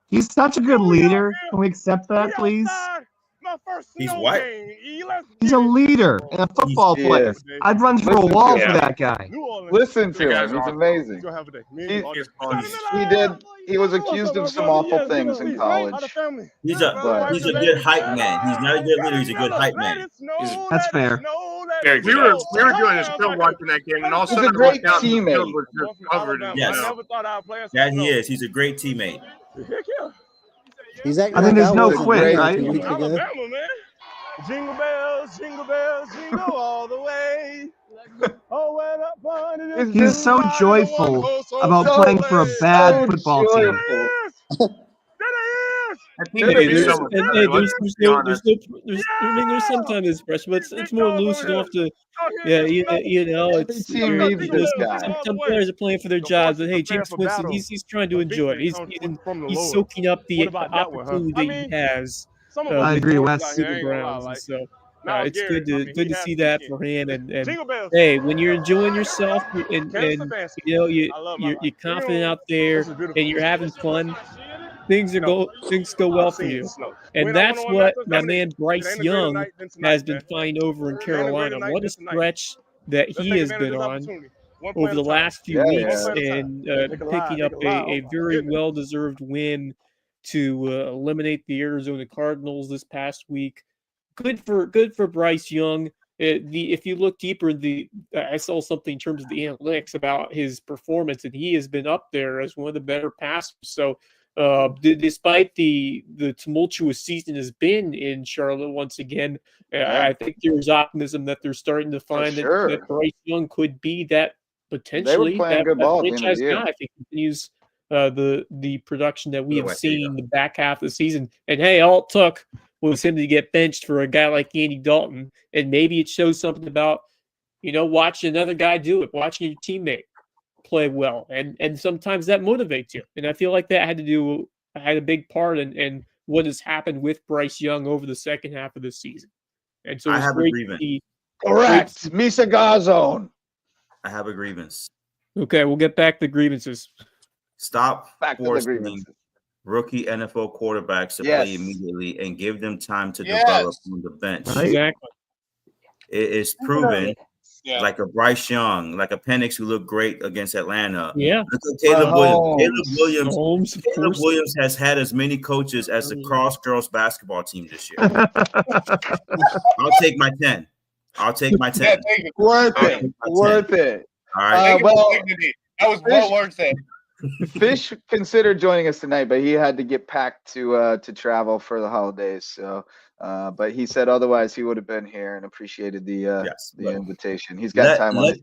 Speaker 5: He's such a good leader. Can we accept that, please?
Speaker 7: He's what?
Speaker 5: He's a leader and a football
Speaker 1: He
Speaker 5: player.
Speaker 1: is.
Speaker 5: I'd run through a
Speaker 1: Listen
Speaker 5: wall
Speaker 1: to
Speaker 5: for
Speaker 4: him.
Speaker 5: that guy.
Speaker 1: Listen to
Speaker 3: You guys
Speaker 1: him. He's
Speaker 3: are
Speaker 1: amazing.
Speaker 3: He's fun.
Speaker 1: He was accused of some awful things in college.
Speaker 7: He's
Speaker 1: But-
Speaker 7: a good hype man. He's not a good leader. He's a good hype man.
Speaker 5: That's fair.
Speaker 4: Very
Speaker 3: We
Speaker 4: good.
Speaker 3: were doing a show watching that game, and all of a
Speaker 1: He's a
Speaker 3: sudden, I
Speaker 1: great
Speaker 3: looked down, and the
Speaker 1: teammate.
Speaker 3: field was just covered in
Speaker 7: Yes.
Speaker 3: snow.
Speaker 7: That he is. He's a great teammate.
Speaker 2: He's acting
Speaker 5: I think
Speaker 2: like
Speaker 5: there's no
Speaker 2: was
Speaker 5: quit,
Speaker 2: great
Speaker 5: right?
Speaker 2: 2 weeks ago.
Speaker 9: Jingle bells, jingle all the way. Oh, when I find it,
Speaker 5: He's so joyful about
Speaker 1: So-
Speaker 5: playing for a bad
Speaker 1: so
Speaker 5: football team.
Speaker 1: joyful.
Speaker 3: I think
Speaker 6: Hey,
Speaker 3: it'd be
Speaker 6: there's,
Speaker 3: so much
Speaker 6: and,
Speaker 3: better.
Speaker 6: hey,
Speaker 3: Let's
Speaker 6: there's
Speaker 3: be
Speaker 6: no,
Speaker 3: honest.
Speaker 6: I mean, there's sometimes expression, but it's more loose enough to, yeah, you know, it's
Speaker 1: Every team needs this guy.
Speaker 6: Some players are playing for their jobs, but hey, James Winston, he's trying to enjoy it. He's soaking up the opportunity that he has.
Speaker 5: I agree, Wes.
Speaker 6: with the Browns, and so it's good to see that for him. And hey, when you're enjoying yourself and you know you're confident out there and you're having fun, things go well for you. And that's what my man Bryce Young has been finding over in Carolina. What a stretch that he has been on over the last few weeks, and picking up a very well-deserved win to eliminate the Arizona Cardinals this past week. Good for Bryce Young. If you look deeper, I saw something in terms of the analytics about his performance, and he has been up there as one of the better passers. So, despite the tumultuous season has been in Charlotte once again, I think there's optimism that they're starting to find that Bryce Young could be that potentially that franchise guy if he continues the production that we have seen in the back half of the season. And hey, all it took was him to get benched for a guy like Andy Dalton, and maybe it shows something about watching another guy do it, watching your teammate play well, and sometimes that motivates you. And I feel like that had a big part in what has happened with Bryce Young over the second half of the season. And so
Speaker 7: I
Speaker 6: it's
Speaker 7: have a
Speaker 6: great
Speaker 7: grievance.
Speaker 6: to see.
Speaker 1: Correct. Misa Gazone.
Speaker 7: I have a grievance.
Speaker 6: Okay, we'll get back to grievances.
Speaker 7: Stop
Speaker 1: Back to the
Speaker 7: forcing
Speaker 1: grievances.
Speaker 7: rookie NFL quarterbacks to
Speaker 1: Yes.
Speaker 7: play immediately and give them time to
Speaker 1: Yes.
Speaker 7: develop on the bench.
Speaker 5: Right.
Speaker 6: Exactly.
Speaker 7: It is proven,
Speaker 3: Yeah.
Speaker 7: like a Bryce Young, like a Penix who looked great against Atlanta.
Speaker 6: Yeah.
Speaker 7: Look at Caleb
Speaker 1: Mahomes.
Speaker 7: Williams.
Speaker 6: Holmes, of
Speaker 7: Caleb
Speaker 6: course.
Speaker 7: Williams has had as many coaches as the Cross Girls basketball team this year. I'll take my 10. I'i'll take my 10.
Speaker 1: Worth
Speaker 7: I'll
Speaker 1: it.
Speaker 7: take my 10.
Speaker 1: Worth it.
Speaker 7: All right.
Speaker 1: Well,
Speaker 3: that was well worth it.
Speaker 1: Fish considered joining us tonight, but he had to get packed to travel for the holidays. So But he said otherwise he would have been here and appreciated the invitation. He's got time on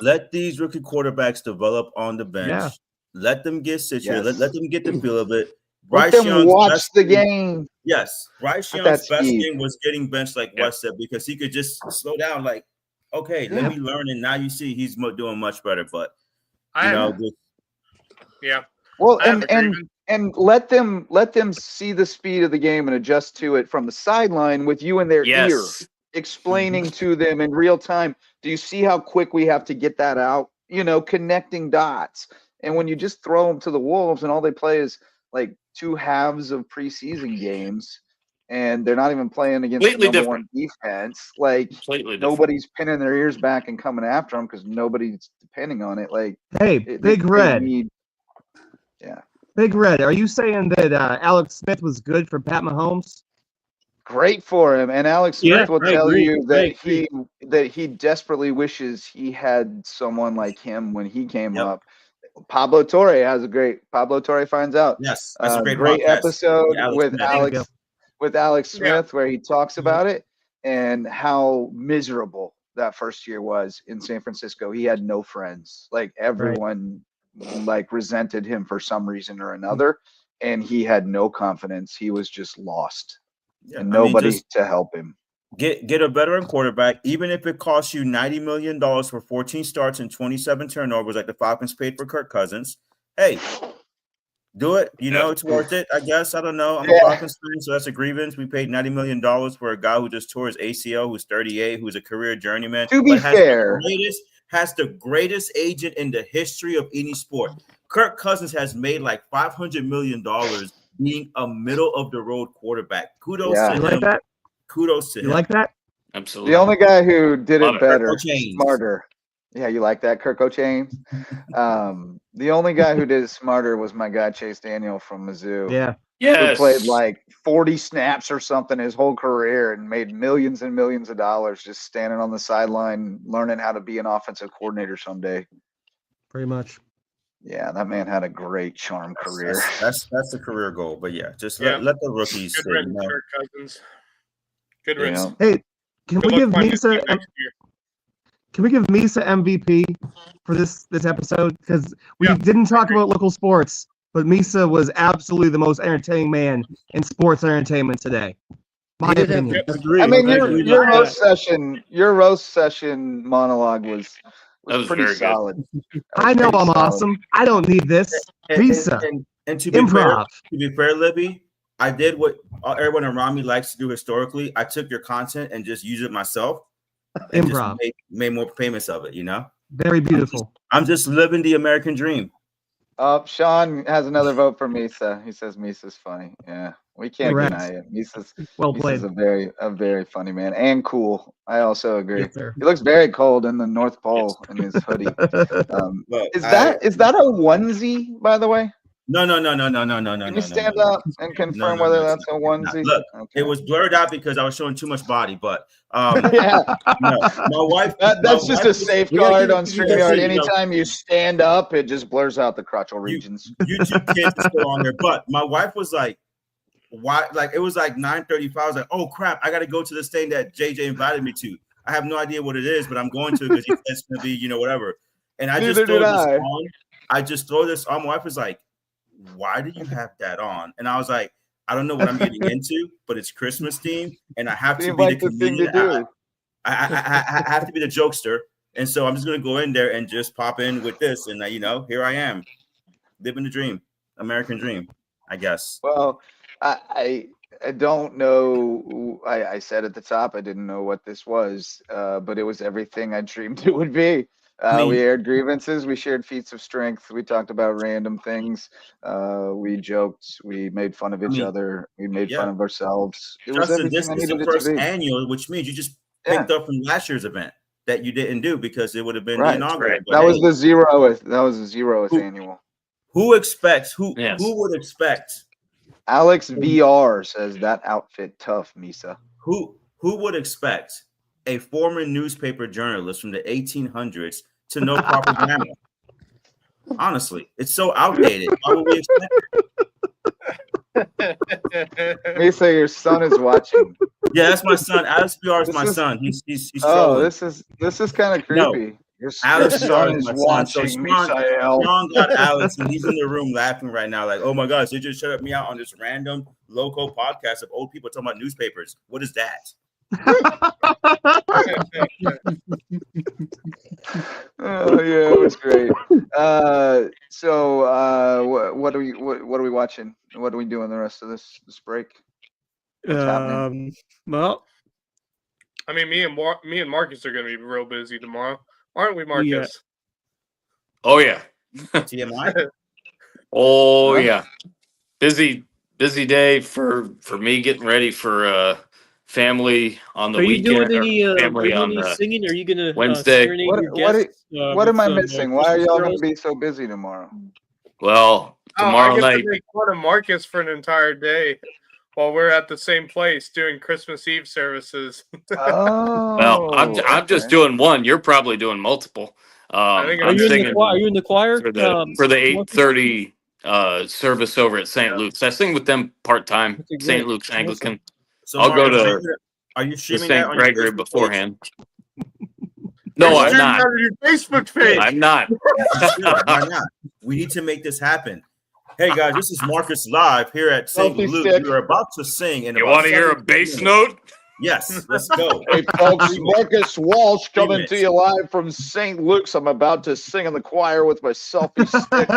Speaker 7: let these rookie quarterbacks develop on the bench.
Speaker 5: Yeah.
Speaker 7: Let them get situated. Let them get the feel of it.
Speaker 1: Let them watch the game.
Speaker 7: Yes, Bryce Young's best game was getting benched, like Wes said, because he could just slow down. Like, okay, let me learn, and now you see he's doing much better. But
Speaker 1: well, and let them see the speed of the game and adjust to it from the sideline with you in their ear, explaining to them in real time. Do you see how quick we have to get that out? You know, connecting dots. And when you just throw them to the wolves and all they play is like 2 halves of preseason games, and they're not even playing against the number one defense. Like nobody's pinning their ears back and coming after them because nobody's depending on it. Like,
Speaker 5: hey, Big Red. Big Red. Are you saying that Alex Smith was good for Pat Mahomes?
Speaker 1: Great for him, and Alex Smith will tell you that he desperately wishes he had someone like him when he came up. Pablo Torre finds out.
Speaker 7: Yes, that's a
Speaker 1: great episode with Alex Smith where he talks about it and how miserable that first year was in San Francisco. He had no friends. Like everyone like resented him for some reason or another, and he had no confidence. He was just lost. And nobody to help him.
Speaker 7: Get a veteran quarterback, even if it costs you $90 million for 14 starts and 27 turnovers, like the Falcons paid for Kirk Cousins. Hey, do it. You know, it's worth it, I guess. I don't know. I'm a Falcons fan, so that's a grievance. We paid $90 million for a guy who just tore his ACL, who's 38, who's a career journeyman.
Speaker 1: To be fair,
Speaker 7: has the greatest agent in the history of any sport. Kirk Cousins has made like $500 million being a middle-of-the-road quarterback. Kudos to him.
Speaker 5: Like that?
Speaker 7: Kudos to him.
Speaker 5: You like that?
Speaker 4: Absolutely.
Speaker 1: The only guy who did it better,
Speaker 7: smarter.
Speaker 1: Yeah, you like that, Kirk O'Chains? The only guy who did it smarter was my guy Chase Daniel from Mizzou.
Speaker 5: Yeah.
Speaker 1: Who played like 40 snaps or something his whole career and made millions and millions of dollars just standing on the sideline, learning how to be an offensive coordinator someday.
Speaker 5: Pretty much.
Speaker 1: Yeah, that man had a great charm career.
Speaker 7: That's the career goal. But just let the rookies
Speaker 3: Good riddance, Kirk Cousins. Good riddance.
Speaker 5: Hey, can we give Misa MVP for this episode? Because we didn't talk about local sports, but Misa was absolutely the most entertaining man in sports entertainment today. My opinion.
Speaker 1: I mean, your roast session monologue was pretty
Speaker 4: very
Speaker 1: solid.
Speaker 5: I know I'm awesome. I don't need this. Misa.
Speaker 7: And to be fair, Libby, I did what everyone around me likes to do historically. I took your content and just used it myself.
Speaker 5: Improv.
Speaker 7: Just made more payments of it, you know?
Speaker 5: Very beautiful.
Speaker 7: I'm just living the American dream.
Speaker 1: Sean has another vote for Misa. He says Misa's funny. Yeah, we can't deny it. Misa's a very funny man and cool. I also agree.
Speaker 5: Yes,
Speaker 1: he looks very cold in the North Pole in his hoodie. Is that a onesie, by the way?
Speaker 7: No.
Speaker 1: Can you stand up and confirm whether that's a onesie?
Speaker 7: Look, it was blurred out because I was showing too much body, but my wife.
Speaker 1: That's just a safeguard on StreamYard. Anytime you stand up, it just blurs out the crotchal regions.
Speaker 7: YouTube kids are still on there, but my wife was like, "Why?" Like it was like 9:35. I was like, "Oh crap! I got to go to this thing that JJ invited me to. I have no idea what it is, but I'm going to because it's going to be, whatever." And I just throw this on. I just throw this on. My wife was like, "Why do you have that on?" And I was like, "I don't know what I'm getting into, but it's Christmas themed, and I have to be the comedian. I have to be the jokester, and so I'm just gonna go in there and just pop in with this, and here I am, living the dream, American dream, I guess."
Speaker 1: Well, I don't know. I said at the top I didn't know what this was, but it was everything I dreamed it would be. We aired grievances. We shared feats of strength. We talked about random things. We joked. We made fun of each other. We made fun of ourselves. It was
Speaker 7: Justin, this is the first annual, which means you just picked up from last year's event that you didn't do because it would have been the inaugural.
Speaker 1: Right. That was the zeroth. That was the zeroth annual.
Speaker 7: Who would expect?
Speaker 1: Alex VR says that outfit tough, Misa.
Speaker 7: Who would expect a former newspaper journalist from the 1800s to know proper grammar? Honestly, it's so outdated. Why would we expect it?
Speaker 1: Misa, your son is watching.
Speaker 7: Yeah, that's my son. Alex PR is my son. He's
Speaker 1: Oh,
Speaker 7: trolling.
Speaker 1: this is kind of
Speaker 7: No.
Speaker 1: creepy. Your
Speaker 7: Alex
Speaker 1: son
Speaker 7: PR
Speaker 1: is
Speaker 7: my son. So
Speaker 1: watching, Misael.
Speaker 7: Sean got Alex, and he's in the room laughing right now, like, "Oh my gosh, they just shut me out on this random local podcast of old people talking about newspapers. What is that?"
Speaker 1: Oh yeah, it was great. So what are we watching? What are we doing the rest of this break? What's happening?
Speaker 6: Well,
Speaker 3: I mean, me and Marcus are going to be real busy tomorrow, aren't we, Marcus?
Speaker 6: Yeah.
Speaker 4: Oh yeah.
Speaker 7: TMI.
Speaker 4: Oh yeah. Busy day for me getting ready for family on the
Speaker 6: Are you
Speaker 4: weekend.
Speaker 6: doing any,
Speaker 4: family on the
Speaker 6: singing? Are you gonna
Speaker 4: Wednesday.
Speaker 6: serenade
Speaker 1: What
Speaker 6: your guests?
Speaker 1: what am I
Speaker 6: with some,
Speaker 1: missing? Why are
Speaker 6: Christmas
Speaker 1: y'all going
Speaker 6: carols?
Speaker 1: to be so busy tomorrow?
Speaker 4: Well, tomorrow
Speaker 3: I get
Speaker 4: night.
Speaker 3: to make fun of Marcus for an entire day while we're at the same place doing Christmas Eve services.
Speaker 1: Oh,
Speaker 4: Well, I'm just doing one. You're probably doing multiple.
Speaker 3: I think
Speaker 6: Are
Speaker 4: I'm
Speaker 6: you in the
Speaker 4: singing
Speaker 6: choir? Are you in the choir?
Speaker 4: for the 8:30 service over at St. Luke's. I sing with them part time.
Speaker 6: That's great.
Speaker 4: St. Luke's
Speaker 6: Awesome.
Speaker 4: Anglican.
Speaker 7: So
Speaker 4: I'll go
Speaker 7: Marcus,
Speaker 4: to
Speaker 7: are you
Speaker 4: the
Speaker 7: streaming that
Speaker 4: St.
Speaker 7: on your
Speaker 4: Gregory
Speaker 7: Facebook
Speaker 4: beforehand. No,
Speaker 3: You're
Speaker 4: I'm
Speaker 3: streaming
Speaker 4: not.
Speaker 3: out of your Facebook page.
Speaker 4: I'm not.
Speaker 7: page? Why not? We need to make this happen. Hey guys, this is Marcus live here at St.
Speaker 1: Selfie
Speaker 7: Luke.
Speaker 1: stick.
Speaker 7: We are about to sing. In
Speaker 4: You
Speaker 7: about
Speaker 4: want to hear a
Speaker 7: 17
Speaker 4: bass
Speaker 7: minutes.
Speaker 4: note?
Speaker 7: Yes, let's go.
Speaker 1: Hey folks, Marcus Walsh coming
Speaker 7: minutes.
Speaker 1: to you live from St. Luke's. I'm about to sing in the choir with my selfie stick.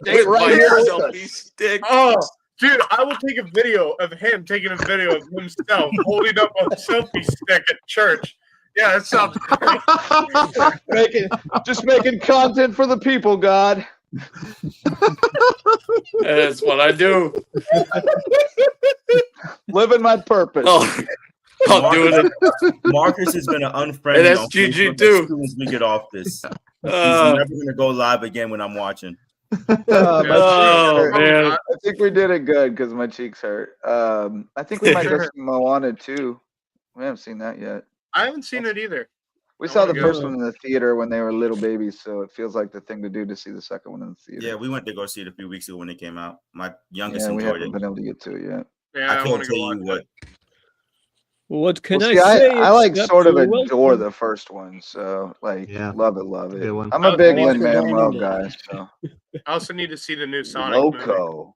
Speaker 1: Stay
Speaker 4: With
Speaker 1: right
Speaker 4: my
Speaker 1: here with
Speaker 4: selfie
Speaker 1: us.
Speaker 4: stick.
Speaker 3: Oh, dude, I will take a video of him taking a video of himself holding up a selfie stick at church. Yeah, that sounds great.
Speaker 1: Making content for the people, God.
Speaker 4: That's what I do.
Speaker 1: Living my purpose.
Speaker 4: Oh, I'll do it.
Speaker 7: Marcus is going to unfriend me
Speaker 4: that's
Speaker 7: on
Speaker 4: GG
Speaker 7: Facebook
Speaker 4: too.
Speaker 7: as soon as we get off this. He's
Speaker 4: Uh,
Speaker 7: never going to go live again when I'm watching.
Speaker 4: Oh, man.
Speaker 1: I think we did it good because my cheeks hurt. I think we might go see Moana too. We haven't seen that yet.
Speaker 3: I haven't seen it either.
Speaker 1: We
Speaker 3: I
Speaker 1: saw
Speaker 3: wanna
Speaker 1: the
Speaker 3: go.
Speaker 1: first one in the theater when they were little babies, so it feels like the thing to do to see the second one in the theater.
Speaker 7: Yeah, we went to go see it a few weeks ago when it came out. My youngest
Speaker 1: Yeah, we
Speaker 7: enjoyed
Speaker 1: haven't
Speaker 7: it.
Speaker 1: been able to get to it yet.
Speaker 3: Yeah,
Speaker 7: I
Speaker 3: I
Speaker 7: can't
Speaker 3: want to
Speaker 7: tell
Speaker 3: go
Speaker 7: you
Speaker 3: watch
Speaker 7: what.
Speaker 3: it.
Speaker 6: What can
Speaker 1: Well,
Speaker 6: I
Speaker 1: see,
Speaker 6: say?
Speaker 1: I like
Speaker 6: except
Speaker 1: sort of
Speaker 6: you're
Speaker 1: adore
Speaker 6: welcome?
Speaker 1: the first one, so like
Speaker 5: Yeah.
Speaker 1: love it.
Speaker 5: Good one.
Speaker 1: I'm a big
Speaker 3: I
Speaker 2: watched it
Speaker 1: Lin-Manuel
Speaker 2: during the
Speaker 1: guy,
Speaker 2: day.
Speaker 1: so
Speaker 3: I also need to see the new Sonic movie.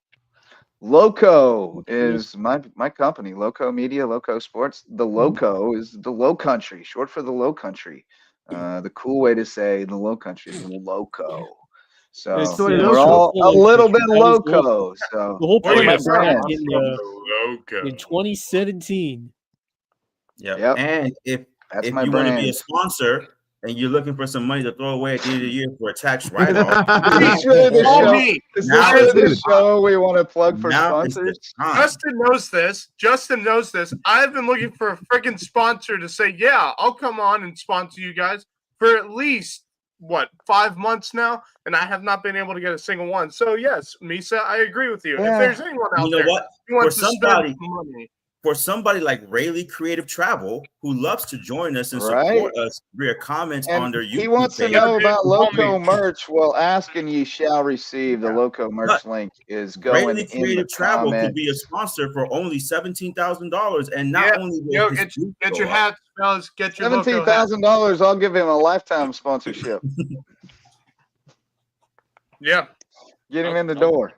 Speaker 1: Loco is my company. Loco Media, Loco Sports. The Loco is the Low Country, short for the Low Country. The cool way to say the Low Country is Loco. So
Speaker 6: It's,
Speaker 1: we're all a little bit loco. So
Speaker 6: The whole
Speaker 3: Where
Speaker 6: point
Speaker 3: you
Speaker 6: of
Speaker 3: from?
Speaker 6: that
Speaker 3: I'm from
Speaker 6: in 2017.
Speaker 7: Yep. And if
Speaker 1: That's my
Speaker 7: you want to be a
Speaker 1: brand.
Speaker 7: sponsor and you're looking for some money to throw away at the end of the year for a tax write-off,
Speaker 1: Is this really the
Speaker 3: Call
Speaker 1: show?
Speaker 3: me.
Speaker 1: Is
Speaker 7: Now
Speaker 1: this
Speaker 7: is
Speaker 1: really
Speaker 7: the
Speaker 1: the show we want to plug for
Speaker 7: now is the
Speaker 1: sponsors?
Speaker 7: time.
Speaker 3: Justin knows this. I've been looking for a freaking sponsor to say, yeah, I'll come on and sponsor you guys for at least 5 months now, and I have not been able to get a single one. So yes, Misa, I agree with you.
Speaker 1: Yeah.
Speaker 3: If there's anyone out
Speaker 7: You know
Speaker 3: there
Speaker 7: what?
Speaker 3: who wants
Speaker 7: For
Speaker 3: to
Speaker 7: somebody-
Speaker 3: spend money,
Speaker 7: For somebody like Rayleigh Creative Travel, who loves to join us and
Speaker 1: Right.
Speaker 7: support us via comments on
Speaker 1: And
Speaker 7: their YouTube
Speaker 1: he wants to
Speaker 7: page.
Speaker 1: know
Speaker 3: dude,
Speaker 1: about
Speaker 3: call
Speaker 1: Loco
Speaker 3: me.
Speaker 1: merch. Well, ask and ye shall receive. The Loco merch link is going
Speaker 7: Rayleigh
Speaker 1: in the
Speaker 7: Creative Travel could
Speaker 1: comments.
Speaker 7: be a sponsor for only $17,000, and not only will
Speaker 3: yo,
Speaker 7: his booth
Speaker 3: get
Speaker 7: go
Speaker 3: your
Speaker 7: up,
Speaker 3: hats, fellas. Get your Loco hats.
Speaker 1: $17,000. I'll give him a lifetime sponsorship.
Speaker 3: Yeah.
Speaker 1: Get him in the door.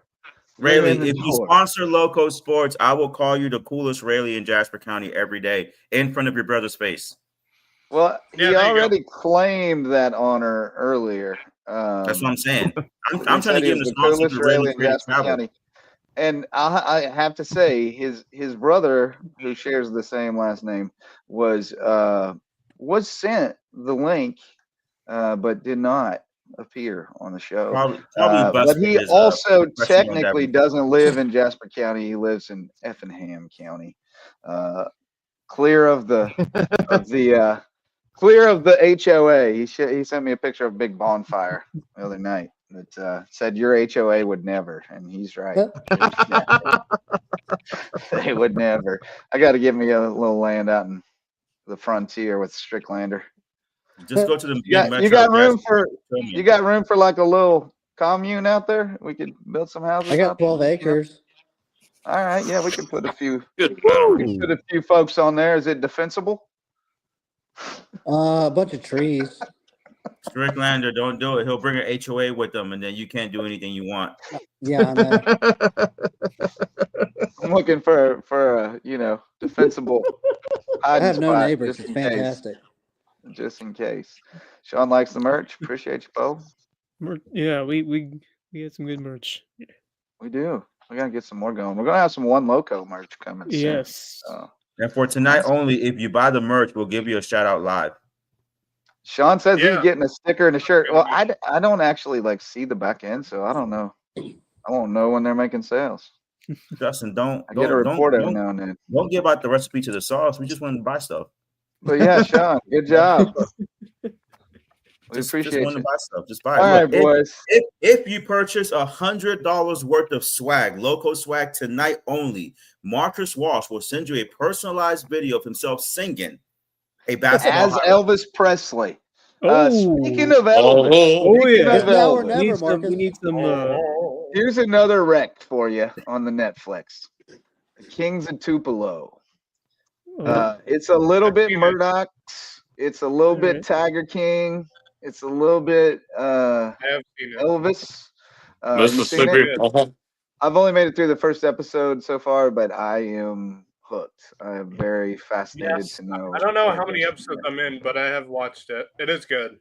Speaker 7: Rayleigh,
Speaker 1: in the
Speaker 7: if you
Speaker 1: door.
Speaker 7: sponsor Loco Sports, I will call you the coolest Rayleigh in Jasper County every day in front of your brother's face.
Speaker 1: Well,
Speaker 3: Yeah,
Speaker 1: he
Speaker 3: there you go.
Speaker 1: already claimed that honor earlier.
Speaker 7: That's what I'm saying. I'm
Speaker 1: He
Speaker 7: trying
Speaker 1: said
Speaker 7: to
Speaker 1: he
Speaker 7: get him
Speaker 1: was
Speaker 7: to
Speaker 1: the
Speaker 7: sponsor
Speaker 1: coolest
Speaker 7: the
Speaker 1: Rayleigh
Speaker 7: Rayleigh
Speaker 1: in
Speaker 7: Creative
Speaker 1: Jasper
Speaker 7: Travel.
Speaker 1: County. And I have to say, his brother, who shares the same last name, was sent the link, but did not appear on the show.
Speaker 7: Probably
Speaker 1: But
Speaker 7: busted
Speaker 1: he
Speaker 7: his,
Speaker 1: also
Speaker 7: professional
Speaker 1: technically
Speaker 7: endeavor.
Speaker 1: doesn't live in Jasper County. He lives in Effingham County, clear of the clear of the HOA. He sent me a picture of a big bonfire the other night that said your HOA would never, and he's right. They would never. I got to give me a little land out in the frontier with Stricklander.
Speaker 7: Just go to the
Speaker 1: You got room for like a little commune out there? We could build some houses.
Speaker 2: I got
Speaker 1: out there.
Speaker 2: 12 acres.
Speaker 1: All right, yeah, we can put a few.
Speaker 4: Good.
Speaker 1: We can put a few folks on there. Is it defensible?
Speaker 2: A bunch of trees.
Speaker 7: Stricklander, don't do it. He'll bring an HOA with him, and then you can't do anything you want.
Speaker 2: Yeah, I know.
Speaker 1: I'm looking for a defensible.
Speaker 2: I have no
Speaker 1: spot,
Speaker 2: neighbors.
Speaker 1: just
Speaker 2: It's
Speaker 1: in case.
Speaker 2: fantastic.
Speaker 1: Just in case. Sean likes the merch. Appreciate you, Bo.
Speaker 6: Yeah, we had some good merch.
Speaker 1: We do. We gotta get some more going. We're gonna have some One Loco merch coming soon.
Speaker 6: Yes.
Speaker 7: And for tonight only, if you buy the merch, we'll give you a shout out live.
Speaker 1: Sean says he's
Speaker 3: Yeah.
Speaker 1: getting a sticker and a shirt. Well, I don't actually see the back end, so I don't know. I won't know when they're making sales.
Speaker 7: Justin,
Speaker 1: I get a report every now and then.
Speaker 7: Don't give out the recipe to the sauce. We just want to buy stuff.
Speaker 1: But yeah, Sean, good job. We appreciate
Speaker 7: just want to
Speaker 1: you.
Speaker 7: buy stuff. Just buy it.
Speaker 1: All right, boys.
Speaker 7: If you purchase $100 worth of swag, Loco swag tonight only, Marcus Walsh will send you a personalized video of himself singing a basketball.
Speaker 1: As Elvis Presley.
Speaker 6: Oh.
Speaker 1: Speaking of Elvis.
Speaker 6: Yeah.
Speaker 1: Of
Speaker 2: Now or
Speaker 1: Elvis,
Speaker 2: never,
Speaker 6: We
Speaker 2: Marcus.
Speaker 6: need some.
Speaker 1: here's another rec for you on the Netflix. The Kings of Tupelo. It's a little bit Murdoch's. It's a little bit Tiger King. It's a little bit
Speaker 3: I have seen it.
Speaker 1: Elvis. You seen
Speaker 4: Mississippi.
Speaker 1: it? I've only made it through the first episode so far, but I am hooked. I am very fascinated to know.
Speaker 3: I don't know how many episodes I'm in, but I have watched it. It is good.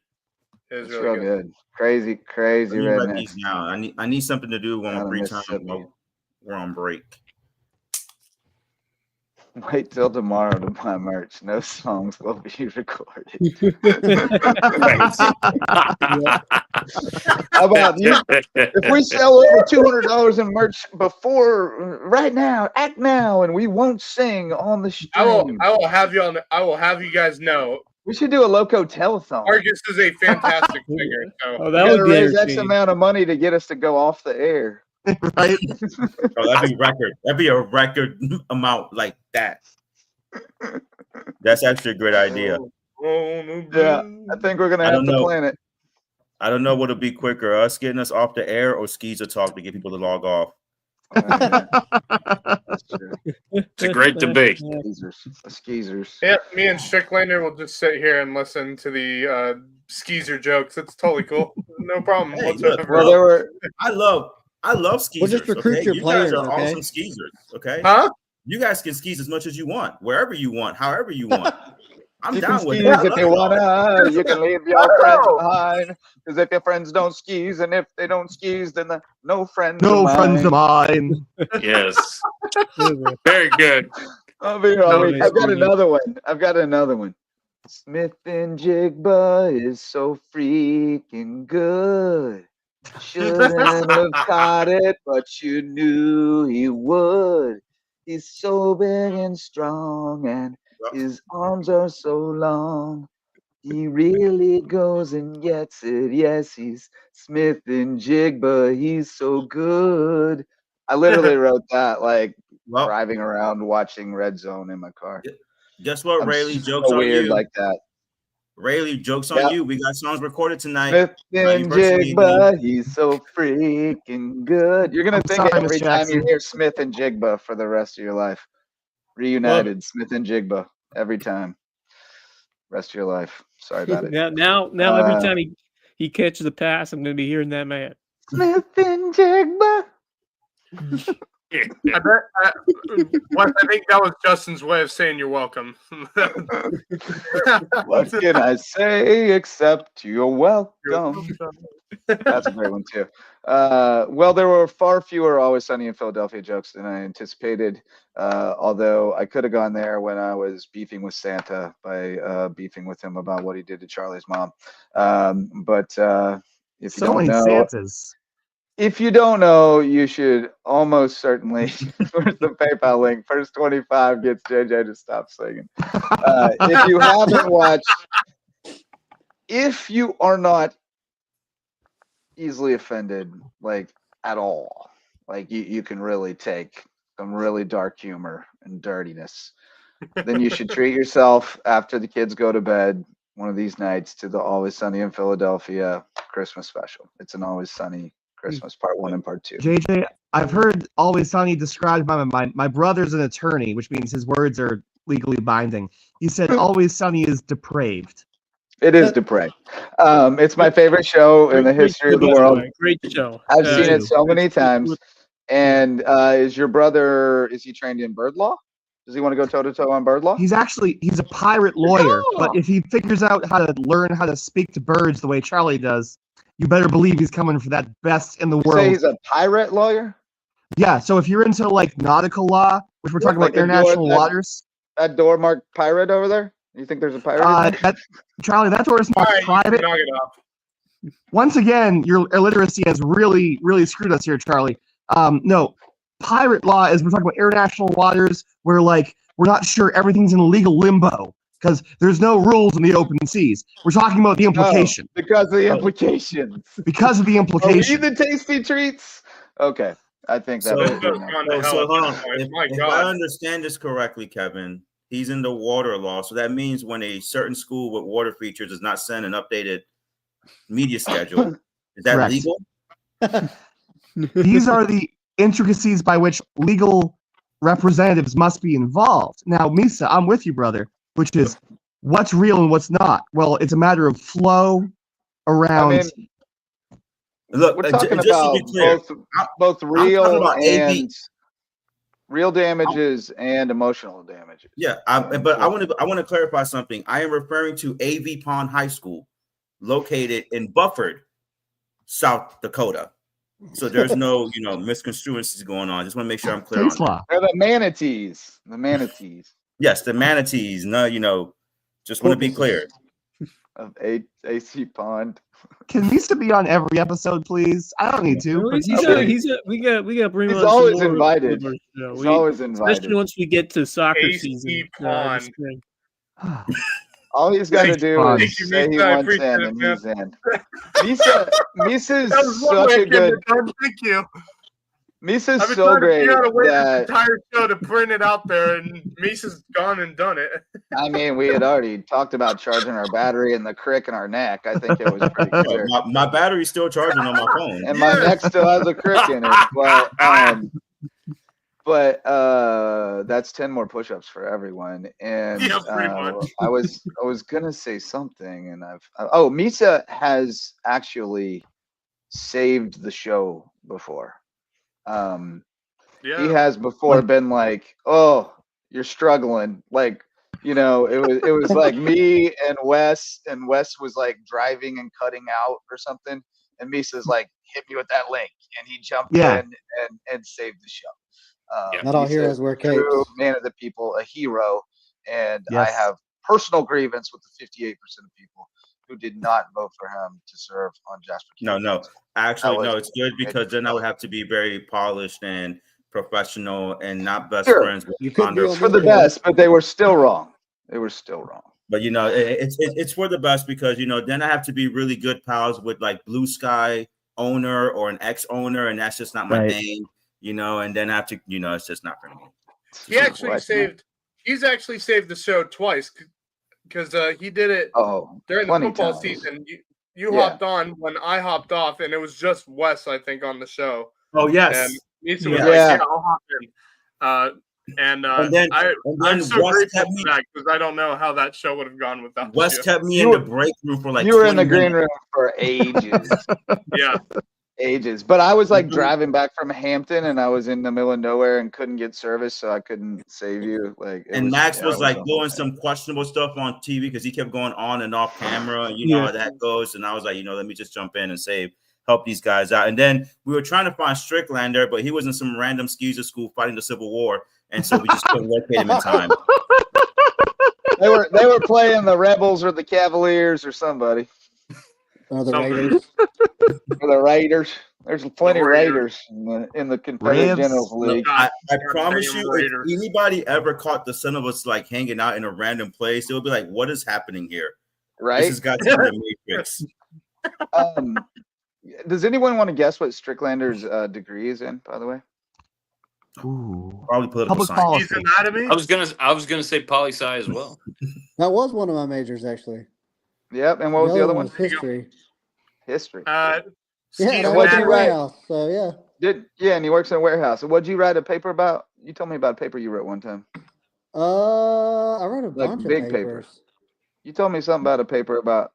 Speaker 3: It is
Speaker 1: It's
Speaker 3: really
Speaker 1: real good. Crazy
Speaker 7: Let me write
Speaker 1: redneck.
Speaker 7: these down. I need something to do when
Speaker 1: Out
Speaker 7: I'm
Speaker 1: of
Speaker 7: free time.
Speaker 1: Mississippi.
Speaker 7: While we're on break.
Speaker 1: Wait till tomorrow to buy merch. No songs will be recorded. How about you? If we sell over $200 in merch before right now, act now, and we won't sing on the stream.
Speaker 3: I will have you on. I will have you guys know.
Speaker 1: We should do a Loco telethon.
Speaker 3: Marcus is a fantastic singer. So
Speaker 6: Oh,
Speaker 1: We
Speaker 6: that
Speaker 1: gotta
Speaker 6: would be
Speaker 1: raise X
Speaker 6: entertaining.
Speaker 1: amount of money to get us to go off the air.
Speaker 5: Right?
Speaker 7: Oh, that'd be record. That'd be a record amount like that. That's actually a great idea.
Speaker 1: Yeah, I think we're gonna
Speaker 7: I
Speaker 1: have
Speaker 7: don't
Speaker 1: to
Speaker 7: know.
Speaker 1: plan it.
Speaker 7: I don't know what'll be quicker, us getting us off the air or Skeezer talk to get people to log off.
Speaker 1: That's true.
Speaker 4: It's a great debate.
Speaker 1: Skeezers.
Speaker 3: yeah, me and Stricklander will just sit here and listen to the skeezer jokes. It's totally cool. No problem
Speaker 7: Hey,
Speaker 3: whatsoever.
Speaker 7: look,
Speaker 1: Well, there were.
Speaker 7: I love skeezers.
Speaker 2: We'll just recruit
Speaker 7: okay?
Speaker 2: your
Speaker 7: You
Speaker 2: players,
Speaker 7: guys are
Speaker 2: okay?
Speaker 7: awesome skeezers. Okay,
Speaker 3: Huh?
Speaker 7: you guys can skis as much as you want, wherever you want, however you want. I'm
Speaker 1: You can
Speaker 7: down with
Speaker 1: skis
Speaker 7: it. I
Speaker 1: if
Speaker 7: love
Speaker 1: you
Speaker 7: it.
Speaker 1: wanna. You can leave your friends behind. Because if your friends don't skis, and if they don't skis, then no friends.
Speaker 5: No
Speaker 1: of
Speaker 5: friends of
Speaker 1: mine.
Speaker 5: mine.
Speaker 4: Yes. Very good.
Speaker 1: I'll be all right.
Speaker 6: nice
Speaker 1: I've got
Speaker 6: meeting
Speaker 1: another one. Smith and Jigba is so freaking good. Shouldn't have caught it, but you knew he would. He's so big and strong, and his arms are so long. He really goes and gets it. Yes, he's Smith and Jigba. He's so good. I literally wrote that
Speaker 7: Well,
Speaker 1: driving around watching Red Zone in my car.
Speaker 7: guess what,
Speaker 1: I'm
Speaker 7: Rayleigh?
Speaker 1: so
Speaker 7: Jokes on
Speaker 1: weird
Speaker 7: you.
Speaker 1: like that.
Speaker 7: Rayleigh, jokes on
Speaker 1: Yeah.
Speaker 7: you. We got songs recorded tonight.
Speaker 1: Smith
Speaker 7: you
Speaker 1: and
Speaker 7: personally,
Speaker 1: Jigba, he's so freaking good. You're gonna
Speaker 5: I'm
Speaker 1: think it
Speaker 5: sorry, Miss
Speaker 1: every time you
Speaker 5: Jackson.
Speaker 1: hear Smith and Jigba for the rest of your life. Reunited, Smith and Jigba, every time. Rest of your life. Sorry about it.
Speaker 6: Now, every time he catches a pass, I'm going to be hearing that man.
Speaker 1: Smith and Jigba.
Speaker 3: I think that was Justin's way of saying you're welcome.
Speaker 1: What can I say except you're welcome? That's a great one too. Well, there were far fewer Always Sunny in Philadelphia jokes than I anticipated. Although I could have gone there when I was beefing with Santa by beefing with him about what he did to Charlie's mom. But if you
Speaker 5: So
Speaker 1: don't
Speaker 5: many
Speaker 1: know,
Speaker 5: Santas.
Speaker 1: if you don't know, you should almost certainly. Where's the PayPal link? First 25 gets JJ to stop singing. If you haven't watched, if you are not easily offended, at all, you can really take some really dark humor and dirtiness, then you should treat yourself after the kids go to bed one of these nights to the Always Sunny in Philadelphia Christmas special. It's an Always Sunny Christmas Part 1 and Part 2.
Speaker 5: JJ, I've heard Always Sunny described by my brother's an attorney, which means his words are legally binding. He said Always Sunny is depraved.
Speaker 1: It is depraved. It's my favorite show in the history of the world.
Speaker 6: Great show.
Speaker 1: I've seen it so many times. And is your brother, is he trained in bird law? Does he want to go toe-to-toe on bird law?
Speaker 5: He's a pirate lawyer, but if he figures out how to learn how to speak to birds the way Charlie does, you better believe he's coming for that best in the world.
Speaker 1: Say he's a pirate lawyer?
Speaker 5: Yeah, so if you're into like nautical law, which we're talking about international waters.
Speaker 1: That door marked pirate over there? You think there's a pirate?
Speaker 5: Charlie, that door is marked private. Once again, your illiteracy has really, really screwed us here, Charlie. No, pirate law is we're talking about international waters where like we're not sure everything's in legal limbo because there's no rules in the open seas. We're talking about the implication.
Speaker 1: No, because of the implications.
Speaker 5: Because of the implication.
Speaker 1: Are we the tasty treats? Okay. I think that
Speaker 7: if I understand this correctly, Kevin, he's in the water law. So that means when a certain school with water features does not send an updated media schedule, is that
Speaker 5: Correct.
Speaker 7: legal?
Speaker 5: These are the intricacies by which legal representatives must be involved. Now, Misa, I'm with you, brother, which is what's real and what's not. Well, it's a matter of flow around.
Speaker 1: Look, we're talking about both real and real damages and emotional damages.
Speaker 7: Yeah, but I want to clarify something. I am referring to AV Pond High School, located in Bufford, South Dakota. So there's no, misconstruencies going on. Just want to make sure I'm clear on that.
Speaker 1: They're the manatees. The manatees.
Speaker 7: Yes, the manatees. No, just want to be clear.
Speaker 1: Of AC Pond.
Speaker 5: Can Misa be on every episode, please? I don't need to.
Speaker 6: We got to bring him on.
Speaker 1: He's always invited. He's always invited.
Speaker 6: Especially once we get to soccer
Speaker 3: AC
Speaker 6: season.
Speaker 3: Pond.
Speaker 1: All he's got to do is say he wants in, and he's in. Misa's such a good.
Speaker 3: Thank you.
Speaker 1: Misa's so great
Speaker 3: that the entire show to print it out there, and Misa's gone and done it.
Speaker 1: I mean, we had already talked about charging our battery and the crick in our neck. I think it was pretty clear.
Speaker 7: My battery's still charging on my phone,
Speaker 1: and my neck still has a crick in it. But that's 10 more push-ups for everyone. And I was gonna say something, and Misa has actually saved the show before. He has before been like, oh, you're struggling, like, it was like me and Wes was like driving and cutting out or something, and Misa's like, hit me with that link, and he jumped in and saved the show.
Speaker 2: Not all heroes wear capes.
Speaker 1: Man of the people, a hero, and I have personal grievance with the 58% of people who did not vote for him to serve on Jasper.
Speaker 7: No. Actually, no, it's good because then I would have to be very polished and professional and not best friends with
Speaker 1: for the best, but they were still wrong. But
Speaker 7: it's for the best because then I have to be really good pals with like Blue Sky owner or an ex-owner, and that's just not my thing. And then I have to, it's just not for me.
Speaker 3: He's actually saved the show twice because he did it during the football season. You hopped on when I hopped off, and it was just Wes, I think, on the show.
Speaker 7: Oh, yes.
Speaker 3: And Misa was like, I'll hop in. I'm so grateful for that because I don't know how that show would have gone without
Speaker 7: Wes kept me in the break room for like
Speaker 1: you were in the green room for ages. Ages. But I was like driving back from Hampton, and I was in the middle of nowhere and couldn't get service, so I couldn't save you.
Speaker 7: Max was like doing some questionable stuff on TV because he kept going on and off camera, and you know how that goes. And I was like, let me just jump in and help these guys out. And then we were trying to find Stricklander, but he was in some random skeezer school fighting the Civil War, and so we just couldn't locate him in time.
Speaker 1: They were playing the Rebels or the Cavaliers or somebody.
Speaker 2: Or the Raiders.
Speaker 1: Or the Raiders. There's plenty of Raiders in the Confederate Generals League.
Speaker 7: I promise you, if anybody ever caught the son of us like hanging out in a random place, it would be like, what is happening here?
Speaker 1: Right?
Speaker 7: This has got to be the Matrix.
Speaker 1: Does anyone want to guess what Stricklander's degree is in, by the way?
Speaker 5: Ooh.
Speaker 7: Probably political science.
Speaker 3: He's anatomy?
Speaker 4: I was gonna say poli-sci as well.
Speaker 2: That was one of my majors, actually.
Speaker 1: Yep, and what was the other one?
Speaker 2: History.
Speaker 1: History.
Speaker 2: Yeah, and I went to Rouse, so yeah.
Speaker 1: And he works in a warehouse. What'd you write a paper about? You told me about a paper you wrote one time.
Speaker 2: I wrote a bunch of
Speaker 1: big
Speaker 2: papers.
Speaker 1: paper. You told me something about a paper about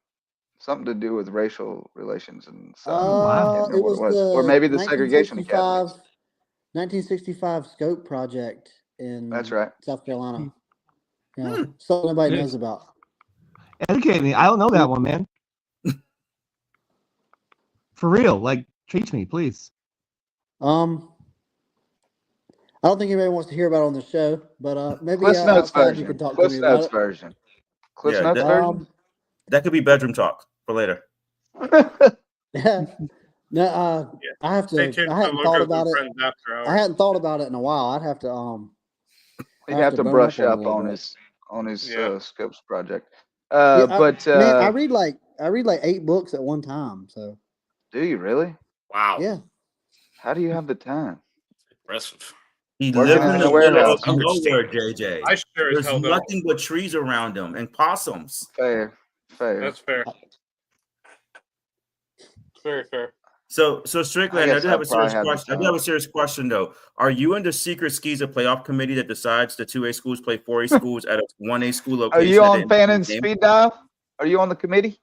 Speaker 1: something to do with racial relations and stuff.
Speaker 5: wow.
Speaker 2: It was
Speaker 1: or maybe the segregation academy.
Speaker 2: 1965 scope project in
Speaker 1: That's right.
Speaker 2: South Carolina. Yeah, something nobody knows about.
Speaker 5: Educate me. I don't know that one, man. For real, like, teach me, please.
Speaker 2: I don't think anybody wants to hear about it on the show, but maybe
Speaker 1: Cliff Notes
Speaker 2: outside
Speaker 1: version.
Speaker 2: you can talk
Speaker 1: Cliff
Speaker 2: to me about
Speaker 1: Notes
Speaker 2: it.
Speaker 1: version. Cliff
Speaker 7: Yeah,
Speaker 1: Notes version.
Speaker 7: That could be bedroom talk for later.
Speaker 2: No, I have
Speaker 3: Stay
Speaker 2: to.
Speaker 3: tuned
Speaker 2: I
Speaker 3: for
Speaker 2: hadn't thought
Speaker 3: Locos
Speaker 2: about
Speaker 3: and
Speaker 2: it.
Speaker 3: Friends after hours.
Speaker 2: I hadn't thought about it in a while. I'd have to.
Speaker 1: You have to
Speaker 2: burn
Speaker 1: brush
Speaker 2: up
Speaker 1: up
Speaker 2: on
Speaker 1: on
Speaker 2: it
Speaker 1: his
Speaker 3: Yeah.
Speaker 1: Scopes project.
Speaker 2: Yeah,
Speaker 1: But
Speaker 2: man, I read like 8 books at one time. So
Speaker 1: do you really?
Speaker 4: Wow.
Speaker 2: yeah,
Speaker 1: How do you have the time?
Speaker 4: Impressive.
Speaker 7: He
Speaker 1: Working
Speaker 7: lives in
Speaker 1: in
Speaker 7: the
Speaker 1: a
Speaker 7: middle
Speaker 1: warehouse.
Speaker 7: of nowhere, JJ.
Speaker 3: I sure as
Speaker 7: There's
Speaker 3: hell don't.
Speaker 7: nothing but trees around him and possums.
Speaker 1: Fair.
Speaker 3: That's fair. Very fair.
Speaker 7: So Strickland, I
Speaker 1: guess
Speaker 7: do have a
Speaker 1: I'd probably
Speaker 7: serious
Speaker 1: have the
Speaker 7: question. I do
Speaker 1: time.
Speaker 7: have a serious question though. Are you in the secret Skeeza playoff committee that decides the 2A schools play 4A schools at a 1A school
Speaker 1: Are
Speaker 7: location?
Speaker 1: you
Speaker 7: at the
Speaker 1: on
Speaker 7: end of the
Speaker 1: Fannon's
Speaker 7: game?
Speaker 1: speed dial? Are you on the committee?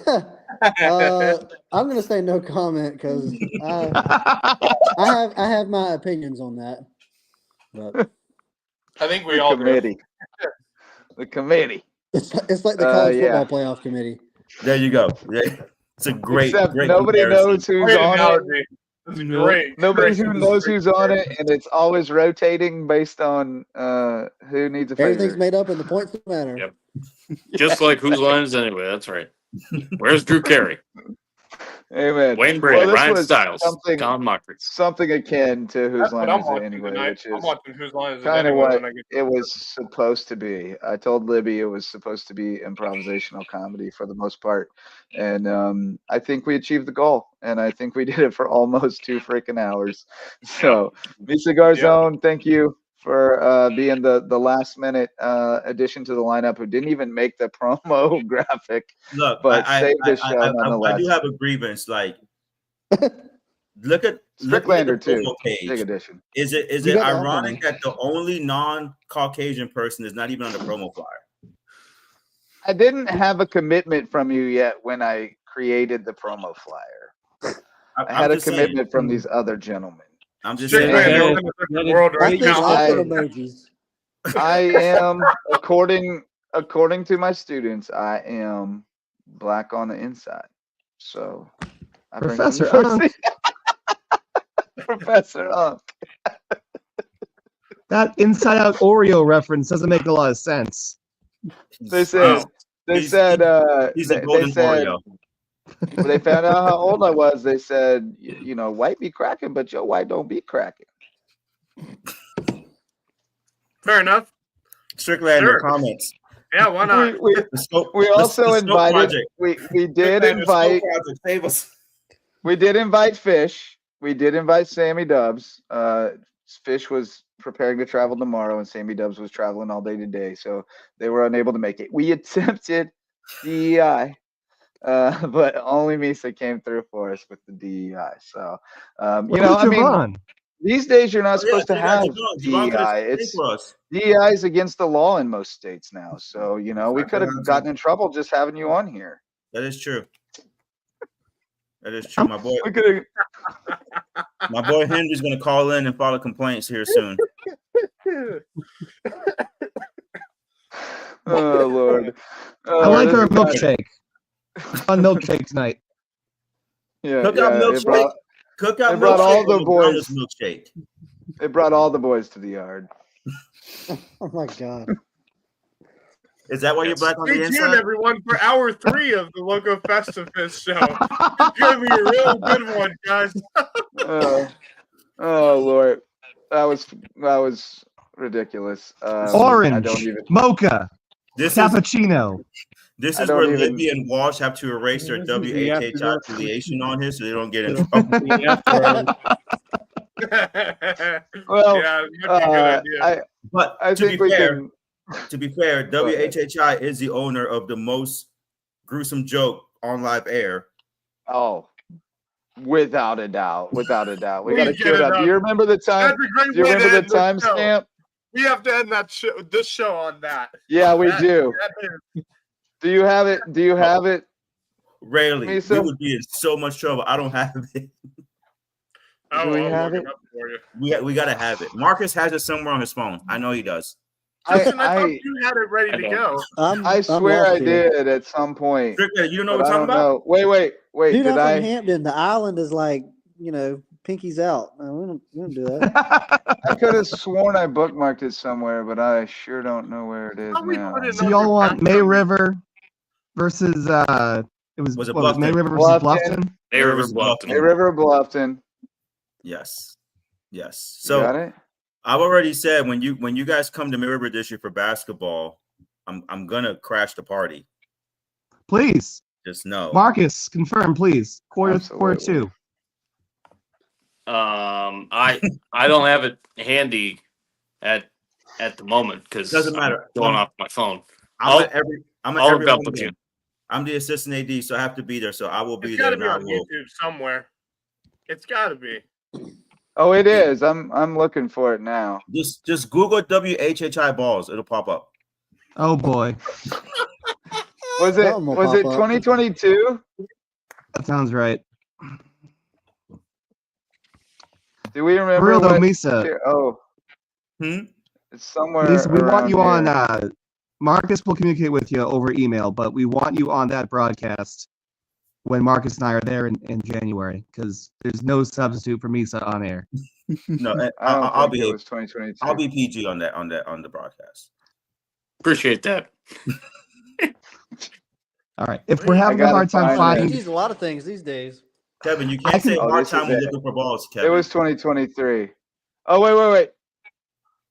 Speaker 2: I'm gonna say no comment because I have my opinions on that. But
Speaker 3: I think we
Speaker 1: The
Speaker 3: all do.
Speaker 1: committee. The committee.
Speaker 2: it's like the college
Speaker 1: yeah.
Speaker 2: football playoff committee.
Speaker 7: There you go. Yeah. It's a great,
Speaker 1: Except
Speaker 7: great
Speaker 1: nobody
Speaker 7: comparison.
Speaker 1: knows who's
Speaker 3: Great
Speaker 1: on it.
Speaker 3: analogy. That's great.
Speaker 1: Nobody
Speaker 3: Great.
Speaker 1: who knows who's on it, and it's always rotating based on who needs a favor.
Speaker 2: Everything's made up in the points that matter.
Speaker 4: Yep. Just like whose line is anyway. That's right. Where's Drew Carey?
Speaker 1: Amen.
Speaker 4: Wayne Bray,
Speaker 1: this
Speaker 4: Ryan
Speaker 1: was
Speaker 4: Stiles,
Speaker 1: something,
Speaker 4: Colin Mockridge.
Speaker 1: something akin to whose
Speaker 3: That's
Speaker 1: line
Speaker 3: what I'm
Speaker 1: is it
Speaker 3: watching
Speaker 1: anyway,
Speaker 3: tonight.
Speaker 1: which
Speaker 3: I'm
Speaker 1: is
Speaker 3: watching Whose Line Is It
Speaker 1: kind of
Speaker 3: Anyway
Speaker 1: what
Speaker 3: when I get
Speaker 1: it was supposed to be. I told Libby it was supposed to be improvisational comedy for the most part, and I think we achieved the goal, and I think we did it for almost 2 freaking hours. So, Misa Garzone, thank you for being the last minute addition to the lineup who didn't even make the promo graphic.
Speaker 7: Look,
Speaker 1: but saved the show nonetheless.
Speaker 7: I do have a grievance. Like, look at
Speaker 1: Stricklander
Speaker 7: the
Speaker 1: too.
Speaker 7: promo page.
Speaker 1: Big addition.
Speaker 7: Is
Speaker 2: You
Speaker 7: it
Speaker 2: got the
Speaker 7: ironic
Speaker 2: alpha,
Speaker 7: that the only non-Caucasian person is not even on the promo flyer?
Speaker 1: I didn't have a commitment from you yet when I created the promo flyer. I had a commitment from these other gentlemen.
Speaker 7: I'm just
Speaker 3: Strictly
Speaker 7: saying.
Speaker 3: in the different world
Speaker 2: I
Speaker 3: right
Speaker 2: think
Speaker 3: now.
Speaker 2: I put emojis.
Speaker 1: I am, according to my students, I am black on the inside. So I bring some
Speaker 5: Professor
Speaker 1: diversity. Professor Unk.
Speaker 5: That inside out Oreo reference doesn't make a lot of sense.
Speaker 1: They said,
Speaker 7: He's a
Speaker 1: they
Speaker 7: golden
Speaker 1: said,
Speaker 7: Oreo.
Speaker 1: when they found out how old I was, they said, you know, white be cracking, but your white don't be cracking.
Speaker 3: Fair enough.
Speaker 7: Strickland,
Speaker 3: Sure.
Speaker 7: comments.
Speaker 3: Yeah, why not?
Speaker 1: We
Speaker 7: The scope,
Speaker 1: also
Speaker 7: the scope
Speaker 1: invited,
Speaker 7: project.
Speaker 1: we did
Speaker 7: Strickland, the scope
Speaker 1: invite,
Speaker 7: project, save us.
Speaker 1: we did invite Fish. We did invite Sammy Dubs. Fish was preparing to travel tomorrow, and Sammy Dubs was traveling all day today, so they were unable to make it. We attempted DEI, but only Misa came through for us with the DEI. So, you know, I mean, these days you're not supposed to have DEI. DEI is against the law in most states now. So, you know, we could have gotten in trouble just having you on here.
Speaker 7: That is true. That is true. My boy Henry's gonna call in and file complaints here soon.
Speaker 1: Oh Lord.
Speaker 5: I like our milkshake. On milkshake tonight.
Speaker 1: Yeah,
Speaker 7: Cookout milkshake. Cookout milkshake.
Speaker 1: Brought all the boys.
Speaker 7: Milkshake.
Speaker 1: It brought all the boys to the yard.
Speaker 2: Oh my God.
Speaker 7: Is that why you're black on the
Speaker 3: Stay
Speaker 7: inside?
Speaker 3: tuned, everyone, for hour 3 of the Loco Festivus show. It's gonna be a real good one, guys.
Speaker 1: Oh Lord, that was ridiculous.
Speaker 5: Orange,
Speaker 1: I don't even,
Speaker 5: mocha, cappuccino.
Speaker 7: This is where Libby and Walsh have to erase their WHHI affiliation on here so they don't get in trouble.
Speaker 1: Well,
Speaker 3: yeah, that'd be a good idea.
Speaker 7: But
Speaker 1: I think we can.
Speaker 7: To be fair, WHHI is the owner of the most gruesome joke on live air.
Speaker 1: Oh, Without a doubt. We got to
Speaker 3: get
Speaker 1: cue it
Speaker 3: it
Speaker 1: up. Do
Speaker 3: up.
Speaker 1: you remember the time?
Speaker 3: That's a great
Speaker 1: Do you
Speaker 3: way to
Speaker 1: remember the
Speaker 3: end this show.
Speaker 1: timestamp?
Speaker 3: We have to end this show on that.
Speaker 1: Yeah, we
Speaker 3: That-
Speaker 1: do.
Speaker 3: that is-
Speaker 1: Do you have it? Do you have it?
Speaker 7: Rarely.
Speaker 1: Misa?
Speaker 7: We would be in so much trouble. I don't have it.
Speaker 1: Do we
Speaker 3: I'll
Speaker 1: have
Speaker 3: look
Speaker 1: it?
Speaker 3: up for you.
Speaker 7: We gotta have it. Marcus has it somewhere on his phone. I know he does.
Speaker 3: Justin, I thought
Speaker 1: I
Speaker 3: you had it ready to go.
Speaker 1: I swear I did at some point.
Speaker 7: Strickland, you don't know
Speaker 1: But
Speaker 7: what
Speaker 1: I
Speaker 7: I'm
Speaker 1: don't
Speaker 7: talking about?
Speaker 1: know. Wait.
Speaker 10: Dude,
Speaker 1: Did
Speaker 10: I'm
Speaker 1: I?
Speaker 10: from Hampton. The island is like, pinkies out. No, we don't do that.
Speaker 1: I could have sworn I bookmarked it somewhere, but I sure don't know where it is
Speaker 3: How we
Speaker 1: now.
Speaker 3: put it
Speaker 5: So
Speaker 3: on
Speaker 5: y'all
Speaker 3: your
Speaker 5: want
Speaker 3: back
Speaker 5: May
Speaker 3: cover?
Speaker 5: River versus
Speaker 7: Was it
Speaker 5: what was
Speaker 7: Bluffton?
Speaker 5: May River versus
Speaker 1: Bluffton?
Speaker 5: Bluffton?
Speaker 4: May River Bluffton.
Speaker 1: May River Bluffton.
Speaker 7: Yes.
Speaker 1: You got
Speaker 7: So
Speaker 1: it?
Speaker 7: I've already said when you guys come to May River this year for basketball, I'm gonna crash the party.
Speaker 5: Please,
Speaker 7: Just know.
Speaker 5: Marcus, confirm, please. Quarter
Speaker 1: Absolutely.
Speaker 5: 2.
Speaker 4: I don't have it handy at the moment because
Speaker 7: Doesn't matter.
Speaker 4: going off my phone.
Speaker 7: I'm at every
Speaker 4: I'll
Speaker 7: home
Speaker 4: help with
Speaker 7: game.
Speaker 4: you.
Speaker 7: I'm the assistant AD, so I have to be there. So I will be
Speaker 3: It's
Speaker 7: there.
Speaker 3: got to be
Speaker 7: and I
Speaker 3: on
Speaker 7: will-
Speaker 3: YouTube somewhere. It's got to be.
Speaker 1: Oh, it is. I'm looking for it now.
Speaker 7: Just Google WHHI balls. It'll pop up.
Speaker 5: Oh boy,
Speaker 1: Was it
Speaker 10: Something will pop up.
Speaker 1: 2022?
Speaker 5: that sounds right.
Speaker 1: Do we remember?
Speaker 5: For real though,
Speaker 1: what-
Speaker 5: Misa.
Speaker 1: Oh,
Speaker 7: Hmm?
Speaker 1: it's somewhere.
Speaker 5: Misa, we want
Speaker 1: around
Speaker 5: you on.
Speaker 1: here.
Speaker 5: Marcus will communicate with you over email, but we want you on that broadcast when Marcus and I are there in January, because there's no substitute for Misa on air.
Speaker 7: No,
Speaker 1: I don't
Speaker 7: I'll
Speaker 1: think it
Speaker 7: behave.
Speaker 1: was 2022.
Speaker 7: I'll be PG on the broadcast.
Speaker 4: Appreciate that.
Speaker 5: All right. If we're having a
Speaker 1: gotta
Speaker 5: hard time
Speaker 1: find it.
Speaker 5: finding,
Speaker 10: He's a lot of things these days.
Speaker 7: Kevin, you
Speaker 5: I
Speaker 7: can't
Speaker 5: can-
Speaker 7: say
Speaker 1: Oh,
Speaker 7: hard
Speaker 1: this
Speaker 7: time
Speaker 1: is
Speaker 7: when
Speaker 1: it.
Speaker 7: looking for balls,
Speaker 1: It
Speaker 7: Kevin.
Speaker 1: was 2023. Oh, wait.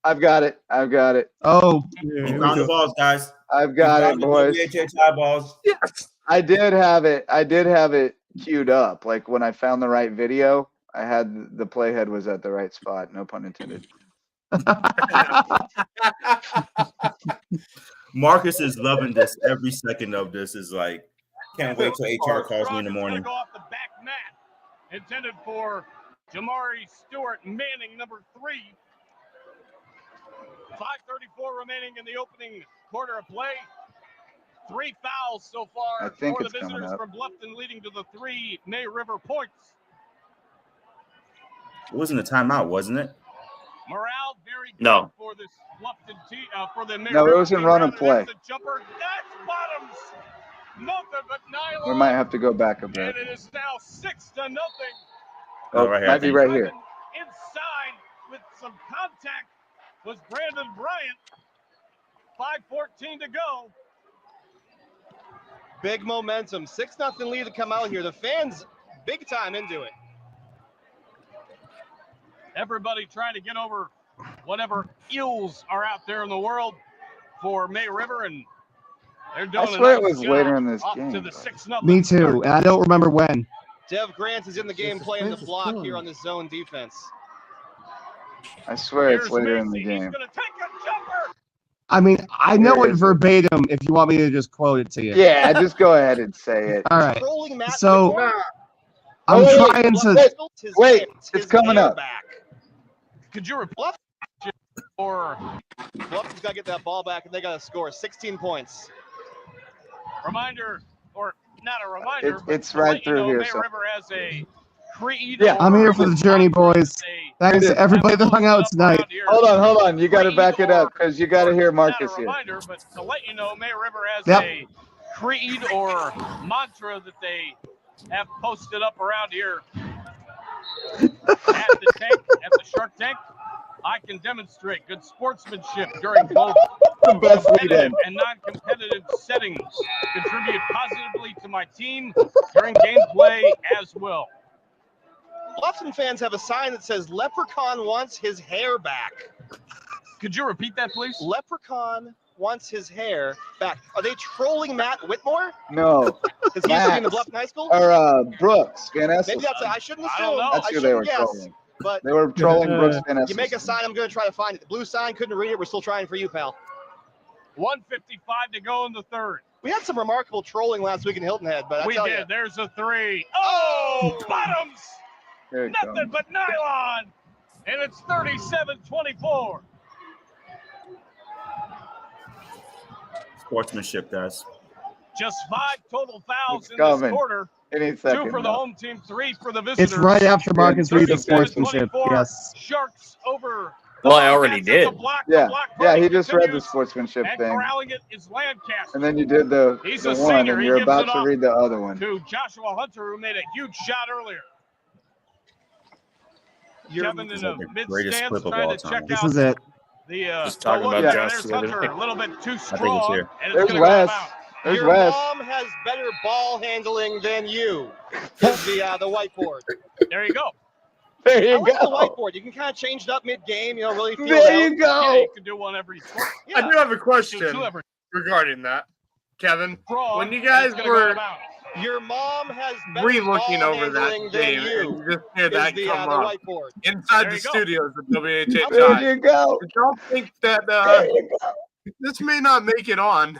Speaker 1: I've got it.
Speaker 5: oh,
Speaker 7: We found the balls, guys.
Speaker 1: I've
Speaker 7: We
Speaker 1: got
Speaker 7: found
Speaker 1: it,
Speaker 7: the
Speaker 1: boys.
Speaker 7: WHHI balls.
Speaker 3: Yes.
Speaker 1: I did have it queued up. Like when I found the right video, I had the playhead was at the right spot. No pun intended.
Speaker 7: Marcus is loving this. Every second of this is like, can't wait till HR calls me in the morning.
Speaker 9: Go off the back mat. Intended for Jamari Stewart Manning, number 3. 5:34 remaining in the opening quarter of play. 3 fouls so far
Speaker 1: I think
Speaker 9: for the
Speaker 1: it's coming
Speaker 9: visitors
Speaker 1: up.
Speaker 9: from Bluffton, leading to the 3 May River points.
Speaker 7: It wasn't a timeout, wasn't it?
Speaker 9: Morale very good
Speaker 4: No.
Speaker 9: for this Bluffton team, for the May
Speaker 1: No, it
Speaker 9: River
Speaker 1: was in
Speaker 9: team.
Speaker 1: run and
Speaker 9: Rather,
Speaker 1: play.
Speaker 9: that's a jumper. That's bottoms. Nothing but nylon.
Speaker 1: We might have to go back a bit.
Speaker 9: And it is now 6-0.
Speaker 1: Oh,
Speaker 7: right here, I
Speaker 1: might be
Speaker 7: think.
Speaker 1: right here.
Speaker 9: Inside with some contact was Brandon Bryant. 5:14 to go.
Speaker 11: Big momentum. 6-0 lead to come out here. The fans big time into it.
Speaker 9: Everybody trying to get over whatever ills are out there in the world for May River, and they're doing
Speaker 1: I swear
Speaker 9: a
Speaker 1: it
Speaker 9: nice
Speaker 1: was
Speaker 9: job
Speaker 1: later in this
Speaker 9: off
Speaker 1: game,
Speaker 9: to the
Speaker 1: but-
Speaker 9: 6-0
Speaker 5: me too. And I don't remember when.
Speaker 11: Dev Grant is in the game
Speaker 10: This
Speaker 11: playing the
Speaker 10: defense is
Speaker 11: block
Speaker 10: killing
Speaker 11: here
Speaker 10: me.
Speaker 11: on the zone defense.
Speaker 1: I swear it's
Speaker 9: Here's
Speaker 1: later in the
Speaker 9: Macy. He's
Speaker 1: game.
Speaker 9: going to take a jumper.
Speaker 5: I mean, I know
Speaker 1: Where
Speaker 5: it
Speaker 1: is it?
Speaker 5: verbatim if you want me to just quote it to you.
Speaker 1: Yeah, just go ahead and say it.
Speaker 5: All right.
Speaker 11: Trolling Matt
Speaker 5: So
Speaker 11: Whitmore.
Speaker 5: I'm
Speaker 1: wait,
Speaker 5: trying to.
Speaker 1: Wait,
Speaker 11: His
Speaker 1: it's coming
Speaker 11: hair
Speaker 1: up.
Speaker 11: Back.
Speaker 9: Could you replace or
Speaker 11: Bluffton's got to get that ball back, and they got to score 16 points.
Speaker 9: reminder, or not a reminder,
Speaker 1: It's-
Speaker 9: but
Speaker 1: it's
Speaker 9: to
Speaker 1: right
Speaker 9: let you
Speaker 1: through
Speaker 9: know,
Speaker 1: here,
Speaker 9: May
Speaker 1: so-
Speaker 9: River has a creed.
Speaker 1: Yeah,
Speaker 5: I'm
Speaker 9: or
Speaker 5: here for the journey,
Speaker 9: mantra
Speaker 5: boys.
Speaker 9: that they
Speaker 5: Thanks to everybody that hung out tonight.
Speaker 1: Hold on. You got to back it up because you got to hear Marcus
Speaker 9: Not a
Speaker 1: here.
Speaker 9: reminder, but to let you know, May River has
Speaker 5: Yep.
Speaker 9: a creed or mantra that they have posted up around here at the tank, at the Shark Tank. I can demonstrate good sportsmanship during both
Speaker 1: The best lead
Speaker 9: competitive
Speaker 1: in.
Speaker 9: and non-competitive settings. Contribute positively to my team during gameplay as well.
Speaker 11: Bluffton fans have a sign that says Leprechaun wants his hair back.
Speaker 9: Could you repeat that, please?
Speaker 11: Leprechaun wants his hair back. Are they trolling Matt Whitmore?
Speaker 1: No,
Speaker 11: Because he used to be in the
Speaker 1: Max.
Speaker 11: Bluffton High School?
Speaker 1: or Brooks Van
Speaker 11: Maybe
Speaker 1: Essel.
Speaker 11: that's I shouldn't
Speaker 9: I don't
Speaker 11: assume.
Speaker 9: know.
Speaker 1: That's
Speaker 11: I
Speaker 1: who they were
Speaker 11: shouldn't guess.
Speaker 1: trolling.
Speaker 11: But
Speaker 1: They were trolling Brooks Van Essel.
Speaker 11: you make a sign, I'm going to try to find it. The blue sign, couldn't read it. We're still trying for you, pal.
Speaker 9: 1:55 to go in the third.
Speaker 11: We had some remarkable trolling last week in Hilton Head, but I
Speaker 9: We
Speaker 11: tell
Speaker 9: did.
Speaker 11: you,
Speaker 9: There's a three. Oh! Oh, bottoms.
Speaker 1: Here it
Speaker 9: Nothing
Speaker 1: comes.
Speaker 9: but nylon. And it's 37-24.
Speaker 7: Sportsmanship, guys.
Speaker 9: Just 5 total fouls
Speaker 1: It's
Speaker 9: in
Speaker 1: coming.
Speaker 9: this quarter.
Speaker 1: Any
Speaker 9: 2
Speaker 1: second.
Speaker 9: for the
Speaker 1: now.
Speaker 9: home team, 3 for the visitors.
Speaker 5: It's right after Marcus reads the
Speaker 9: 37-24.
Speaker 5: sportsmanship. Yes.
Speaker 9: Sharks over. the
Speaker 4: Well, I already
Speaker 9: Bobcats. It's a
Speaker 4: did.
Speaker 9: block. The
Speaker 1: Yeah,
Speaker 9: block
Speaker 1: yeah. He
Speaker 9: party
Speaker 1: just read the
Speaker 9: continues,
Speaker 1: sportsmanship
Speaker 9: and
Speaker 1: thing,
Speaker 9: corralling it is Lancaster.
Speaker 1: and then you did the
Speaker 9: He's
Speaker 1: the
Speaker 9: a
Speaker 1: one,
Speaker 9: senior.
Speaker 1: and
Speaker 9: He
Speaker 1: you're
Speaker 9: gives
Speaker 1: about
Speaker 9: it
Speaker 1: to
Speaker 9: off
Speaker 1: read the other one.
Speaker 9: to Joshua Hunter, who made a huge shot earlier. Kevin in the mid
Speaker 7: greatest
Speaker 9: stands
Speaker 7: clip of
Speaker 9: trying
Speaker 7: all
Speaker 9: to
Speaker 7: time.
Speaker 9: check
Speaker 5: This
Speaker 9: out
Speaker 5: is it.
Speaker 9: the
Speaker 4: Just talking
Speaker 9: look
Speaker 4: about
Speaker 9: there.
Speaker 4: Josh
Speaker 9: There's
Speaker 4: the other
Speaker 9: Hunter,
Speaker 4: day.
Speaker 9: a little bit too
Speaker 7: it's
Speaker 9: strong,
Speaker 7: here.
Speaker 9: and it's
Speaker 1: There's
Speaker 9: going to grab
Speaker 1: Wes.
Speaker 9: out.
Speaker 1: There's
Speaker 11: Your
Speaker 1: Wes.
Speaker 11: mom has better ball handling than you. Is the whiteboard.
Speaker 9: There you go.
Speaker 1: There
Speaker 11: I
Speaker 1: you
Speaker 11: like the
Speaker 1: go.
Speaker 11: whiteboard. You can kind of change it up mid-game. Really feel
Speaker 1: There
Speaker 11: it out.
Speaker 1: you go.
Speaker 9: Yeah, you can do one every.
Speaker 3: I do have a
Speaker 9: Do
Speaker 3: question
Speaker 9: 2 every.
Speaker 3: regarding that, Kevin.
Speaker 9: Draw,
Speaker 3: When you
Speaker 9: and
Speaker 3: guys
Speaker 9: it's gonna
Speaker 3: were
Speaker 9: grab out.
Speaker 11: Your mom has better
Speaker 3: re-looking
Speaker 11: ball
Speaker 3: over
Speaker 11: handling
Speaker 3: that
Speaker 11: than
Speaker 3: game,
Speaker 11: you.
Speaker 3: and you just hear
Speaker 11: Is
Speaker 3: that
Speaker 11: the
Speaker 3: come up
Speaker 11: whiteboard.
Speaker 3: inside
Speaker 9: There
Speaker 3: the
Speaker 9: you go.
Speaker 3: studios of
Speaker 1: There
Speaker 3: WHHI.
Speaker 1: you go.
Speaker 3: I don't think that
Speaker 1: There you go.
Speaker 3: this may not make it on.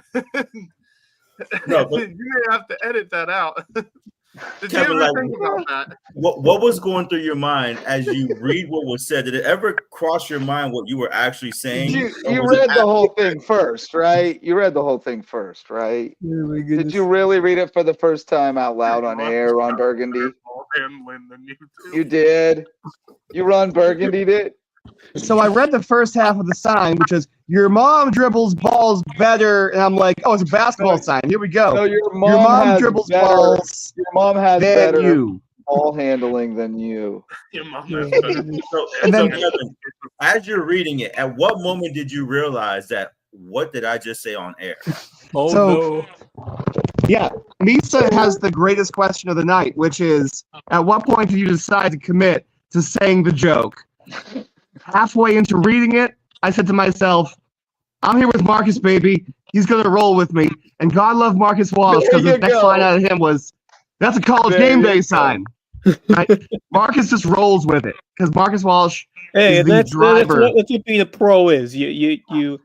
Speaker 7: No, but
Speaker 3: You may have to edit that out. Did
Speaker 7: Kevin,
Speaker 3: you ever
Speaker 7: like,
Speaker 3: think about that?
Speaker 7: what was going through your mind as you read what was said? Did it ever cross your mind what you were actually saying?
Speaker 1: You read the whole thing first, right? You read the whole thing first, right?
Speaker 6: Oh my
Speaker 1: Did
Speaker 6: goodness.
Speaker 1: you really read it for the first time out loud on air on Burgundy?
Speaker 3: Handling than you
Speaker 1: You did. You Ron Burgundied it.
Speaker 5: So I read the first half of the sign, which is "Your mom dribbles balls better," and I'm like, "Oh, it's a basketball sign. Here we go.
Speaker 1: No, your
Speaker 5: Your mom
Speaker 1: has
Speaker 5: dribbles
Speaker 1: better,
Speaker 5: balls
Speaker 1: Your mom has
Speaker 5: than
Speaker 1: better
Speaker 5: you."
Speaker 1: ball handling than you.
Speaker 3: Your mom
Speaker 6: Oh
Speaker 3: has
Speaker 6: my
Speaker 3: better.
Speaker 6: goodness.
Speaker 7: So,
Speaker 5: And then-
Speaker 7: Kevin, as you're reading it, at what moment did you realize that what did I just say on air?
Speaker 6: Oh
Speaker 5: So-
Speaker 6: no.
Speaker 5: Yeah, Misa has the greatest question of the night, which is, at what point did you decide to commit to saying the joke? Halfway into reading it, I said to myself, I'm here with Marcus, baby. He's going to roll with me. And God love Marcus Walsh, because
Speaker 1: There
Speaker 5: the
Speaker 1: you
Speaker 5: next
Speaker 1: go.
Speaker 5: line out of him was, that's a college
Speaker 1: There
Speaker 5: game
Speaker 1: you
Speaker 5: day
Speaker 1: go.
Speaker 5: sign. Right? Marcus just rolls with it, because Marcus Walsh
Speaker 6: Hey,
Speaker 5: is
Speaker 6: and
Speaker 5: the
Speaker 6: that's
Speaker 5: driver.
Speaker 6: what being a pro is. You know,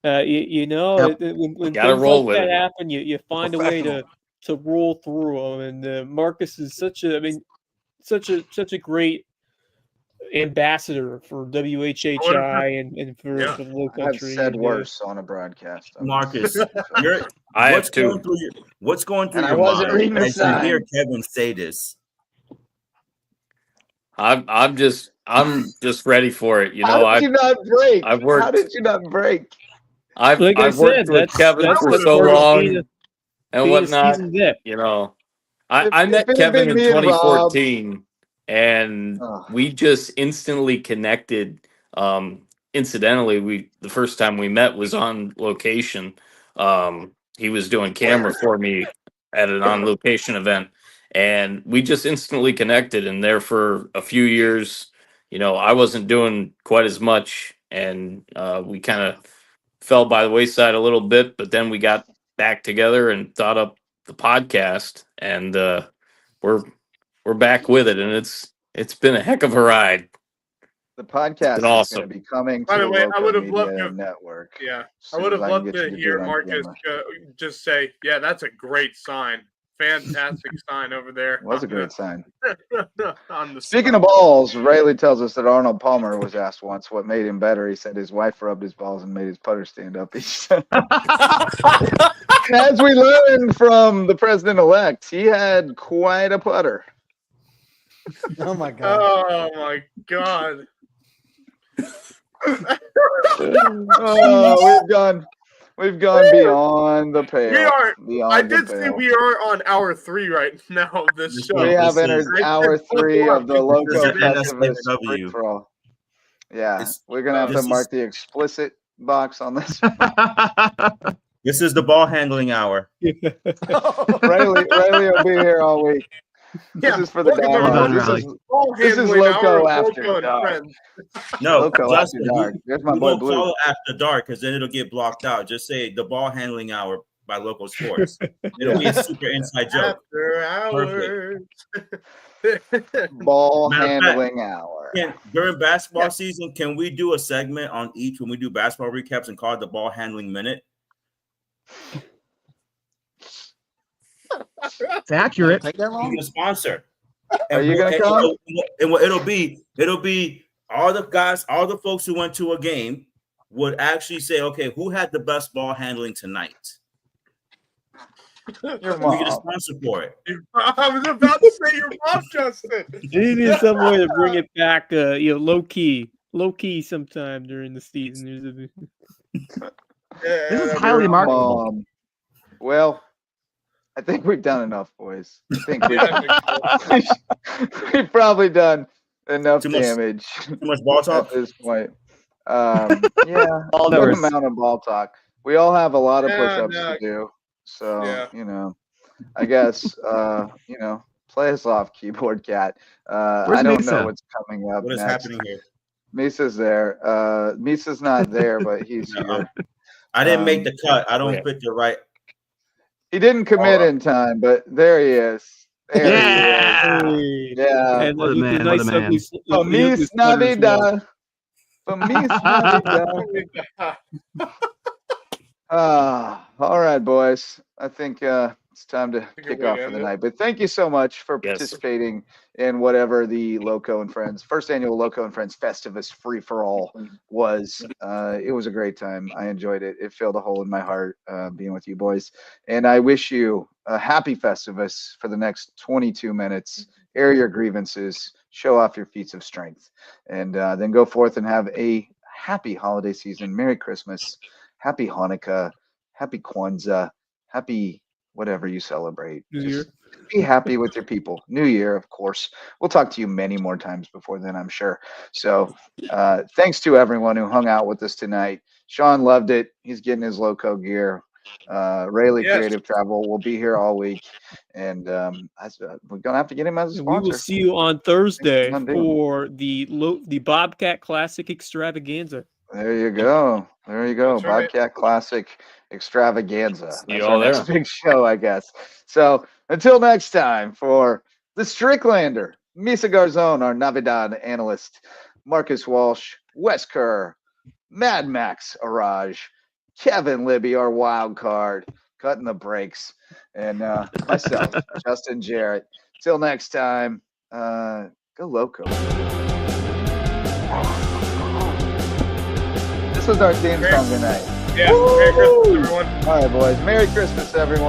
Speaker 5: Yep.
Speaker 6: when
Speaker 4: Gotta
Speaker 6: things
Speaker 4: roll
Speaker 6: like
Speaker 4: with
Speaker 6: that
Speaker 4: it.
Speaker 6: happen, you find a way to roll through them. And Marcus is such a great ambassador for WHHI and for
Speaker 3: Yeah.
Speaker 6: the low
Speaker 1: I've
Speaker 6: country.
Speaker 1: said
Speaker 6: and,
Speaker 1: worse on a broadcast.
Speaker 7: Marcus,
Speaker 4: I have
Speaker 7: what's going
Speaker 4: too.
Speaker 7: through what's going through
Speaker 1: And I
Speaker 7: your
Speaker 1: wasn't
Speaker 7: mind
Speaker 1: reading the
Speaker 7: as you hear
Speaker 1: sign.
Speaker 7: Kevin say this?
Speaker 4: I'm just ready for it. You
Speaker 1: How
Speaker 4: know,
Speaker 1: did
Speaker 4: I've
Speaker 1: you not break?
Speaker 4: I've
Speaker 1: How
Speaker 4: worked
Speaker 1: did you not break?
Speaker 4: I've
Speaker 6: Like I
Speaker 4: I've worked
Speaker 6: said,
Speaker 4: with Kevin
Speaker 6: that's
Speaker 4: for
Speaker 6: the
Speaker 4: so
Speaker 6: part of
Speaker 4: long
Speaker 6: being
Speaker 4: and
Speaker 6: a
Speaker 4: whatnot.
Speaker 6: seasoned vet.
Speaker 4: You know, I
Speaker 1: If
Speaker 4: met
Speaker 1: it had been
Speaker 4: Kevin in
Speaker 1: me and Rob-
Speaker 4: 2014, and
Speaker 1: Ugh.
Speaker 4: we just instantly connected. Incidentally, the first time we met was on location. He was doing camera for me at an on location event, and we just instantly connected. And there for a few years, you know, I wasn't doing quite as much, and we kind of fell by the wayside a little bit. But then we got back together and thought up the podcast, and we're back with it, and it's been a heck of a ride.
Speaker 1: The podcast is
Speaker 4: awesome.
Speaker 1: going to be coming
Speaker 3: By
Speaker 1: to
Speaker 3: the
Speaker 1: the
Speaker 3: way, I
Speaker 1: local
Speaker 3: would have
Speaker 1: media
Speaker 3: loved to.
Speaker 1: network.
Speaker 3: Yeah,
Speaker 1: as
Speaker 3: I
Speaker 1: soon
Speaker 3: would
Speaker 1: as
Speaker 3: have
Speaker 1: can
Speaker 3: loved
Speaker 1: get
Speaker 3: to
Speaker 1: you do
Speaker 3: hear
Speaker 1: it on
Speaker 3: Marcus
Speaker 1: camera.
Speaker 3: just say, "Yeah, that's a great sign. Fantastic sign over there."
Speaker 1: It was a great sign.
Speaker 3: On the
Speaker 1: Speaking of balls, Rayleigh tells us that Arnold Palmer was asked once what made him better. He said his wife rubbed his balls and made his putter stand up. As we learned from the president-elect, he had quite a putter.
Speaker 10: Oh my god.
Speaker 3: Oh my god!
Speaker 1: Oh, we've gone beyond the pale.
Speaker 3: We are.
Speaker 1: Beyond
Speaker 3: I
Speaker 1: the
Speaker 3: did see
Speaker 1: pale.
Speaker 3: we are on hour 3 right now of this show.
Speaker 1: We have entered hour 3 of the Loco
Speaker 7: This is
Speaker 1: Festivus
Speaker 7: NSFW.
Speaker 1: Free-For-All. Yeah,
Speaker 7: This-
Speaker 1: we're gonna have to
Speaker 7: this
Speaker 1: mark
Speaker 7: is-
Speaker 1: the explicit box on this.
Speaker 7: This is the ball handling hour.
Speaker 1: Riley will be here all week. This is for the
Speaker 3: welcome
Speaker 1: dialogue.
Speaker 3: everybody.
Speaker 1: This is
Speaker 3: Handling
Speaker 1: Loco
Speaker 3: hour of
Speaker 1: after
Speaker 3: Loco and
Speaker 1: dark.
Speaker 3: Friends.
Speaker 7: No,
Speaker 1: Loco
Speaker 7: Justin,
Speaker 1: after dark. There's my
Speaker 7: we
Speaker 1: boy
Speaker 7: don't
Speaker 1: Blue.
Speaker 7: call it after dark because then it'll get blocked out. Just say the ball handling hour by Local Sports. It'll be a super inside joke.
Speaker 3: After hours.
Speaker 1: Ball
Speaker 7: Matter of fact,
Speaker 1: handling hour.
Speaker 7: during basketball season, can we do a segment on each when we do basketball recaps and call it the ball handling minute?
Speaker 5: It's accurate.
Speaker 10: Take that
Speaker 7: We
Speaker 10: long?
Speaker 7: need a sponsor.
Speaker 1: Are you gonna come?
Speaker 7: And what it'll be all the guys, all the folks who went to a game would actually say, okay, who had the best ball handling tonight?
Speaker 1: Your
Speaker 7: We get a
Speaker 1: mom.
Speaker 7: sponsor for it.
Speaker 3: I was about to say your mom, Justin.
Speaker 6: They need some way to bring it back, low key sometime during the season.
Speaker 5: This is highly marketable.
Speaker 1: Well, I think we've done enough, boys. I think we've probably done enough damage.
Speaker 7: Too much ball talk
Speaker 1: at this point. Yeah, good amount of ball talk. We all have a lot of push-ups to do. So, I guess, play us off, keyboard cat. I don't know what's coming up
Speaker 7: What is
Speaker 1: next.
Speaker 7: happening here?
Speaker 1: Misa's there. Misa's not there, but he's here.
Speaker 7: I didn't make the cut. I don't fit the right.
Speaker 1: He didn't commit in time, but there he is. There he is. Yeah.
Speaker 6: And
Speaker 5: what a man, what a man.
Speaker 1: Feliz Navidad. Feliz Navidad. All right, boys. I think it's time to kick off for the night. But thank you so much for participating in whatever the Lowco and Friends, first annual Lowco and Friends Festivus Free-For-All was. It was a great time. I enjoyed it. It filled a hole in my heart being with you boys. And I wish you a happy Festivus for the next 22 minutes. Air your grievances, show off your feats of strength, and then go forth and have a happy holiday season. Merry Christmas. Happy Hanukkah, happy Kwanzaa, happy whatever you celebrate.
Speaker 6: New Year.
Speaker 1: Be happy with your people. New Year, of course. We'll talk to you many more times before then, I'm sure. So thanks to everyone who hung out with us tonight. Sean loved it. He's getting his Lowco gear. Rayleigh Creative Travel will be here all week. And we're going to have to get him as a sponsor.
Speaker 6: We will see you on Thursday for the Bobcat Classic Extravaganza.
Speaker 1: There you go. There you go.
Speaker 3: That's
Speaker 1: Bobcat
Speaker 3: right.
Speaker 1: Classic Extravaganza.
Speaker 4: See
Speaker 1: That's
Speaker 4: you
Speaker 1: our
Speaker 4: all
Speaker 1: next big show, I guess. So until next time, for the Stricklander, Misa Garzon, our Navidad analyst, Marcus Walsh, Wes Kerr, Mad Max Arraj, Kevin Libby, our wild card, cutting the brakes, and myself, Justin Jarrett. Till next time, go Lowco. This was our theme song tonight.
Speaker 3: Yeah. Merry Christmas, everyone.
Speaker 1: All right, boys. Merry Christmas, everyone.